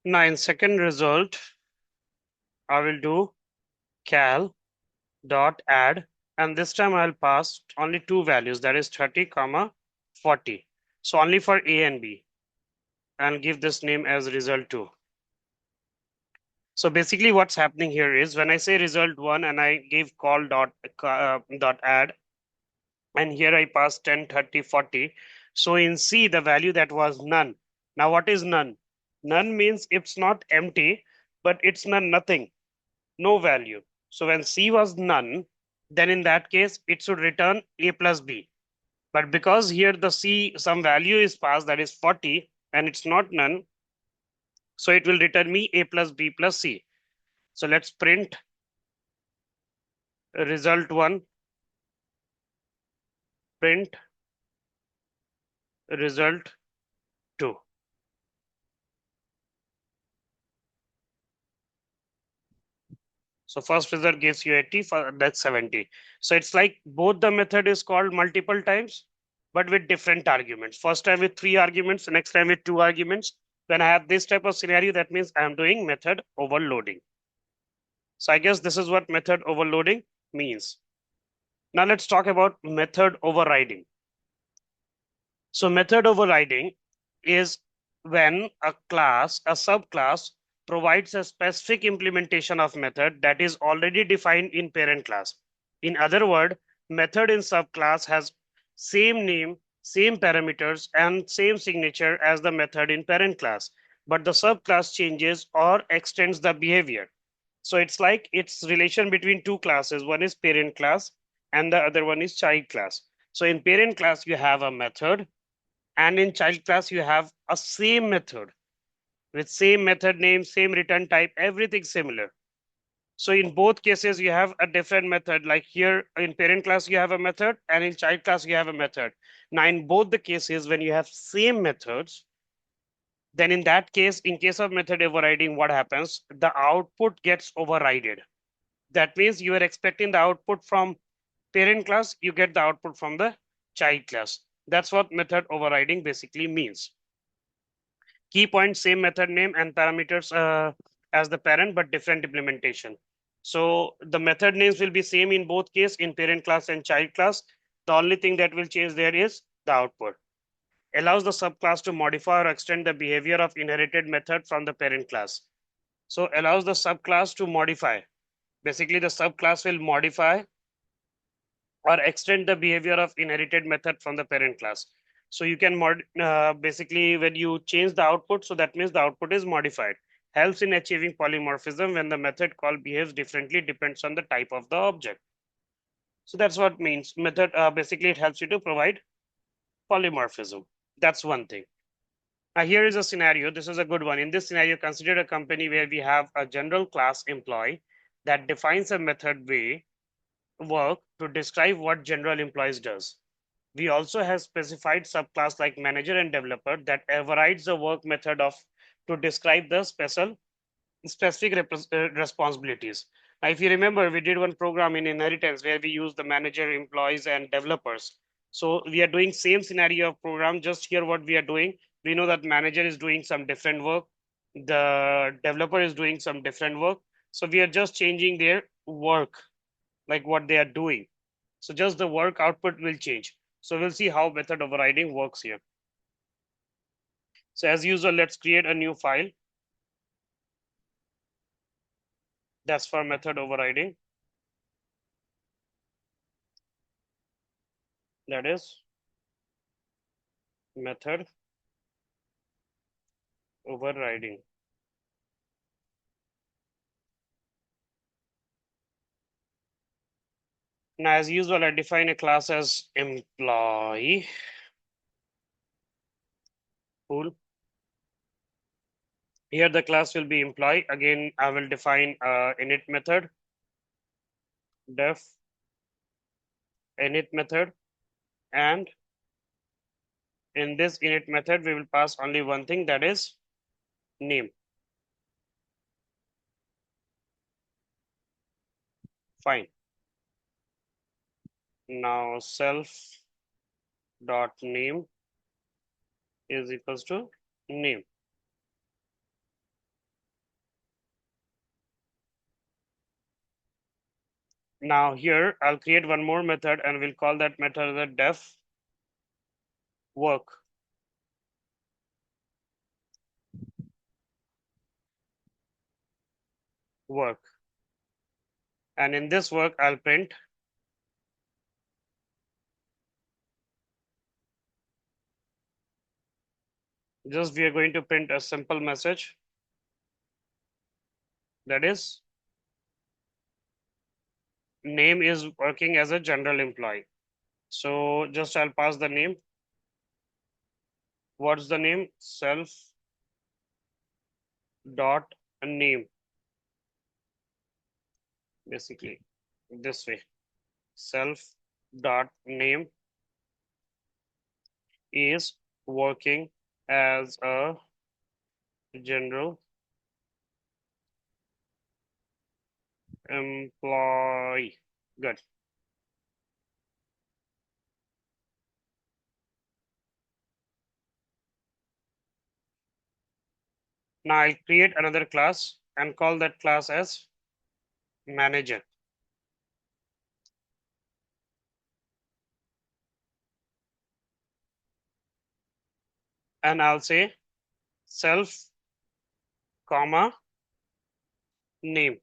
Now in second result, I will do cal dot add, and this time I'll pass only two values, that is 30 comma 40. So only for A and B, and give this name as result 2. So basically what's happening here is when I say result 1 and I give call dot add, and here I pass 10, 30, 40. So in C, the value that was none. Now what is none? None means it's not empty, but it's none, nothing, no value. So when C was none, then in that case, it should return A plus B. But because here the C, some value is passed, that is 40, and it's not none, so it will return me A plus B plus C. So let's print result 1, print result 2. So first result gives you 80, that's 70. So it's like both the method is called multiple times, but with different arguments. First time with 3 arguments, next time with 2 arguments. When I have this type of scenario, that means I'm doing method overloading. So I guess this is what method overloading means. Now let's talk about method overriding. So method overriding is when a class, a subclass, provides a specific implementation of method that is already defined in parent class. In other words, method in subclass has same name, same parameters, and same signature as the method in parent class, but the subclass changes or extends the behavior. So it's like it's relation between two classes. One is parent class and the other one is child class. So in parent class, you have a method, and in child class, you have a same method with same method name, same return type, everything similar. So in both cases, you have a different method. Like here in parent class, you have a method, and in child class, you have a method. Now, in both the cases, when you have same methods, then in that case, in case of method overriding, what happens? The output gets overridden. That means you are expecting the output from parent class, you get the output from the child class. That's what method overriding basically means. Key point, same method name and parameters as the parent, but different implementation. So the method names will be same in both case, in parent class and child class. The only thing that will change there is the output. Allows the subclass to modify or extend the behavior of inherited method from the parent class. So allows the subclass to modify. Basically, the subclass will modify or extend the behavior of inherited method from the parent class. So you can basically when you change the output, so that means the output is modified. Helps in achieving polymorphism when the method call behaves differently depends on the type of the object. So that's what means method. Basically, it helps you to provide polymorphism. That's one thing. Now here is a scenario. This is a good one. In this scenario, consider a company where we have a general class employee that defines a method way work to describe what general employees does. We also have specified subclass like manager and developer that overrides the work method of to describe the specific responsibilities. Now, if you remember, we did one program in inheritance where we use the manager, employees, and developers. So we are doing same scenario of program. Just here, what we are doing, we know that manager is doing some different work, the developer is doing some different work. So we are just changing their work, like what they are doing. So just the work output will change. So we'll see how method overriding works here. So as usual, let's create a new file. That's for method overriding. That is method overriding. Now, as usual, I define a class as employee. Cool. Here the class will be employee. Again, I will define init method, def init method, and in this init method, we will pass only one thing, that is name. Fine. Now self dot name is equals to name. Now here I'll create one more method and we'll call that method the def work. Work. And in this work, I'll print just we are going to print a simple message, that is name is working as a general employee. So just I'll pass the name. What's the name? Self dot name. Basically this way. Self dot name is working as a general employee. Good. Now I'll create another class and call that class as manager. And I'll say self comma name,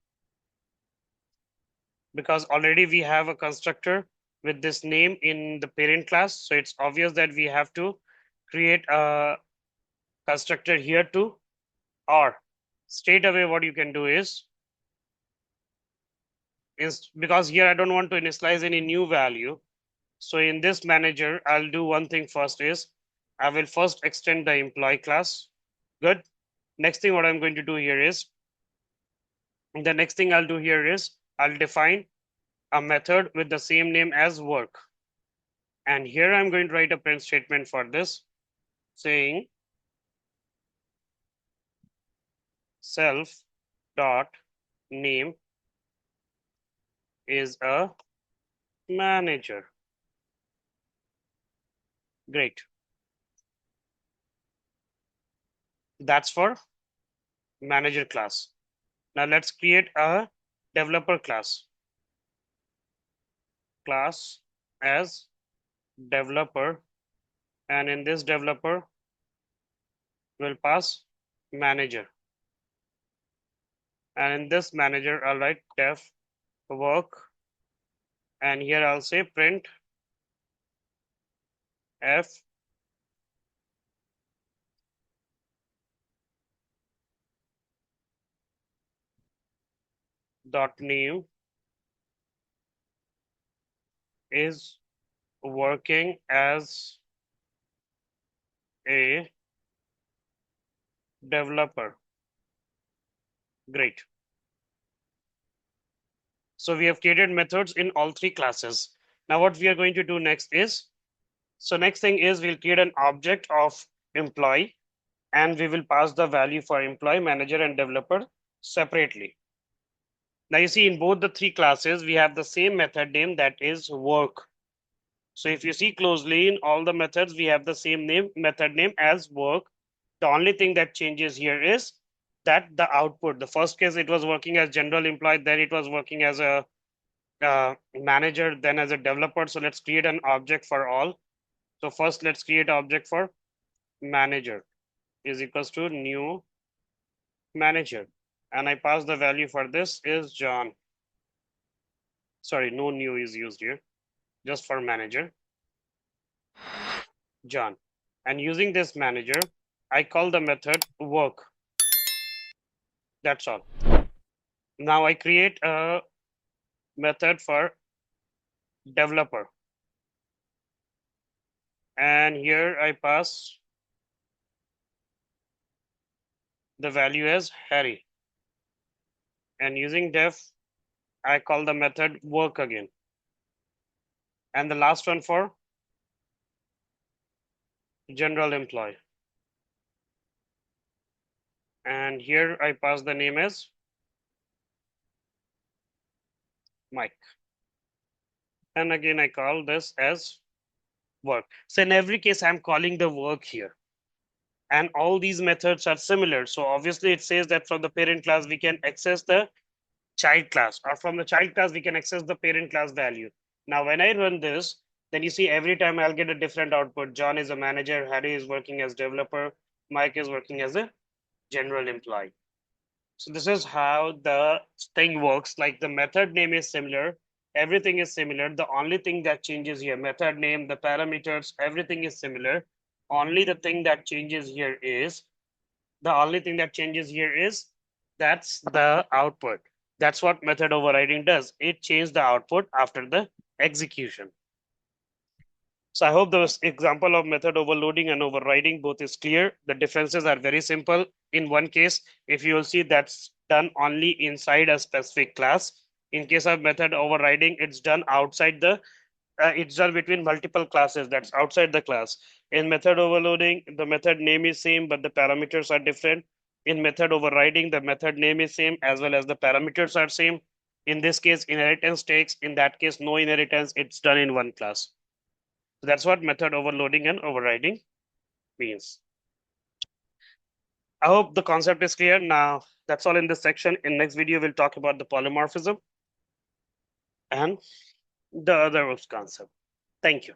because already we have a constructor with this name in the parent class. So it's obvious that we have to create a constructor here too. Or straight away what you can do is because here I don't want to initialize any new value. So in this manager, I'll do one thing first is I will first extend the employee class. Good. Next thing what I'm going to do here is The next thing I'll do here is I'll define a method with the same name as work. And here I'm going to write a print statement for this saying self dot name is a manager. Great. That's for manager class. Now let's create a developer class. Class as developer, and in this developer we'll pass manager. And in this manager I'll write def work, and here I'll say print f dot name is working as a developer. Great. So we have created methods in all three classes. Now what we are going to do next is, so next thing is we'll create an object of employee, and we will pass the value for employee, manager, and developer separately. Now you see in both the three classes, we have the same method name, that is work. So if you see closely in all the methods, we have the same name, method name as work. The only thing that changes here is that the output, the first case it was working as general employee, then it was working as a manager, then as a developer. So let's create an object for all. So first let's create an object for manager is equals to new manager. And I pass the value for this is John. Sorry, no new is used here, just for manager, John. And using this manager, I call the method work. That's all. Now I create a method for developer. And here I pass the value as Harry. And using def, I call the method work again. And the last one for general employee. And here I pass the name as Mike. And again, I call this as work. So in every case, I'm calling the work here. And all these methods are similar. So obviously it says that from the parent class, we can access the child class, or from the child class, we can access the parent class value. Now, when I run this, then you see every time I'll get a different output. John is a manager, Harry is working as developer, Mike is working as a general employee. So this is how the thing works. Like the method name is similar, everything is similar. The only thing that changes here, method name, the parameters, everything is similar. Only the thing that changes here is, the only thing that changes here is that's the output. That's what method overriding does. It changes the output after the execution. So I hope the example of method overloading and overriding both is clear. The differences are very simple. In one case, if you will see, that's done only inside a specific class. In case of method overriding, it's done outside the, it's done between multiple classes, that's outside the class. In method overloading, the method name is same, but the parameters are different. In method overriding, the method name is same as well as the parameters are same. In this case, inheritance takes, in that case, no inheritance, it's done in one class. So that's what method overloading and overriding means. I hope the concept is clear. Now, that's all in this section. In next video, we'll talk about the polymorphism and the other concept. Thank you.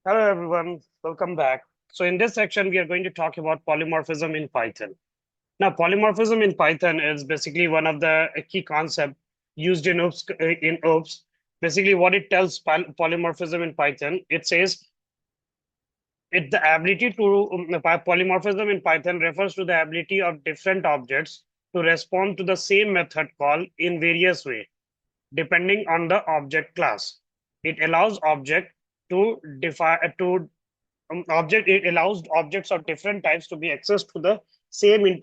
Hello, everyone. Welcome back. So in this section, we are going to talk about polymorphism in Python. Now, polymorphism in Python is basically one of the key concepts used in OOPS. Basically, what it tells polymorphism in Python, it says the ability to polymorphism in Python refers to the ability of different objects to respond to the same method call in various ways, depending on the object class. It allows object to define it allows objects of different types to be accessed to the same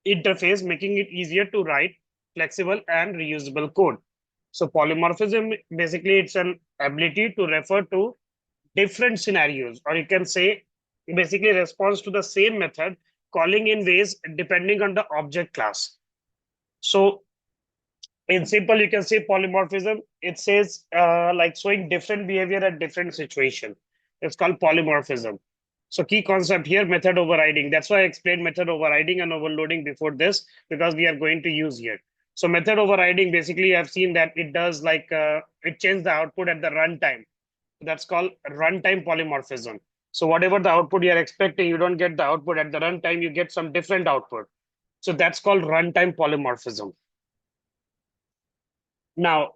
interface, making it easier to write flexible and reusable code. So polymorphism, basically it's an ability to refer to different scenarios, or you can say basically response to the same method calling in ways depending on the object class. So in simple, you can say polymorphism. It says like showing different behavior at different situation. It's called polymorphism. So key concept here, method overriding. That's why I explained method overriding and overloading before this, because we are going to use here. So method overriding, basically I've seen that it does like it changes the output at the runtime. That's called runtime polymorphism. So whatever the output you're expecting, you don't get the output at the runtime, you get some different output. So that's called runtime polymorphism. Now,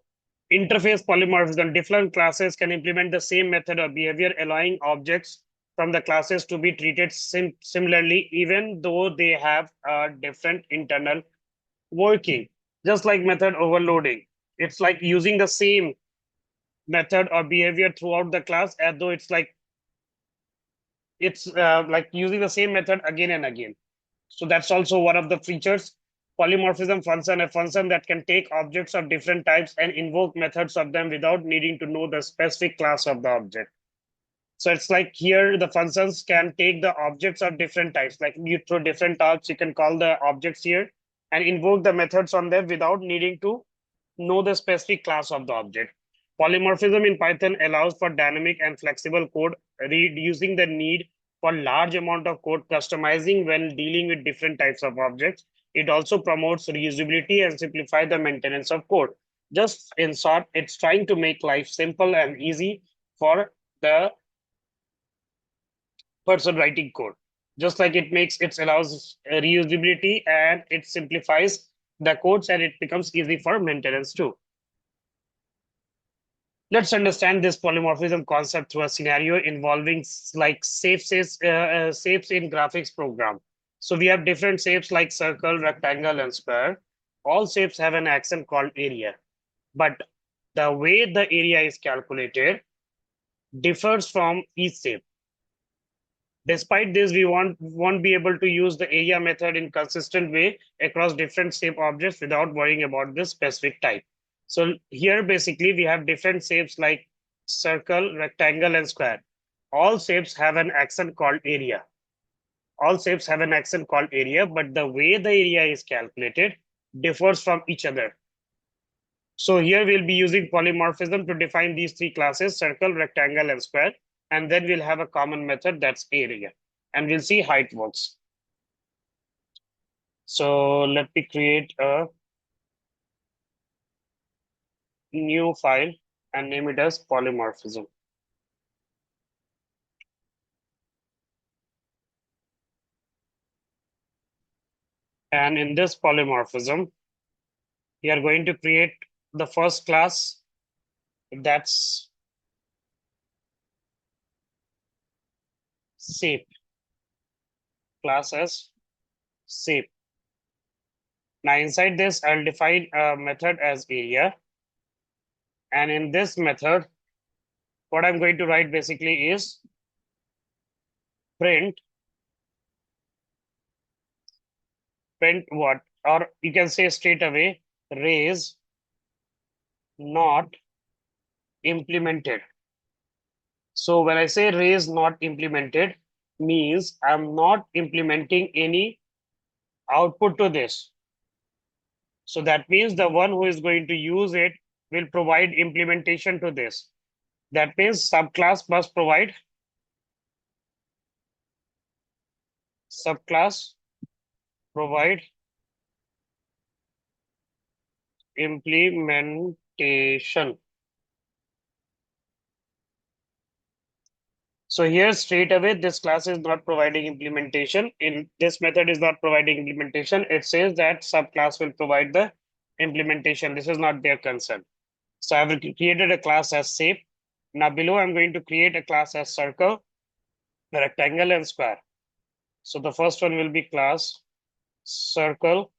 interface polymorphism, different classes can implement the same method or behavior, allowing objects from the classes to be treated similarly, even though they have a different internal working. Just like method overloading. It's like using the same method or behavior throughout the class, as though it's like using the same method again and again. So that's also one of the features. Polymorphism function, a function that can take objects of different types and invoke methods of them without needing to know the specific class of the object. So it's like here the functions can take the objects of different types, like you throw different types, you can call the objects here and invoke the methods on them without needing to know the specific class of the object. Polymorphism in Python allows for dynamic and flexible code, reducing the need for large amount of code customizing when dealing with different types of objects. It also promotes reusability and simplify the maintenance of code. Just in short, it's trying to make life simple and easy for the person writing code. Just like it allows reusability and it simplifies the codes and it becomes easy for maintenance too. Let's understand this polymorphism concept through a scenario involving like shapes in graphics program. So we have different shapes like circle, rectangle, and square. All shapes have an accent called area, but the way the area is calculated differs from each shape. Despite this, we won't be able to use the area method in consistent way across different shape objects without worrying about the specific type. So here basically we have different shapes like circle, rectangle, and square. All shapes have an accent called area. All shapes have an accent called area, but the way the area is calculated differs from each other. So here we'll be using polymorphism to define these three classes, circle, rectangle, and square. And then we'll have a common method that's area. And we'll see how it works. So let me create a new file and name it as polymorphism. And in this polymorphism, we are going to create the first class that's shape, class as shape. Now inside this, I'll define a method as area. And in this method, what I'm going to write basically is print what? Or you can say straight away, raise not implemented. So when I say raise not implemented, means I'm not implementing any output to this. So that means the one who is going to use it will provide implementation to this. That means subclass must provide subclass provide implementation. So here straight away, this class is not providing implementation. In this method is not providing implementation. It says that subclass will provide the implementation. This is not their concern. So I've created a class as shape. Now below I'm going to create a class as circle, rectangle, and square. So the first one will be class circle,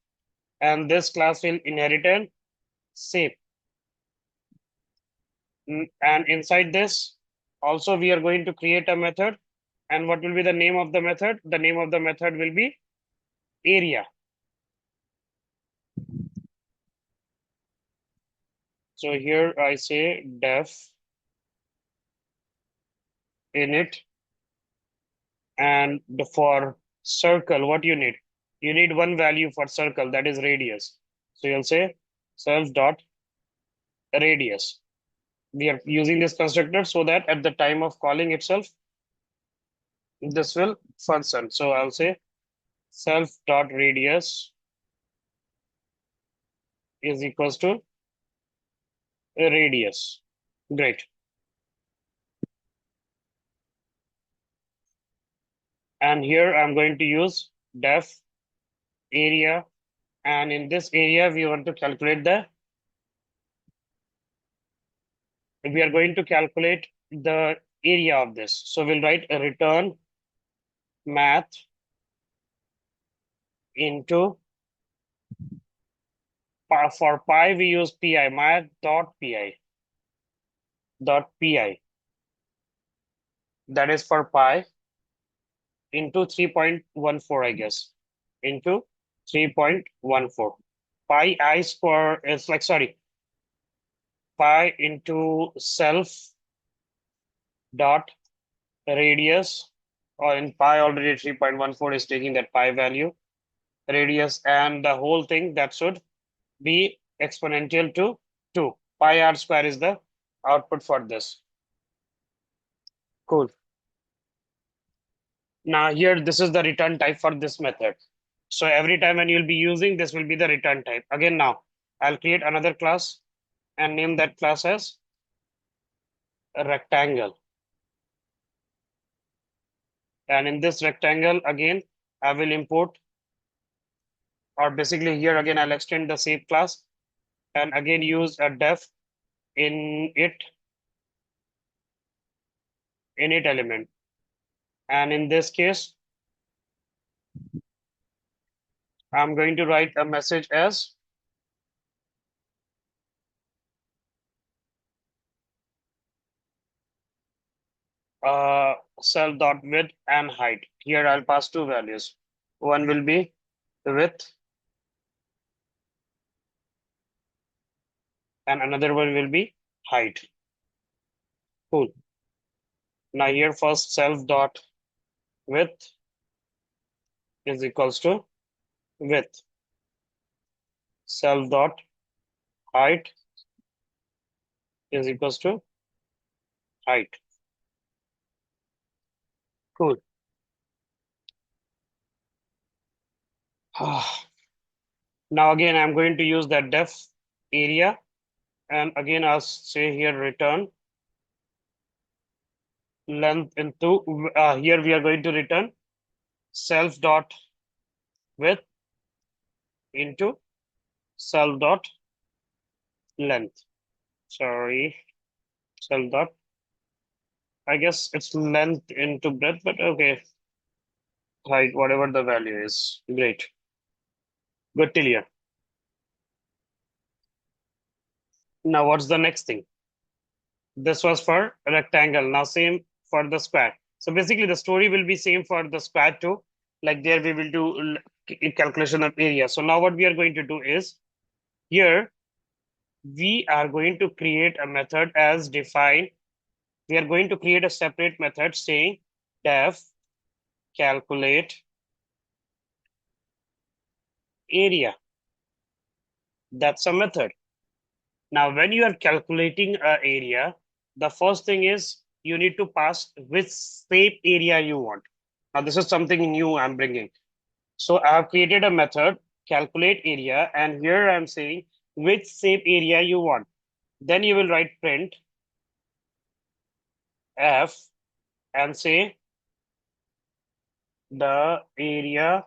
and this class will inherit an shape. And inside this, also we are going to create a method. And what will be the name of the method? The name of the method will be area. So here I say def init, and for circle, what you need? You need one value for circle, that is radius. So you'll say self dot radius. We are using this constructor so that at the time of calling itself, this will function. So I'll say self dot radius is equals to radius. Great. And here I'm going to use def area. And in this area, we want to calculate we are going to calculate the area of this. So we'll write a return math into for pi we use pi math dot pi that is for pi into 3.14, I guess, into 3.14. Pi I square is like, sorry, pi into self dot radius, or in pi already 3.14 is taking that pi value, radius, and the whole thing that should be exponential to 2. Pi r square is the output for this. Cool. Now here, this is the return type for this method. So every time when you'll be using, this will be the return type. Again, now I'll create another class and name that class as a rectangle. And in this rectangle, again, I will import, or basically here again, I'll extend the same class and again use a def init element. And in this case, I'm going to write a message as cell dot width and height. Here I'll pass two values. One will be width and another one will be height. Cool. Now here first self dot width is equals to width. Self dot height is equals to height. Cool. Now again, I'm going to use that def area. And again, I'll say here return length into, here we are going to return self dot width into self dot length. Sorry, self dot, I guess it's length into breadth, but okay, height, whatever the value is. Great. Good till here. Now what's the next thing? This was for rectangle. Now same for the square. So basically the story will be same for the square too. Like there we will do calculation of area. So now what we are going to do is here we are going to create a method as defined. We are going to create a separate method saying def calculate area. That's a method. Now, when you are calculating an area, the first thing is you need to pass which shape area you want. Now, this is something new I'm bringing. So I have created a method, calculate area, and here I'm saying which shape area you want. Then you will write print f and say the area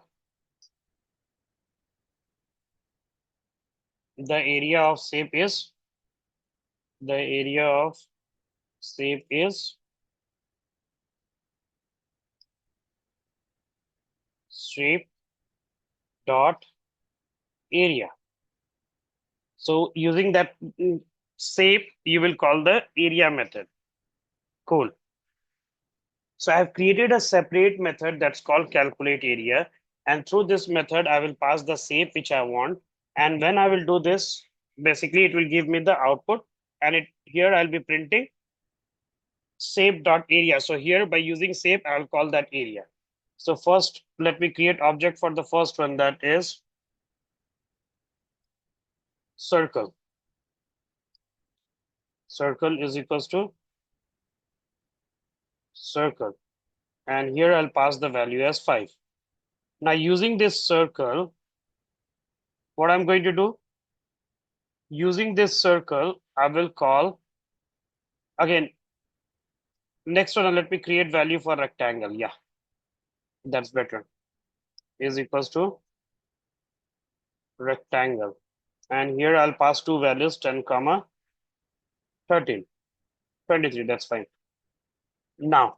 of shape is shape dot area. So using that shape, you will call the area method. Cool. So I have created a separate method that's called calculate area. And through this method, I will pass the shape which I want. And when I will do this, basically it will give me the output, and here I'll be printing shape.area. So here by using shape, I'll call that area. So first, let me create object for the first one, that is circle. Circle is equals to circle. And here I'll pass the value as 5. Now using this circle, what I'm going to do, using this circle, I will call, again, next one, let me create value for rectangle. Yeah, that's better. Is equals to rectangle. And here I'll pass two values, 10 comma 13, 23, that's fine. Now,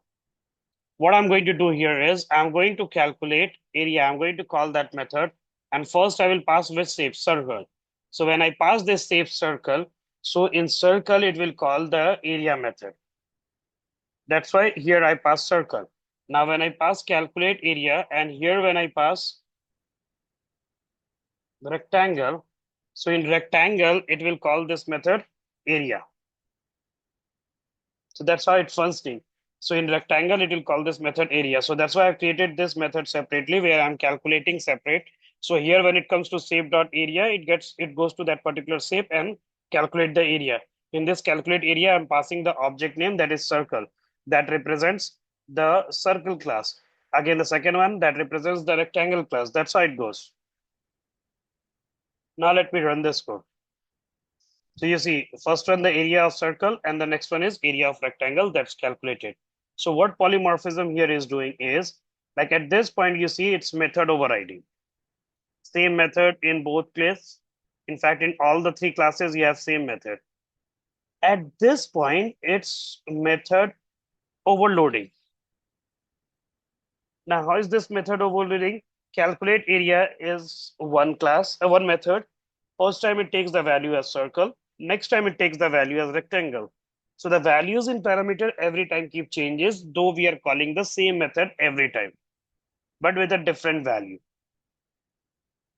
what I'm going to do here is I'm going to calculate area. I'm going to call that method. And first I will pass with shape circle. So when I pass this shape circle, so in circle, it will call the area method. That's why here I pass circle. Now when I pass calculate area, and here when I pass rectangle, so in rectangle, it will call this method area. So that's how it's functioning. So in rectangle, it will call this method area. So that's why I've created this method separately where I'm calculating separate. So here when it comes to shape.area, it goes to that particular shape and calculate the area. In this calculate area, I'm passing the object name, that is circle, that represents the circle class. Again, the second one that represents the rectangle class. That's how it goes. Now let me run this code. So you see, first one, the area of circle, and the next one is area of rectangle, that's calculated. So what polymorphism here is doing is, like at this point, you see it's method overriding. Same method in both classes. In fact, in all the three classes, you have same method. At this point, it's method overloading. Now, how is this method overloading? Calculate area is one class, one method. First time it takes the value as circle. Next time it takes the value as rectangle. So the values in parameter every time keep changes, though we are calling the same method every time, but with a different value.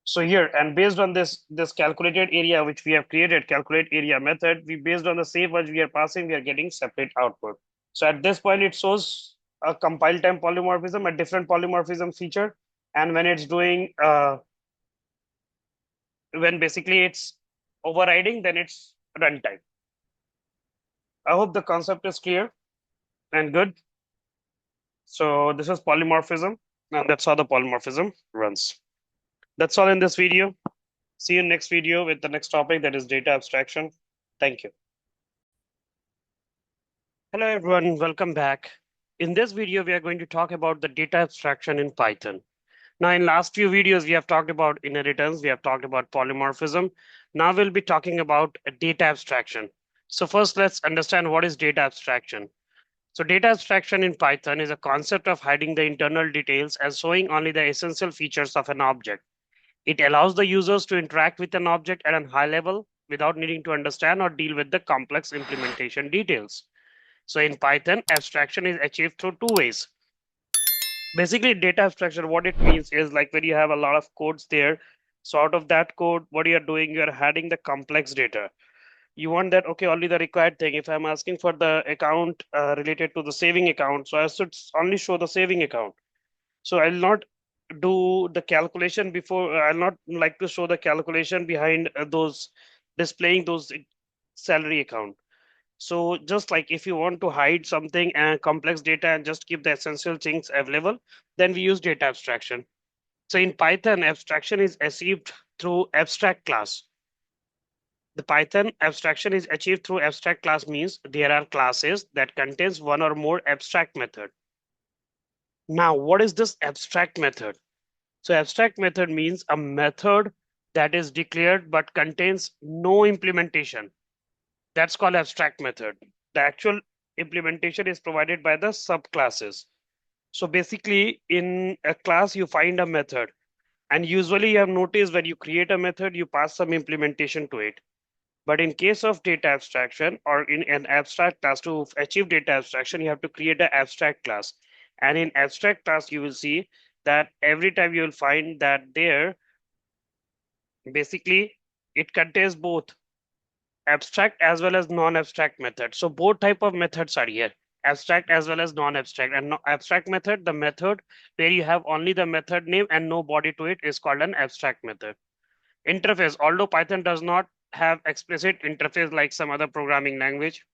So here, and based on this calculated area which we have created, calculate area method, we based on the same words we are passing, we are getting separate output. So at this point, it shows a compile time polymorphism, a different polymorphism feature, and when it's doing when basically it's overriding, then it's runtime. I hope the concept is clear and good. So this is polymorphism, and that's how the polymorphism runs. That's all in this video. See you next video with the next topic, that is data abstraction. Thank you. Hello everyone, welcome back. In this video, we are going to talk about the data abstraction in Python. Now, in last few videos, we have talked about inheritance, we have talked about polymorphism. Now we'll be talking about data abstraction. So first, let's understand what is data abstraction. So data abstraction in Python is a concept of hiding the internal details and showing only the essential features of an object. It allows the users to interact with an object at a high level without needing to understand or deal with the complex implementation details. So in Python, abstraction is achieved through two ways. Basically, data abstraction, what it means is like when you have a lot of codes there, so out of that code, what you're doing, you're hiding the complex data. You want that, okay, only the required thing. If I'm asking for the account related to the saving account, so I should only show the saving account. So I'll not do the calculation before, I'll not like to show the calculation behind those displaying those salary account. So just like if you want to hide something and complex data and just keep the essential things available, then we use data abstraction. So in Python, abstraction is achieved through abstract class. The Python abstraction is achieved through abstract class means there are classes that contains one or more abstract method. Now, what is this abstract method? So abstract method means a method that is declared but contains no implementation. That's called abstract method. The actual implementation is provided by the subclasses. So basically, in a class, you find a method. And usually you have noticed when you create a method, you pass some implementation to it. But in case of data abstraction or in an abstract class, to achieve data abstraction, you have to create an abstract class. And in abstract class, you will see that every time you will find that there, basically, it contains both abstract as well as non-abstract method. So both type of methods are here, abstract as well as non-abstract. And abstract method, the method where you have only the method name and no body to it, is called an abstract method. Interface, although Python does not have explicit interface like some other programming language,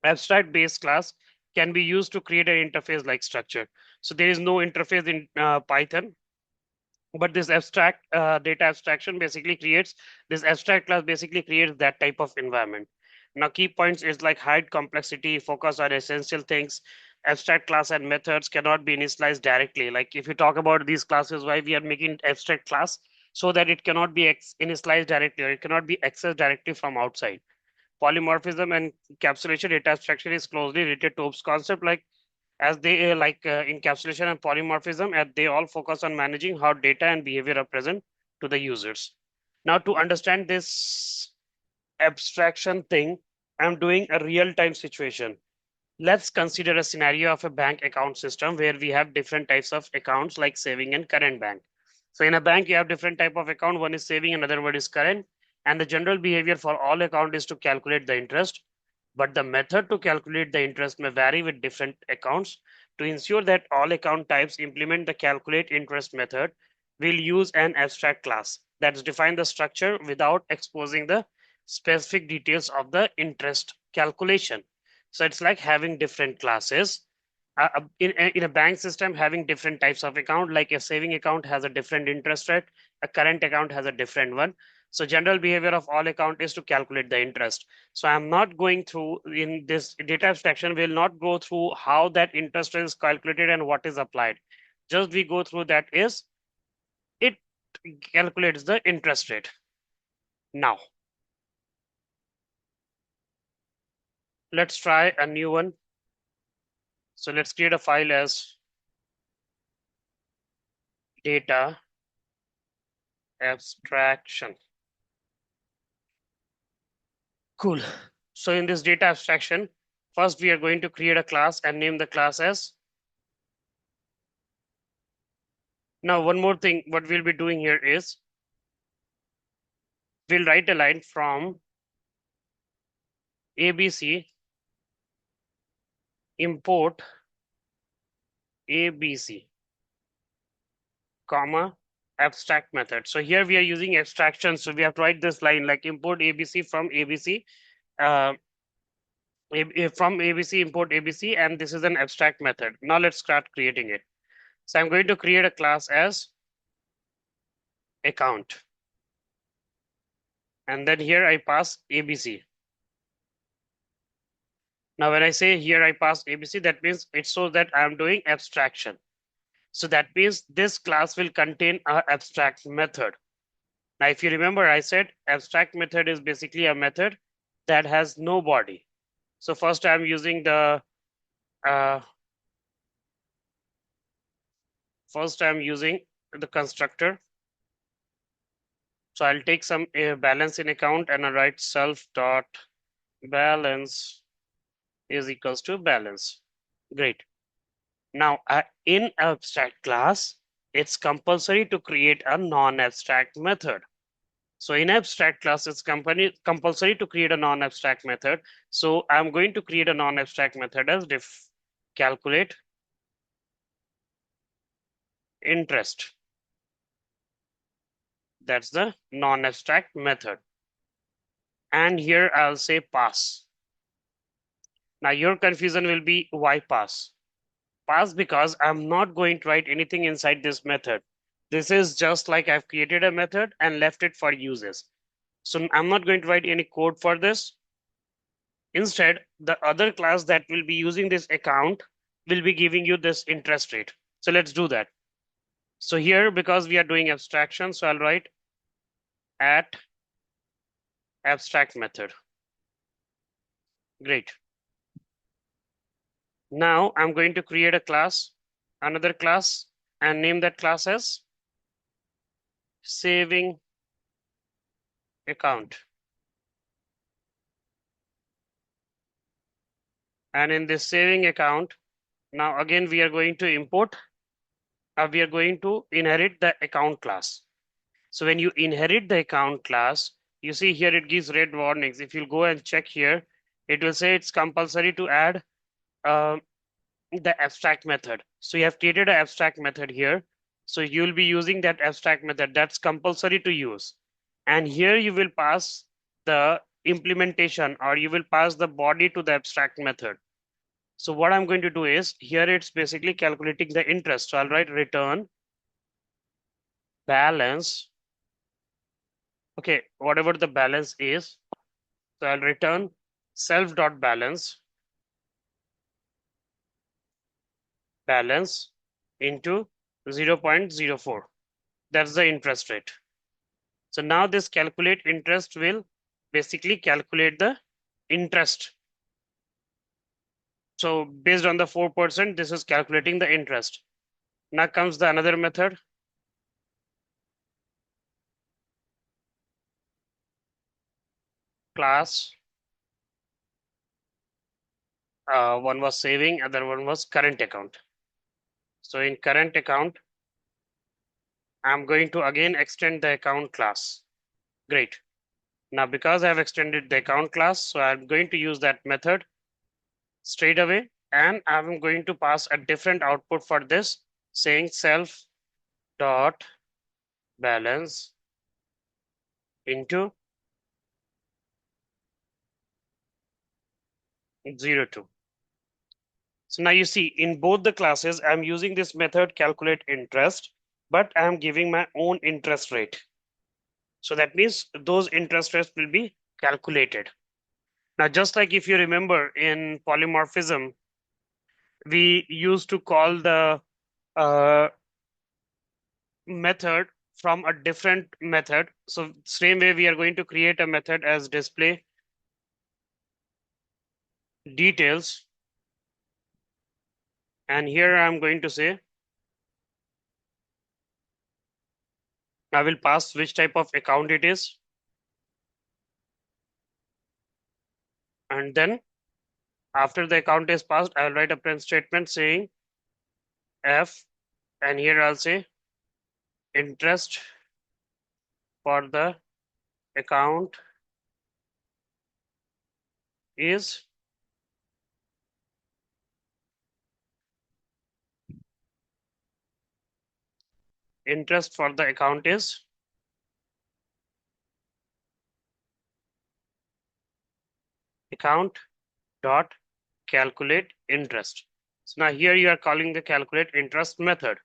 abstract base class can be used to create an interface like structure. So there is no interface in Python, but this abstract data abstraction basically creates, this abstract class basically creates that type of environment. Now key points is like hide complexity, focus on essential things. Abstract class and methods cannot be initialized directly. Like if you talk about these classes, why we are making abstract class, so that it cannot be initialized directly, or it cannot be accessed directly from outside. Polymorphism and encapsulation data abstraction is closely related to OOPS concept, like as they encapsulation and polymorphism, and they all focus on managing how data and behavior are present to the users. Now to understand this abstraction thing, I'm doing a real-time situation. Let's consider a scenario of a bank account system where we have different types of accounts like saving and current bank. So in a bank, you have different type of account. One is saving, another one is current. And the general behavior for all account is to calculate the interest. But the method to calculate the interest may vary with different accounts. To ensure that all account types implement the calculate interest method, we'll use an abstract class that's define the structure without exposing the specific details of the interest calculation. So it's like having different classes. In a bank system, having different types of account, like a saving account has a different interest rate, a current account has a different one. So general behavior of all account is to calculate the interest. So I'm not going through in this data abstraction, we'll not go through how that interest is calculated and what is applied. Just we go through that is it calculates the interest rate. Now, let's try a new one. So let's create a file as data abstraction. Cool. So in this data abstraction, first we are going to create a class and name the class as. Now, one more thing, what we'll be doing here is we'll write a line from ABC, import ABC, comma, abstract method. So here we are using abstraction. So we have to write this line like import ABC from ABC, from ABC, import ABC, and this is an abstract method. Now let's start creating it. So I'm going to create a class as account. And then here I pass ABC. Now, when I say here I pass ABC, that means it shows that I'm doing abstraction. So that means this class will contain an abstract method. Now, if you remember, I said abstract method is basically a method that has no body. So first I'm using the constructor. So I'll take some balance in account and I write self dot balance is equals to balance. Great. Now, in abstract class, it's compulsory to create a non-abstract method. So in abstract class, it's compulsory to create a non-abstract method. So I'm going to create a non-abstract method as calculate interest. That's the non-abstract method. And here I'll say pass. Now your confusion will be why pass? Pass because I'm not going to write anything inside this method. This is just like I've created a method and left it for uses. So I'm not going to write any code for this. Instead, the other class that will be using this account will be giving you this interest rate. So let's do that. So here, because we are doing abstraction, so I'll write at abstract method. Great. Now I'm going to create a class, another class, and name that class as saving account. And in this saving account, now again, we are going to import, we are going to inherit the account class. So when you inherit the account class, You see here it gives red warnings. If you go and check here, it will say it's compulsory to add uh, the abstract method. So you have created an abstract method here. So you'll be using that abstract method. That's compulsory to use. And here you will pass the implementation, or you will pass the body to the abstract method. So what I'm going to do is, here it's basically calculating the interest. So I'll write return balance. Okay, whatever the balance is. So I'll return self.balance balance into 0.04. That's the interest rate. So now this calculate interest will basically calculate the interest. So based on the 4%, this is calculating the interest. Now comes the another method. Class. One was saving, other one was current account. So in current account, I'm going to again extend the account class. Great. Now because I have extended the account class, so I'm going to use that method straight away, and I'm going to pass a different output for this, saying self dot balance into 0.2. So now you see in both the classes, I'm using this method calculate interest, but I'm giving my own interest rate. So that means those interest rates will be calculated. Now, just like if you remember in polymorphism, we used to call the uh, method from a different method. So same way we are going to create a method as display details. And here I'm going to say, I will pass which type of account it is. And then after the account is passed, I'll write a print statement saying F, and here I'll say interest for the account is interest for the account is account dot calculate interest. So now here you are calling the calculate interest method.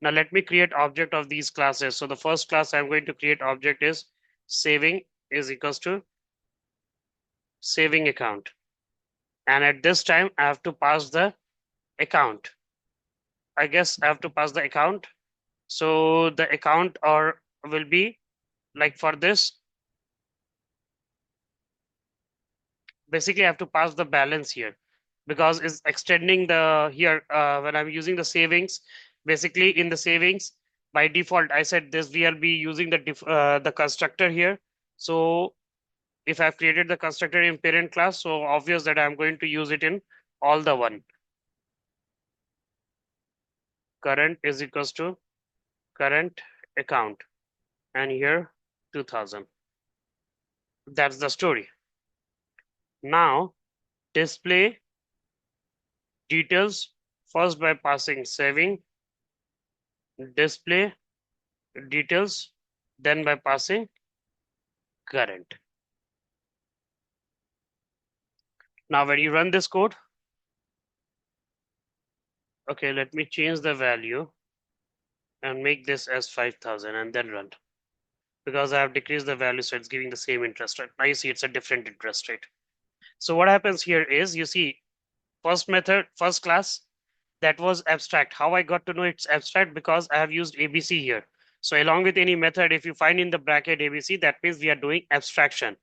Now let me create object of these classes. So the first class I'm going to create object is saving is equals to saving account. And at this time I have to pass the account. I guess I have to pass the account. So the account or will be like for this, basically I have to pass the balance here because it's extending the here when I'm using the savings, basically in the savings by default, I said this we'll be using the constructor here. So if I've created the constructor in parent class, so obvious that I'm going to use it in all the one. Current is equals to current account, and here 2000. That's the story. Now display details first by passing saving, display details, then by passing current. Now when you run this code, okay, let me change the value and make this as 5000 and then run, because I have decreased the value, so it's giving the same interest rate. Now you see it's a different interest rate. So what happens here is, you see first method, first class, that was abstract. How I got to know it's abstract? Because I have used ABC here. So along with any method, if you find in the bracket ABC, that means we are doing abstraction.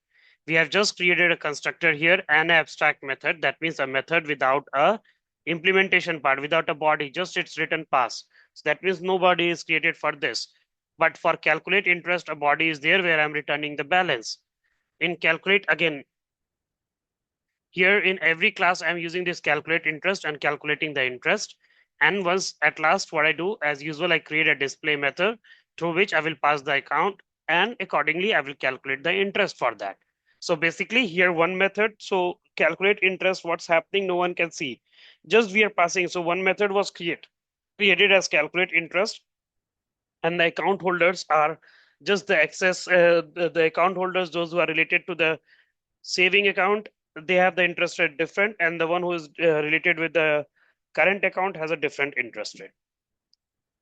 We have just created a constructor here and an abstract method. That means a method without a implementation part, without a body, just its written pass. So that means no body is created for this. But for calculate interest, a body is there where I'm returning the balance. In calculate, again, here in every class, I'm using this calculate interest and calculating the interest. And once at last, what I do as usual, I create a display method through which I will pass the account and accordingly I will calculate the interest for that. So basically here one method, so calculate interest, what's happening, no one can see. Just we are passing. So one method was created as calculate interest, and the account holders are just the access, the account holders, those who are related to the saving account, they have the interest rate different, and the one who is related with the current account has a different interest rate.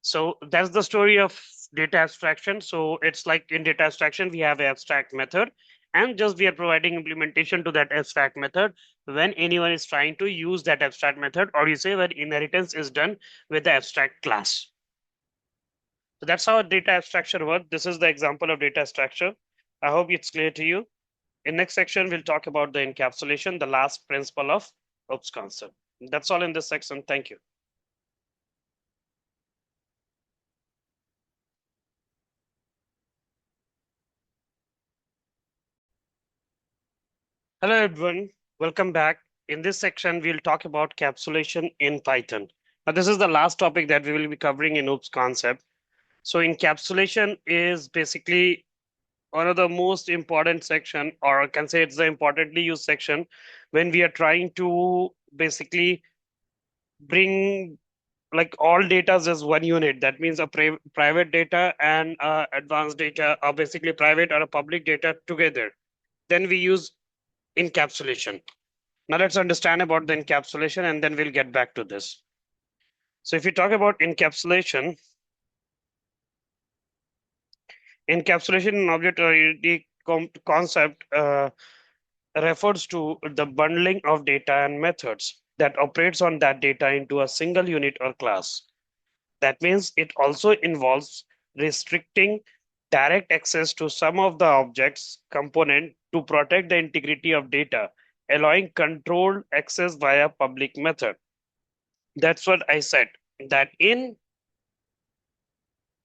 So that's the story of data abstraction. So it's like in data abstraction, we have an abstract method, and just we are providing implementation to that abstract method when anyone is trying to use that abstract method, or you say when inheritance is done with the abstract class. So that's how data abstraction works. This is the example of data structure. I hope it's clear to you. In next section, we'll talk about the encapsulation, the last principle of OOPS concept. That's all in this section. Thank you. Hello, everyone. Welcome back. In this section, we'll talk about encapsulation in Python. Now, this is the last topic that we will be covering in OOPS concept. So encapsulation is basically one of the most important section, or I can say it's the importantly used section when we are trying to basically bring like all data as one unit. That means a private data and advanced data, or basically private or a public data together. Then we use encapsulation. Now let's understand about the encapsulation, and then we'll get back to this. So if you talk about encapsulation, encapsulation in object-oriented concept refers to the bundling of data and methods that operates on that data into a single unit or class. That means it also involves restricting direct access to some of the objects component to protect the integrity of data, allowing controlled access via public method. That's what I said, that in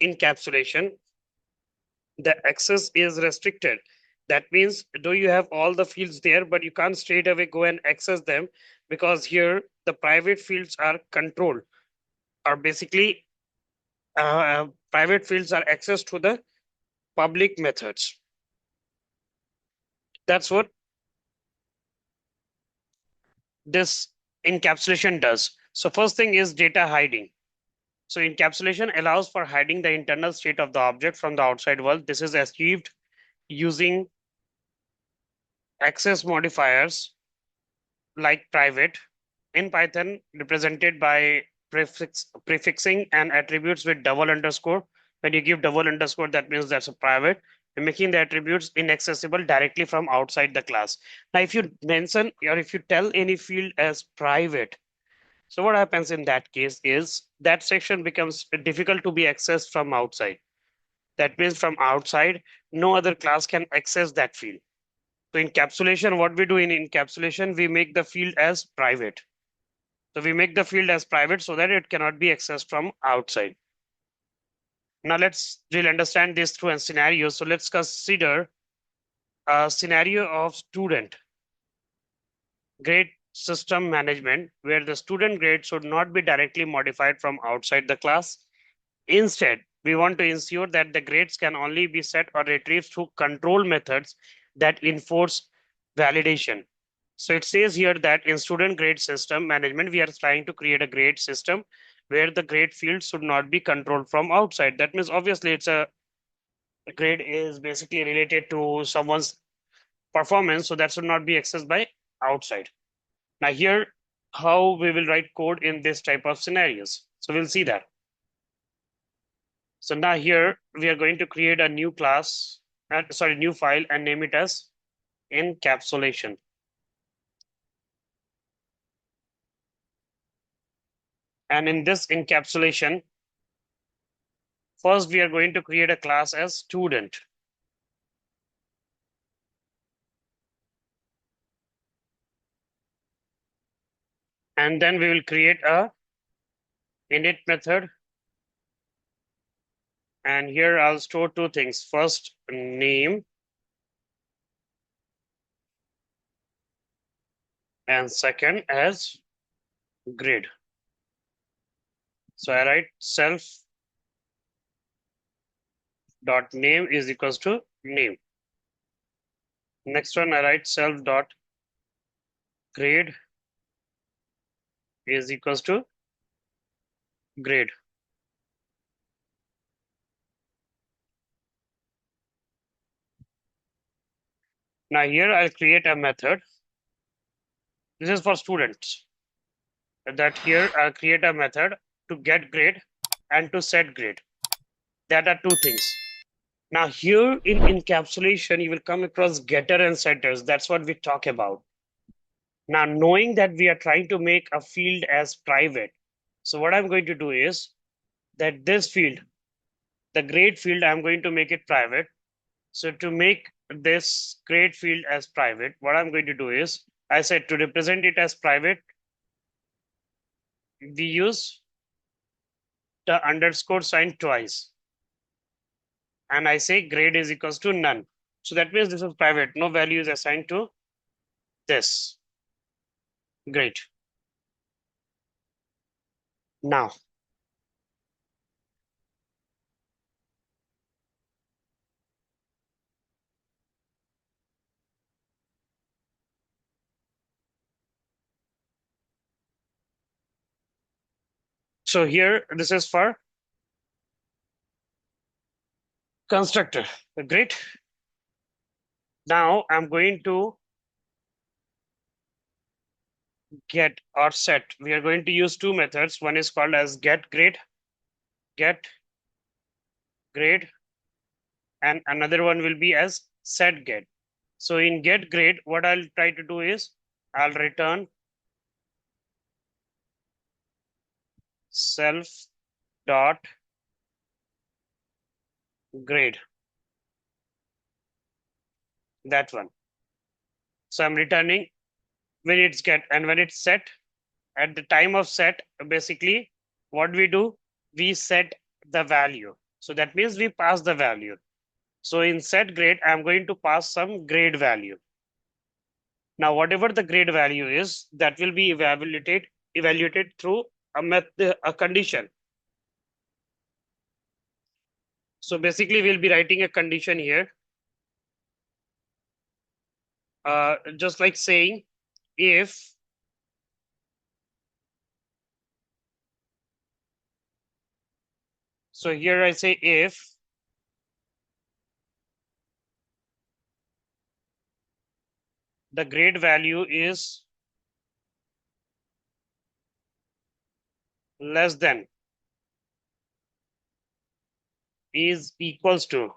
encapsulation, the access is restricted. That means though you have all the fields there, but you can't straight away go and access them, because here the private fields are controlled, or basically private fields are accessed to the public methods. That's what this encapsulation does. So first thing is data hiding. So encapsulation allows for hiding the internal state of the object from the outside world. This is achieved using access modifiers like private in Python, represented by prefixing and attributes with double underscore. When you give double underscore, that means that's a private, and making the attributes inaccessible directly from outside the class. Now, if you mention or if you tell any field as private, so what happens in that case is that section becomes difficult to be accessed from outside. That means from outside, no other class can access that field. So encapsulation, what we do in encapsulation, we make the field as private. So we make the field as private so that it cannot be accessed from outside. Now let's really understand this through a scenario. So let's consider a scenario of student grade system management, where the student grade should not be directly modified from outside the class. Instead, we want to ensure that the grades can only be set or retrieved through control methods that enforce validation. So it says here that in student grade system management, we are trying to create a grade system where the grade field should not be controlled from outside. That means obviously it's a grade is basically related to someone's performance, so that should not be accessed by outside. Now here, how we will write code in this type of scenarios. So we'll see that. So now here we are going to create a new class, new file, and name it as encapsulation. And in this encapsulation, first we are going to create a class as student. And then we will create a init method. And here I'll store two things. First, name, and second as grade. So I write self dot name is equals to name. Next one, I write self dot grade is equals to grade. Now here I'll create a method. This is for students. That here I'll create a method to get grade and to set grade. That are two things. Now here in encapsulation, you will come across getter and setters. That's what we talk about. Now knowing that we are trying to make a field as private. So what I'm going to do is that this field, the grade field, I'm going to make it private. So to make this grade field as private, what I'm going to do is, I said to represent it as private, we use the underscore sign twice. And I say grade is equals to none. So that means this is private. No value is assigned to this. Great. Now, so here, this is for constructor. Great. Now I'm going to get or set. We are going to use two methods. One is called as get grade, and another one will be as set get. So in get grade, what I'll try to do is I'll return self dot grade. That one. So I'm returning when it's get and when it's set. At the time of set, basically what we do, we set the value. So that means we pass the value. So in set grade, I'm going to pass some grade value. Now, whatever the grade value is, that will be evaluated through a condition. So basically, we'll be writing a condition here, just like saying if so here I say if the grade value is less than is equals to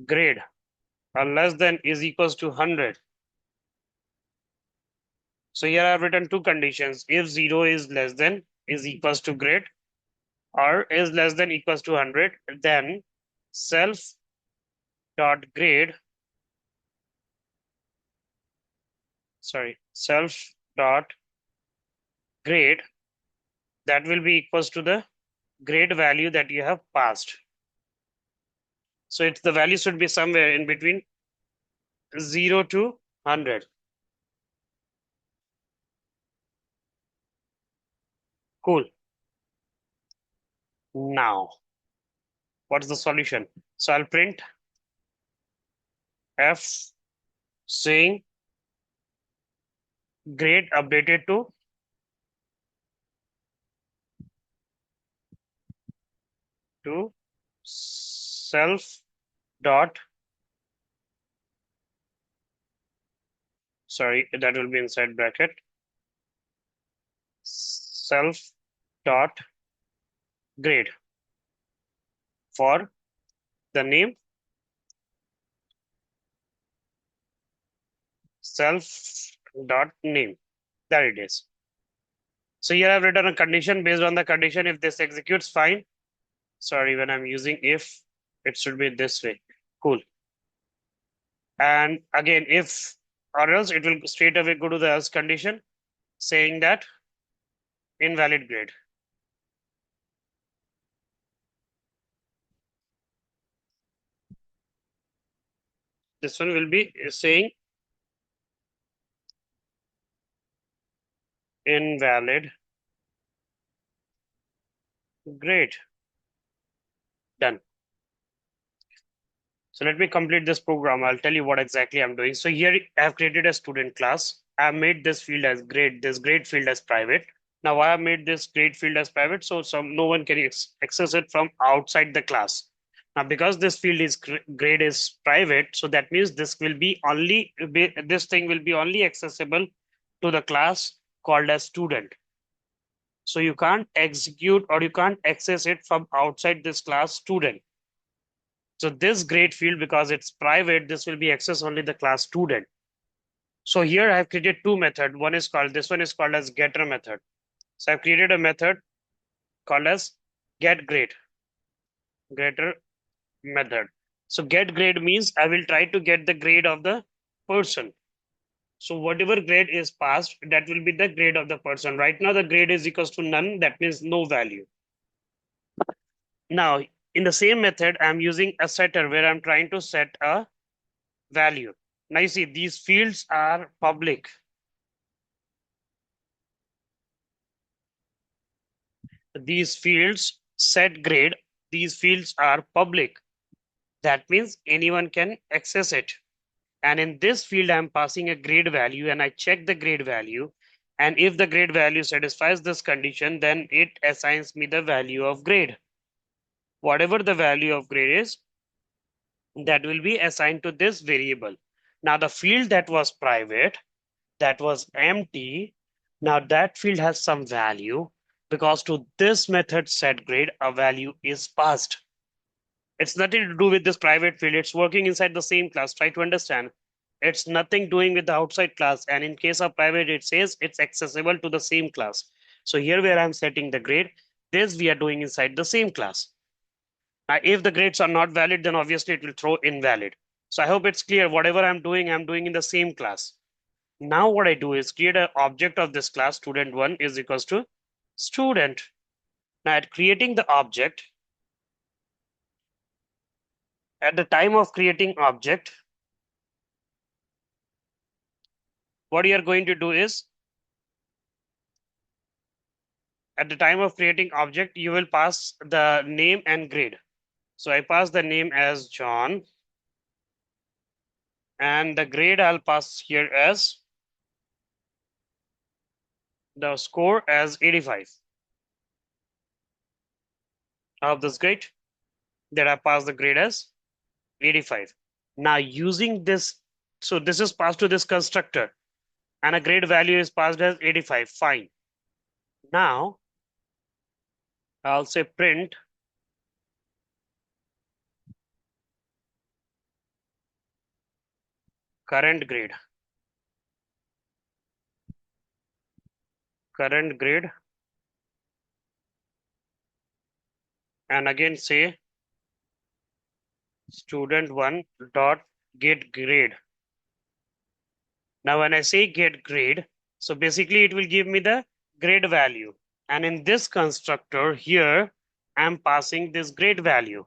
grade or less than is equals to 100. So here I've written two conditions. If 0 is less than is equals to grade or is less than equals to 100, then self dot grade, self dot grade, that will be equals to the grade value that you have passed. So it's the value should be somewhere in between 0 to 100. Cool. Now, what's the solution? So I'll print F saying grade updated to self dot, that will be inside bracket, self dot grade for the name self dot name. There it is. So here I've written a condition. Based on the condition, if this executes, fine. Sorry, when I'm using if, it should be this way. Cool. And again, if or else, it will straight away go to the else condition saying that invalid grade. This one will be saying invalid grade. Done. So let me complete this program. I'll tell you what exactly I'm doing. So here I have created a student class. I have made this field as grade, this grade field as private. Now I have made this grade field as private, so no one can access it from outside the class. Now because this field is grade is private, so that means this thing will be only accessible to the class called as student. So you can't execute or you can't access it from outside this class student. So this grade field, because it's private, this will be accessed only the class student. So here I have created two methods. This one is called as getter method. So I've created a method called as getter method. So get grade means I will try to get the grade of the person. So whatever grade is passed, that will be the grade of the person. Right now the grade is equals to none. That means no value. Now in the same method, I'm using a setter where I'm trying to set a value. Now you see these fields are public. These fields set grade, these fields are public. That means anyone can access it. And in this field, I'm passing a grade value and I check the grade value. And if the grade value satisfies this condition, then it assigns me the value of grade. Whatever the value of grade is, that will be assigned to this variable. Now the field that was private, that was empty. Now that field has some value because to this method set grade, a value is passed. It's nothing to do with this private field. It's working inside the same class. Try to understand. It's nothing doing with the outside class. And in case of private, it says it's accessible to the same class. So here where I'm setting the grade, this we are doing inside the same class. Now, if the grades are not valid, then obviously it will throw invalid. So I hope it's clear. Whatever I'm doing in the same class. Now what I do is create an object of this class student1 is equals to student. Now at creating the object, at the time of creating object, what you are going to do is at the time of creating object, you will pass the name and grade. So I pass the name as John and the grade I'll pass here as the score as 85. I hope that's great that I pass the grade as 85. Now using this, so this is passed to this constructor and a grade value is passed as 85. Fine. Now I'll say print current grade. Current grade. And again say student1 dot get grade. Now when I say get grade, so basically it will give me the grade value. And in this constructor here, I'm passing this grade value.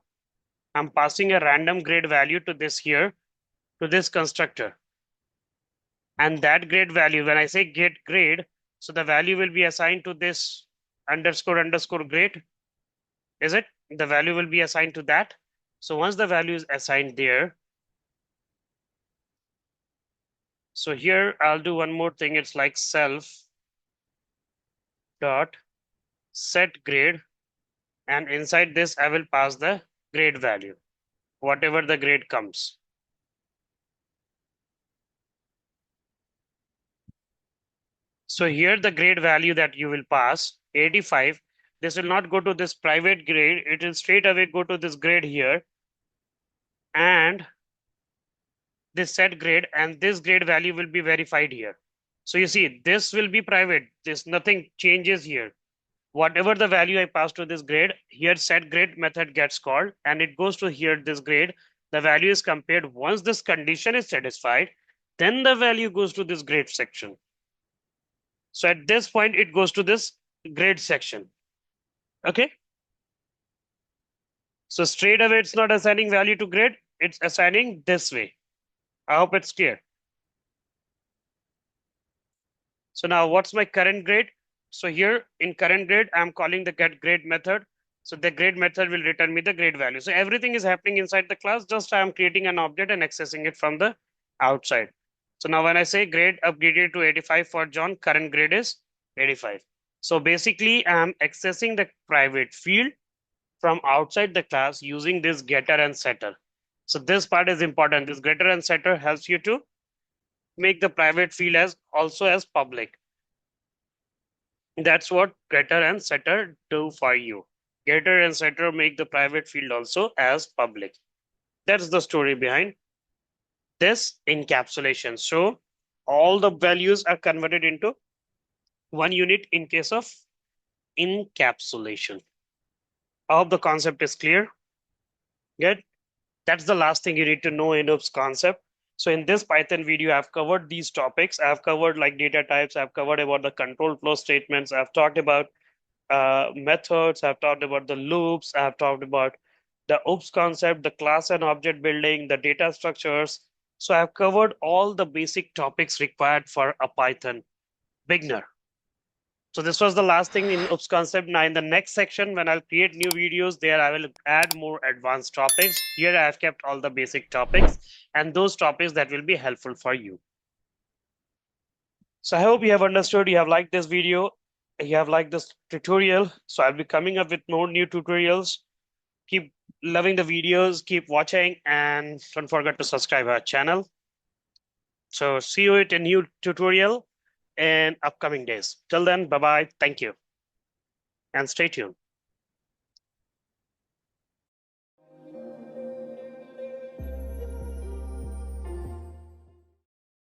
I'm passing a random grade value to this here, to this constructor. And that grade value, when I say get grade, so the value will be assigned to this underscore grade. Is it? The value will be assigned to that. So once the value is assigned there, so here I'll do one more thing. It's like self dot set grade. And inside this, I will pass the grade value, whatever the grade comes. So here the grade value that you will pass, 85, this will not go to this private grade. It will straight away go to this grade here and this set grade, and this grade value will be verified here. So you see, this will be private. This nothing changes here. Whatever the value I pass to this grade, here set grade method gets called and it goes to here this grade. The value is compared. Once this condition is satisfied, then the value goes to this grade section. So at this point, it goes to this grade section. Okay. So straight away, it's not assigning value to grade. It's assigning this way. I hope it's clear. So now what's my current grade? So here in current grade, I'm calling the get grade method. So the grade method will return me the grade value. So everything is happening inside the class. Just I am creating an object and accessing it from the outside. So now when I say grade upgraded to 85 for John, current grade is 85. So basically I'm accessing the private field from outside the class using this getter and setter. So this part is important. This getter and setter helps you to make the private field as also as public. That's what getter and setter do for you. Getter and setter make the private field also as public. That's the story behind this encapsulation. So all the values are converted into one unit in case of encapsulation. I hope the concept is clear. Good. That's the last thing you need to know in OOPS concept. So in this Python video, I've covered these topics. I've covered like data types. I've covered about the control flow statements. I've talked about methods. I've talked about the loops. I've talked about the OOPS concept, the class and object building, the data structures. So I've covered all the basic topics required for a Python beginner. So this was the last thing in OOPS concept. Now in the next section, when I'll create new videos there, I will add more advanced topics. Here I have kept all the basic topics and those topics that will be helpful for you. So I hope you have understood, you have liked this video, you have liked this tutorial. So I'll be coming up with more new tutorials. Keep loving the videos, keep watching, and don't forget to subscribe our channel. So see you at a new tutorial in upcoming days. Till then, bye-bye. Thank you. And stay tuned.